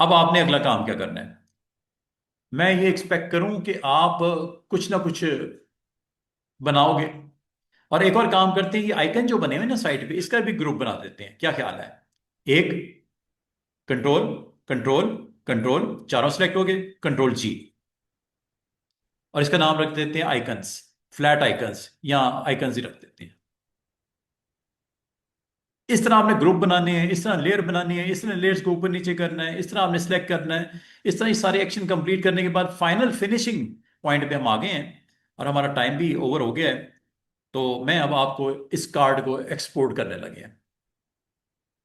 अब आपने अगला काम क्या करना है, मैं ये एक्सपेक्ट करूं कि आप कुछ ना कुछ बनाओगे। और एक और काम करते हैं, ये आइकन जो बने हुए ना साइड पे, इसका भी ग्रुप बना देते हैं, क्या ख्याल है? एक, कंट्रोल, कंट्रोल, कंट्रोल, चारों सेलेक्ट हो गए, कंट्रोल G। और इसका नाम रख देते हैं आइकन्स, फ्लैट आइकन्स, या आइकन्स ही रख देते हैं। इस तरह आपने ग्रुप बनाने हैं, इस तरह लेयर बनानी है, इस तरह लेयर्स को ऊपर नीचे करना है, इस तरह आपने सेलेक्ट करना है। इस तरह ये सारे एक्शन कंप्लीट करने के बाद फाइनल फिनिशिंग पॉइंट पे हम आ गए हैं और हमारा टाइम भी ओवर हो गया है। तो मैं अब आपको इस कार्ड को एक्सपोर्ट करने लगे हैं।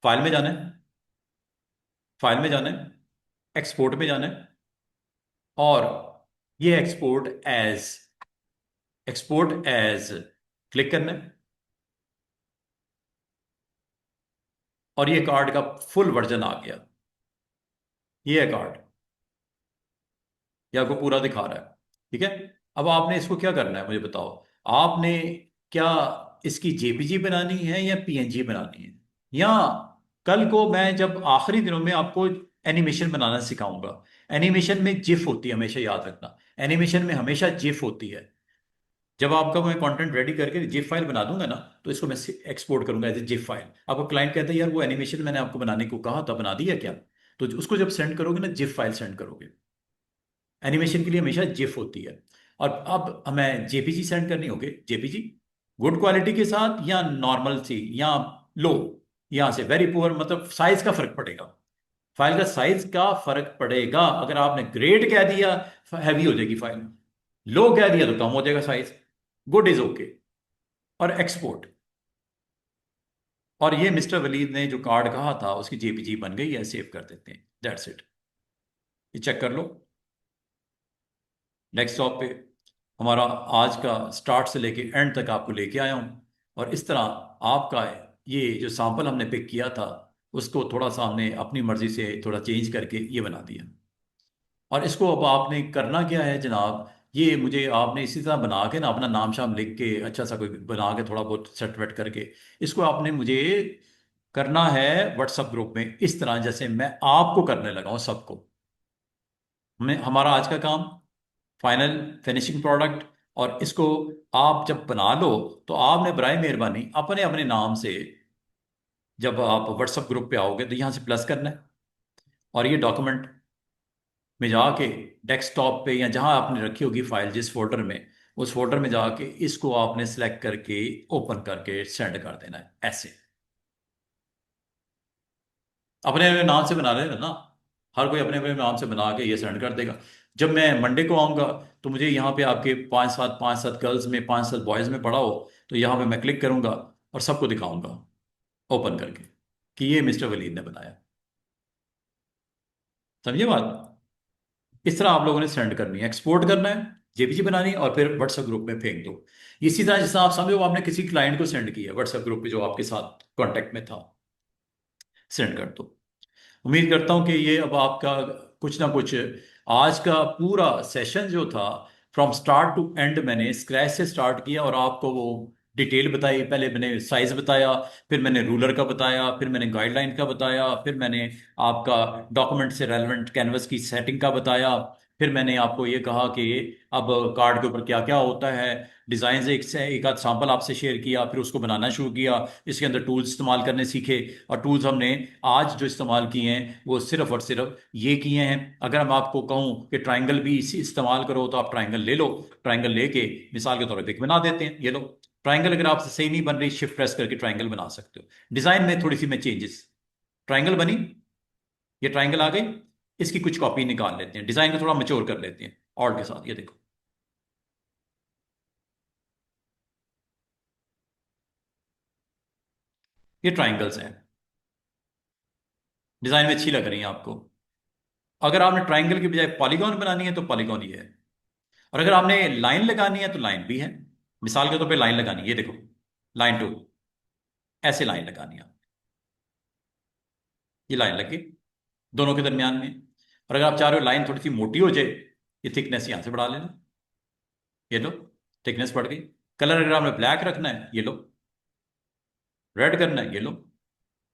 फाइल में जाना है, फाइल में जाना है, एक्सपोर्ट में जाना है, और ये एक्सपोर्ट एज क्लिक करना है। और ये कार्ड का फुल वर्जन आ गया। ये है कार्ड, ये आपको पूरा दिखा रहा है। ठीक है, अब आपने इसको क्या करना है मुझे बताओ। आपने क्या इसकी जेपीजी बनानी है या पीएनजी बनानी है? या कल को मैं जब आखिरी दिनों में आपको एनिमेशन बनाना सिखाऊंगा। एनिमेशन में जिफ होती है, हमेशा याद रखना, एनिमेशन में हमेशा जिफ होती है। जब आपका मैं कंटेंट रेडी करके जिप फाइल बना दूंगा ना, तो इसको मैं एक्सपोर्ट करूंगा एज ए जिप फाइल। आपको क्लाइंट कहता है यार वो एनिमेशन मैंने आपको बनाने को कहा था, बना दिया क्या? तो उसको जब सेंड करोगे ना, जिप फाइल सेंड करोगे। एनिमेशन के लिए हमेशा जिफ होती है। और अब हमें जेपीजी सेंड करनी होगी, जेपीजी गुड क्वालिटी के साथ या नॉर्मल सी या लो, यहां से वेरी पुअर, मतलब साइज का फर्क पड़ेगा। फाइल का साइज का फर्क पड़ेगा। अगर आपने ग्रेट कह दिया, हैवी हो जाएगी फाइल। लो कह दिया तो कम हो जाएगा साइज। Good is okay. और एक्सपोर्ट। और ये मिस्टर वलीद ने जो कार्ड कहा था उसकी जेपीजी बन गई है, सेव कर देते हैं, दैट्स इट। ये चेक कर लो, डेस्कटॉप पे हमारा आज का स्टार्ट से लेके एंड तक आपको लेके आया हूँ। और इस तरह आपका ये जो सैंपल हमने पिक किया था, उसको थोड़ा सा हमने अपनी मर्जी से थोड़ा चेंज करके ये बना दिया। और इसको अब आपने करना क्या है जनाब, ये मुझे आपने इसी तरह बना के ना अपना नाम शाम लिख के अच्छा सा कोई बना के थोड़ा बहुत सेट वेट करके इसको आपने मुझे करना है व्हाट्सएप ग्रुप में, इस तरह जैसे मैं आपको करने लगा हूं सबको। हमें हमारा आज का काम फाइनल फिनिशिंग प्रोडक्ट। और इसको आप जब बना लो तो आपने बराए मेहरबानी अपने अपने नाम से, जब आप व्हाट्सएप ग्रुप पे आओगे तो यहाँ से प्लस करना है। और ये डॉक्यूमेंट में जाके डेस्कटॉप पे या जहां आपने रखी होगी फाइल, जिस फोल्डर में, उस फोल्डर में जाके इसको आपने सेलेक्ट करके ओपन करके सेंड कर देना है ऐसे। अपने अपने नाम से बना लेना ना, हर कोई अपने अपने नाम से बना के ये सेंड कर देगा। जब मैं मंडे को आऊँगा तो मुझे यहाँ पे आपके पाँच सात गर्ल्स में, पाँच सात बॉयज़ में पड़ा हो, तो यहाँ पे मैं क्लिक करूँगा और सबको दिखाऊंगा ओपन करके कि ये मिस्टर वलीद ने बनाया। समझिए बात। इस तरह आप लोगों ने सेंड करनी है, एक्सपोर्ट करना है, जेपीजी बनानी है, और फिर व्हाट्सएप ग्रुप में फेंक दो। इसी तरह जैसा आप समझो आपने किसी क्लाइंट को सेंड किया व्हाट्सएप ग्रुप पे जो आपके साथ कांटेक्ट में था, सेंड कर दो। उम्मीद करता हूं कि ये अब आपका कुछ ना कुछ, आज का पूरा सेशन जो था फ्रॉम स्टार्ट टू एंड मैंने स्क्रैच से स्टार्ट किया और आपको वो डिटेल बताई। पहले मैंने साइज बताया, फिर मैंने रूलर का बताया, फिर मैंने गाइडलाइन का बताया, फिर मैंने आपका डॉक्यूमेंट से रेलेवेंट कैनवस की सेटिंग का बताया, फिर मैंने आपको ये कहा कि अब कार्ड के ऊपर क्या क्या होता है, डिज़ाइन से एक आध सैंपल आपसे शेयर किया, फिर उसको बनाना शुरू किया, इसके अंदर टूल्स इस्तेमाल करने सीखे। और टूल्स हमने आज जो इस्तेमाल किए हैं वो सिर्फ और सिर्फ ये किए हैं। अगर मैं आपको कहूँ कि ट्राइंगल भी इसी इस्तेमाल करो तो आप ट्राइंगल ले लो, ट्राइंगल लेके मिसाल के तौर पर एक बना देते हैं। ये लो ट्राइंगल, अगर आपसे सही नहीं बन रही शिफ्ट प्रेस करके ट्राइंगल बना सकते हो। डिज़ाइन में थोड़ी सी मैं चेंजेस, ट्राइंगल बनी, ये ट्राइंगल आ गई, इसकी कुछ कॉपी निकाल लेते हैं, डिज़ाइन को थोड़ा मैच्योर कर लेते हैं ऑल्ट के साथ। ये देखो ये ट्राइंगल्स हैं, डिज़ाइन में अच्छी लग रही हैं आपको। अगर आपने ट्राइंगल की बजाय पॉलीगॉन बनानी है तो पॉलीगॉन ये है, और अगर आपने लाइन लगानी है तो लाइन भी है। मिसाल के तौर पे लाइन लगानी है, ये देखो लाइन टू, ऐसे लाइन लगानी है, ये लाइन लगी दोनों के दरमियान में। और अगर आप चाह रहे हो लाइन थोड़ी सी मोटी हो जाए, ये थिकनेस यहां से बढ़ा लेना, ये लो थिकनेस बढ़ गई। कलर अगर आपने ब्लैक रखना है, ये लो, रेड करना है, ये लो,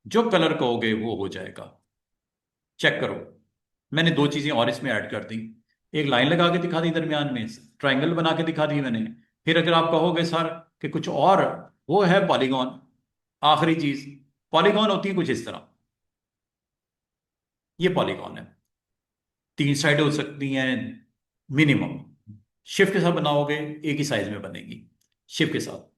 जो कलर कहोगे वो हो जाएगा। चेक करो, मैंने दो चीजें और इसमें ऐड कर दी, एक लाइन लगा के दिखा दी दरमियान में, ट्राइंगल बना के दिखा दी मैंने। फिर अगर आप कहोगे सर कि कुछ और, वो है पॉलीगॉन। आखिरी चीज, पॉलीगॉन होती है कुछ इस तरह, ये पॉलीगॉन है, तीन साइड हो सकती हैं मिनिमम। शिफ्ट के साथ बनाओगे एक ही साइज में बनेगी, शिफ्ट के साथ,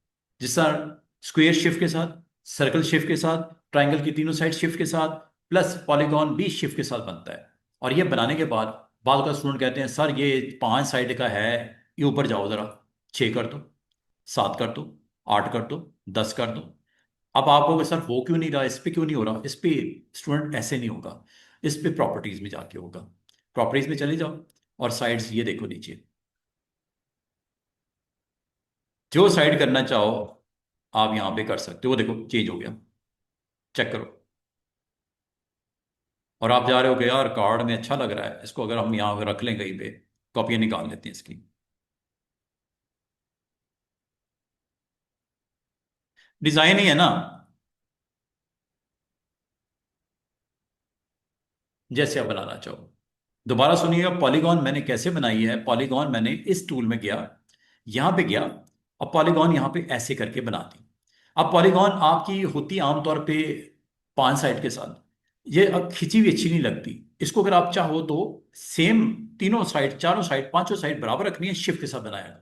जिस तरह स्क्वायर शिफ्ट के साथ, सर्कल शिफ्ट के साथ, ट्राइंगल की तीनों साइड शिफ्ट के साथ, प्लस पॉलीगॉन भी शिफ्ट के साथ बनता है। और ये बनाने के बाद बाद का स्टूडेंट कहते हैं सर ये पांच साइड का है, ये ऊपर जाओ जरा, छः कर दो, सात कर दो, आठ कर दो, दस कर दो। अब आप कहोगे सर हो क्यों नहीं रहा, इस पे क्यों नहीं हो रहा, इस पे स्टूडेंट ऐसे नहीं होगा, इस पे प्रॉपर्टीज में जाके होगा। प्रॉपर्टीज में चले जाओ और साइड्स ये देखो नीचे, जो साइड करना चाहो आप यहां पे कर सकते हो। वो देखो चेंज हो गया, चेक करो। और आप जा रहे हो कि यार कार्ड में अच्छा लग रहा है, इसको अगर हम यहाँ रख लें कहीं पे, कॉपियां निकाल लेते हैं इसकी। डिजाइन ही है ना, जैसे आप बनाना चाहो। दोबारा सुनिएगा, पॉलीगॉन मैंने कैसे बनाई है। पॉलीगॉन मैंने इस टूल में गया, यहां पे गया, और पॉलीगॉन यहां पे ऐसे करके बना दी। अब पॉलीगॉन आपकी होती आमतौर पे पांच साइड के साथ, ये अब खिंची हुई अच्छी नहीं लगती। इसको अगर आप चाहो तो सेम तीनों साइड, चारों साइड, पांचों साइड बराबर रखनी है, शिफ्ट के साथ बनाया।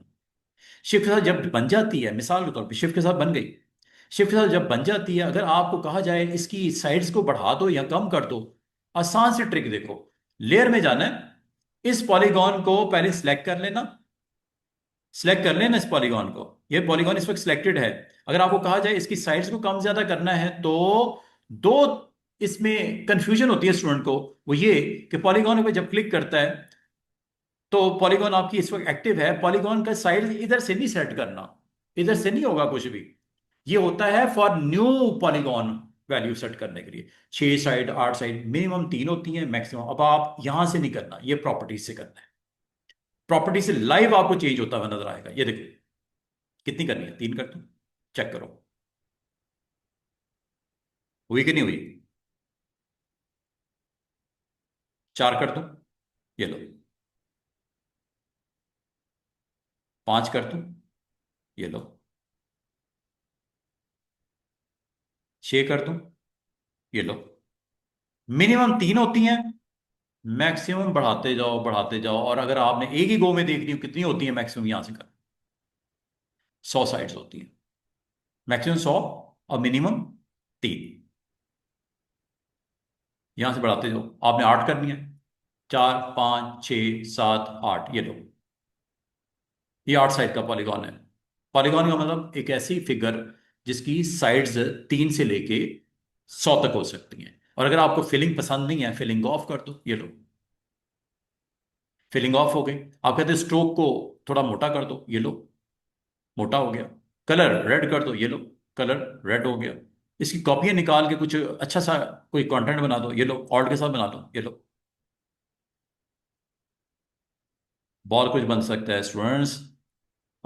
शिफ्ट के साथ जब बन जाती है, मिसाल के तौर पे शिफ्ट के साथ बन गई, शिफ्ट के साथ जब बन जाती है, अगर आपको कहा जाए इसकी साइड्स को बढ़ा दो या कम कर दो, आसान से ट्रिक देखो। लेयर में जाना है, इस पॉलीगॉन को पहले सिलेक्ट कर लेना, सिलेक्ट कर लेना इस पॉलीगॉन को, ये पॉलीगॉन इस वक्त सिलेक्टेड है। अगर आपको कहा जाए इसकी साइड्स को कम ज्यादा करना है तो दो इसमें कंफ्यूजन होती है स्टूडेंट को, वो ये कि पॉलीगॉन पे जब क्लिक करता है तो पॉलीगॉन आपकी इस वक्त एक्टिव है, पॉलीगॉन का साइड इधर से नहीं सेट करना, इधर से नहीं होगा कुछ भी। ये होता है for new polygon value set करने के लिए। छह साइड, आठ साइड, मिनिमम तीन होती हैं, मैक्सिमम। अब आप यहां से नहीं करना, ये प्रॉपर्टीज से करना है। प्रॉपर्टी से लाइव आपको चेंज होता हुआ नजर आएगा। ये देखो कितनी करनी है, तीन कर दो, चेक करो हुई कि नहीं हुई। चार कर दो, ये लो, पांच कर दो, ये लो, छह कर दो, ये लो। मिनिमम तीन होती हैं, मैक्सिमम बढ़ाते जाओ बढ़ाते जाओ। और अगर आपने एक ही गो में देखनी हो कितनी होती है मैक्सिमम, यहां से कर, 100 साइड्स होती है, मैक्सिमम 100 और मिनिमम तीन। यहां से बढ़ाते जाओ, आपने आठ करनी है, चार, पांच, छ, सात, आठ, ये लो, ये आठ साइड का पॉलीगॉन है। पॉलीगॉन का मतलब एक ऐसी फिगर जिसकी साइड्स 3 से लेके 100 तक हो सकती हैं। और अगर आपको फिलिंग पसंद नहीं है, फिलिंग को ऑफ कर दो, ये लो, फिलिंग ऑफ हो गई। आप कहते हैं स्ट्रोक को थोड़ा मोटा कर दो, ये लो, मोटा हो गया। कलर रेड कर दो, ये लो, कलर रेड हो गया। इसकी कॉपियां निकाल के कुछ अच्छा सा कोई कंटेंट बना दो, ये लो, ऑल्ट के साथ बना दो, ये लो। बहुत कुछ बन सकता है स्टूडेंट्स,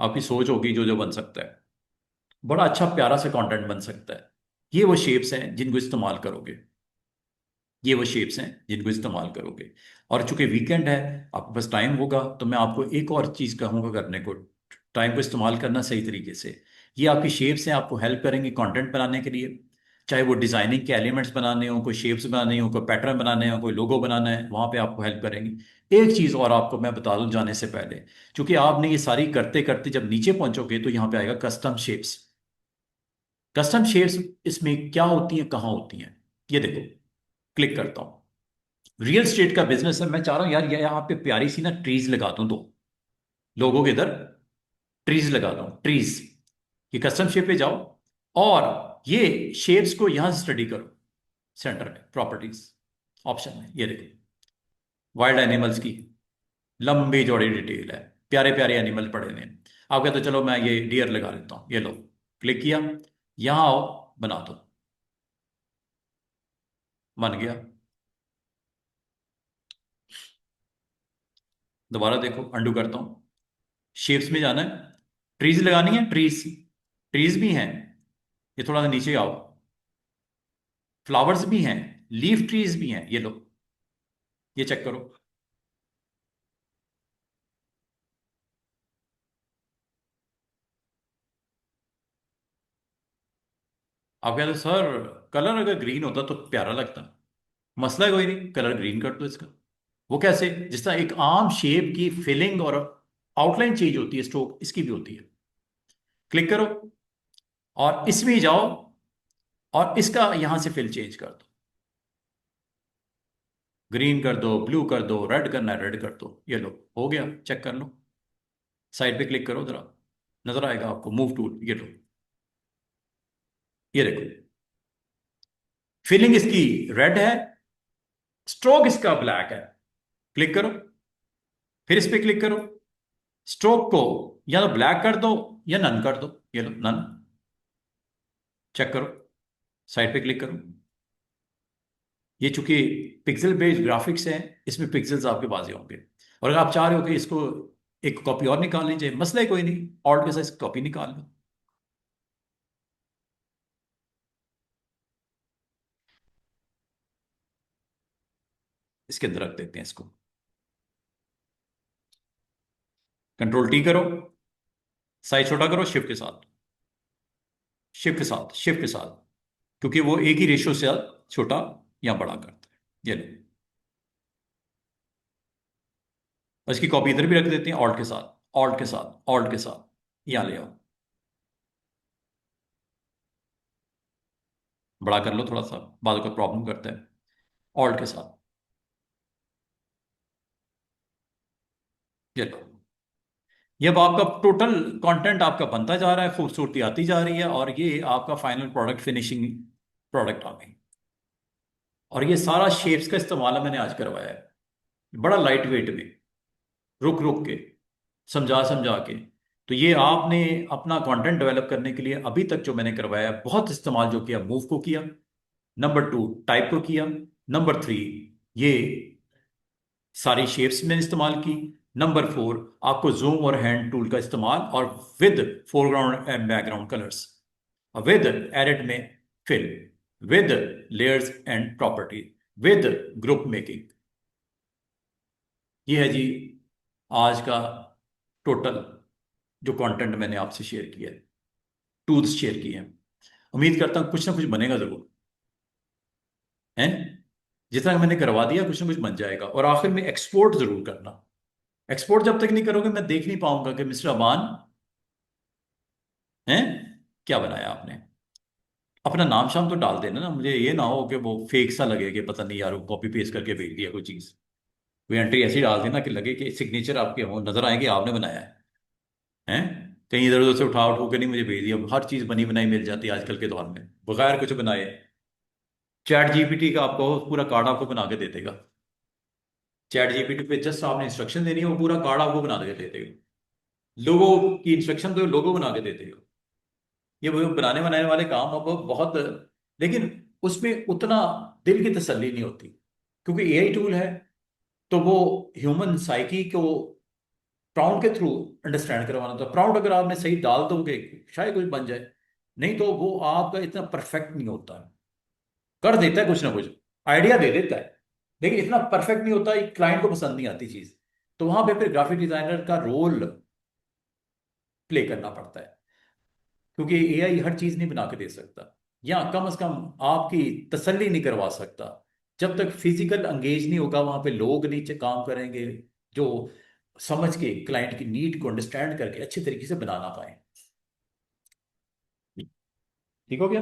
आपकी सोच होगी जो जो बन सकता है। बड़ा अच्छा प्यारा सा कंटेंट बन सकता है। ये वो शेप्स हैं जिनको इस्तेमाल करोगे, ये वो शेप्स हैं जिनको इस्तेमाल करोगे। और चूंकि वीकेंड है, आपके पास टाइम होगा, तो मैं आपको एक और चीज़ कहूँगा करने को। टाइम को इस्तेमाल करना सही तरीके से। ये आपकी शेप्स हैं, आपको हेल्प करेंगे कंटेंट बनाने के लिए। चाहे वो डिज़ाइनिंग के एलिमेंट्स बनाने हो, कोई शेप्स बनाने हो, कोई पैटर्न बनाने हो, कोई लोगो बनाना है, वहाँ पे आपको हेल्प करेंगी। एक चीज़ और आपको मैं बता दूं जाने से पहले, क्योंकि आपने ये सारी करते करते जब नीचे पहुंचोगे तो यहाँ पे आएगा कस्टम शेप्स। कस्टम शेप्स इसमें क्या होती हैं, कहाँ होती हैं, ये देखो। क्लिक करता हूँ। रियल स्टेट का बिजनेस है, मैं चाह रहा हूँ यार ये यहाँ पे प्यारी सी ना ट्रीज लगा दूं, तो लोगों के इधर ट्रीज लगा दूं, ट्रीज। ये कस्टम शेप पे जाओ और ये शेप्स को यहां से स्टडी करो। सेंटर में प्रॉपर्टीज ऑप्शन में ये देखो, वाइल्ड एनिमल्स की लंबी चौड़ी डिटेल है, प्यारे प्यारे एनिमल पड़े हुए हैं। आप कहते हो चलो मैं ये डियर लगा लेता हूं, ये लो, क्लिक किया, यहां आओ, बना दो, बन गया। दोबारा देखो, अंडू करता हूं, शेप्स में जाना है, ट्रीज लगानी है, ट्रीज, ट्रीज भी हैं। ये थोड़ा सा नीचे आओ, फ्लावर्स भी हैं, लीफ ट्रीज भी हैं, ये लो, ये चेक करो। आप कहते हो सर कलर अगर ग्रीन होता तो प्यारा लगता। मसला कोई नहीं, कलर ग्रीन कर दो इसका। वो कैसे, जिस तरह एक आम शेप की फिलिंग और आउटलाइन चेंज होती है, स्ट्रोक इसकी भी होती है। क्लिक करो और इसमें जाओ और इसका यहां से फिल चेंज कर दो, ग्रीन कर दो, ब्लू कर दो, रेड करना है रेड कर दो, ये लो, हो गया, चेक कर लो। साइड पे क्लिक करो जरा, नजर आएगा आपको मूव टूल, ये लो, ये देखो, फिलिंग इसकी रेड है, स्ट्रोक इसका ब्लैक है। क्लिक करो, फिर इस पे क्लिक करो, स्ट्रोक को या तो ब्लैक कर दो या नन कर दो, ये लो नन, चेक करो, साइड पे क्लिक करो। ये चूंकि पिक्सल बेस्ड ग्राफिक्स है, इसमें पिक्सल्स आपके पास ही होंगे। और अगर आप चाह रहे हो कि इसको एक कॉपी और निकाल लीजिए, मसला ही कोई नहीं, ऑल्ट के साथ कॉपी निकाल लो। इसके अंदर रख देते हैं इसको, कंट्रोल टी करो, साइज छोटा करो, शिफ्ट के साथ, शिफ्ट के साथ, शिफ्ट के साथ, क्योंकि वो एक ही रेशियो से छोटा या बड़ा करता है, ये लो। और इसकी कॉपी इधर भी रख देते हैं, ऑल्ट के साथ, ऑल्ट के साथ, ऑल्ट के साथ, यहाँ ले आओ, बड़ा कर लो थोड़ा सा, बाद में प्रॉब्लम करता है, ऑल्ट के साथ, ये लो। ये अब आपका टोटल कंटेंट आपका बनता जा रहा है, खूबसूरती आती जा रही है, और ये आपका फाइनल प्रोडक्ट, फिनिशिंग प्रोडक्ट आ गई। और ये सारा शेप्स का इस्तेमाल मैंने आज करवाया है, बड़ा लाइट वेट में, रुक रुक के, समझा समझा के। तो ये आपने अपना कंटेंट डेवलप करने के लिए अभी तक जो मैंने करवाया है, बहुत इस्तेमाल जो किया, मूव को किया, नंबर 2 टाइप को किया, नंबर 3 ये सारी शेप्स में इस्तेमाल की, नंबर 4 आपको जूम और हैंड टूल का इस्तेमाल, और with foreground and background colours, with edit में fill, with layers and property, with group making. ये है जी आज का टोटल जो कंटेंट मैंने आपसे शेयर किया है, टूल्स शेयर किए हैं। उम्मीद करता हूं कुछ ना कुछ बनेगा जरूर, है। जितना मैंने करवा दिया कुछ ना कुछ बन जाएगा। और आखिर में एक्सपोर्ट जरूर करना। एक्सपोर्ट जब तक नहीं करोगे मैं देख नहीं पाऊंगा कि मिस्टर अमान, है, क्या बनाया आपने। अपना नाम शाम तो डाल देना ना, मुझे ये ना हो कि वो फेक सा लगे कि पता नहीं यार, वो कॉपी पेस्ट करके भेज दिया कोई चीज। कोई एंट्री ऐसी डाल देना कि लगे कि सिग्नेचर आपके हो, नजर आए कि आपने बनाया है। हैं? कहीं इधर उधर से उठा उठो के नहीं मुझे भेज दिया। हर चीज बनी बनाई मिल जाती है आजकल के दौर में, बगैर कुछ बनाए। चैट जीपीटी का आपको पूरा कार्ड आपको बना के दे देगा। चैट जीपीटी पे जस्ट आपने इंस्ट्रक्शन देनी है, वो पूरा कार्ड आपको बना के दे देगा। लोगो की इंस्ट्रक्शन तो लोगो बना के दे देगा। ये वो बनाने बनाने वाले काम अब बहुत, लेकिन उसमें उतना दिल की तसल्ली नहीं होती, क्योंकि एआई टूल है। तो वो ह्यूमन साइकी को प्राउंड के थ्रू अंडरस्टैंड करवाना था। प्राउंड अगर आपने सही डाल दोगे शायद कुछ बन जाए, नहीं तो वो आपका इतना परफेक्ट नहीं होता है। कर देता है कुछ ना कुछ, आइडिया दे देता है, लेकिन इतना परफेक्ट नहीं होता, एक क्लाइंट को पसंद नहीं आती चीज। तो वहां पे फिर ग्राफिक डिजाइनर का रोल प्ले करना पड़ता है, क्योंकि एआई हर चीज नहीं बना के दे सकता, या कम से कम आपकी तसल्ली नहीं करवा सकता। जब तक फिजिकल एंगेज नहीं होगा, वहां पे लोग नीचे काम करेंगे जो समझ के क्लाइंट की नीड को अंडरस्टैंड करके अच्छे तरीके से बनाना पाए। ठीक हो गया।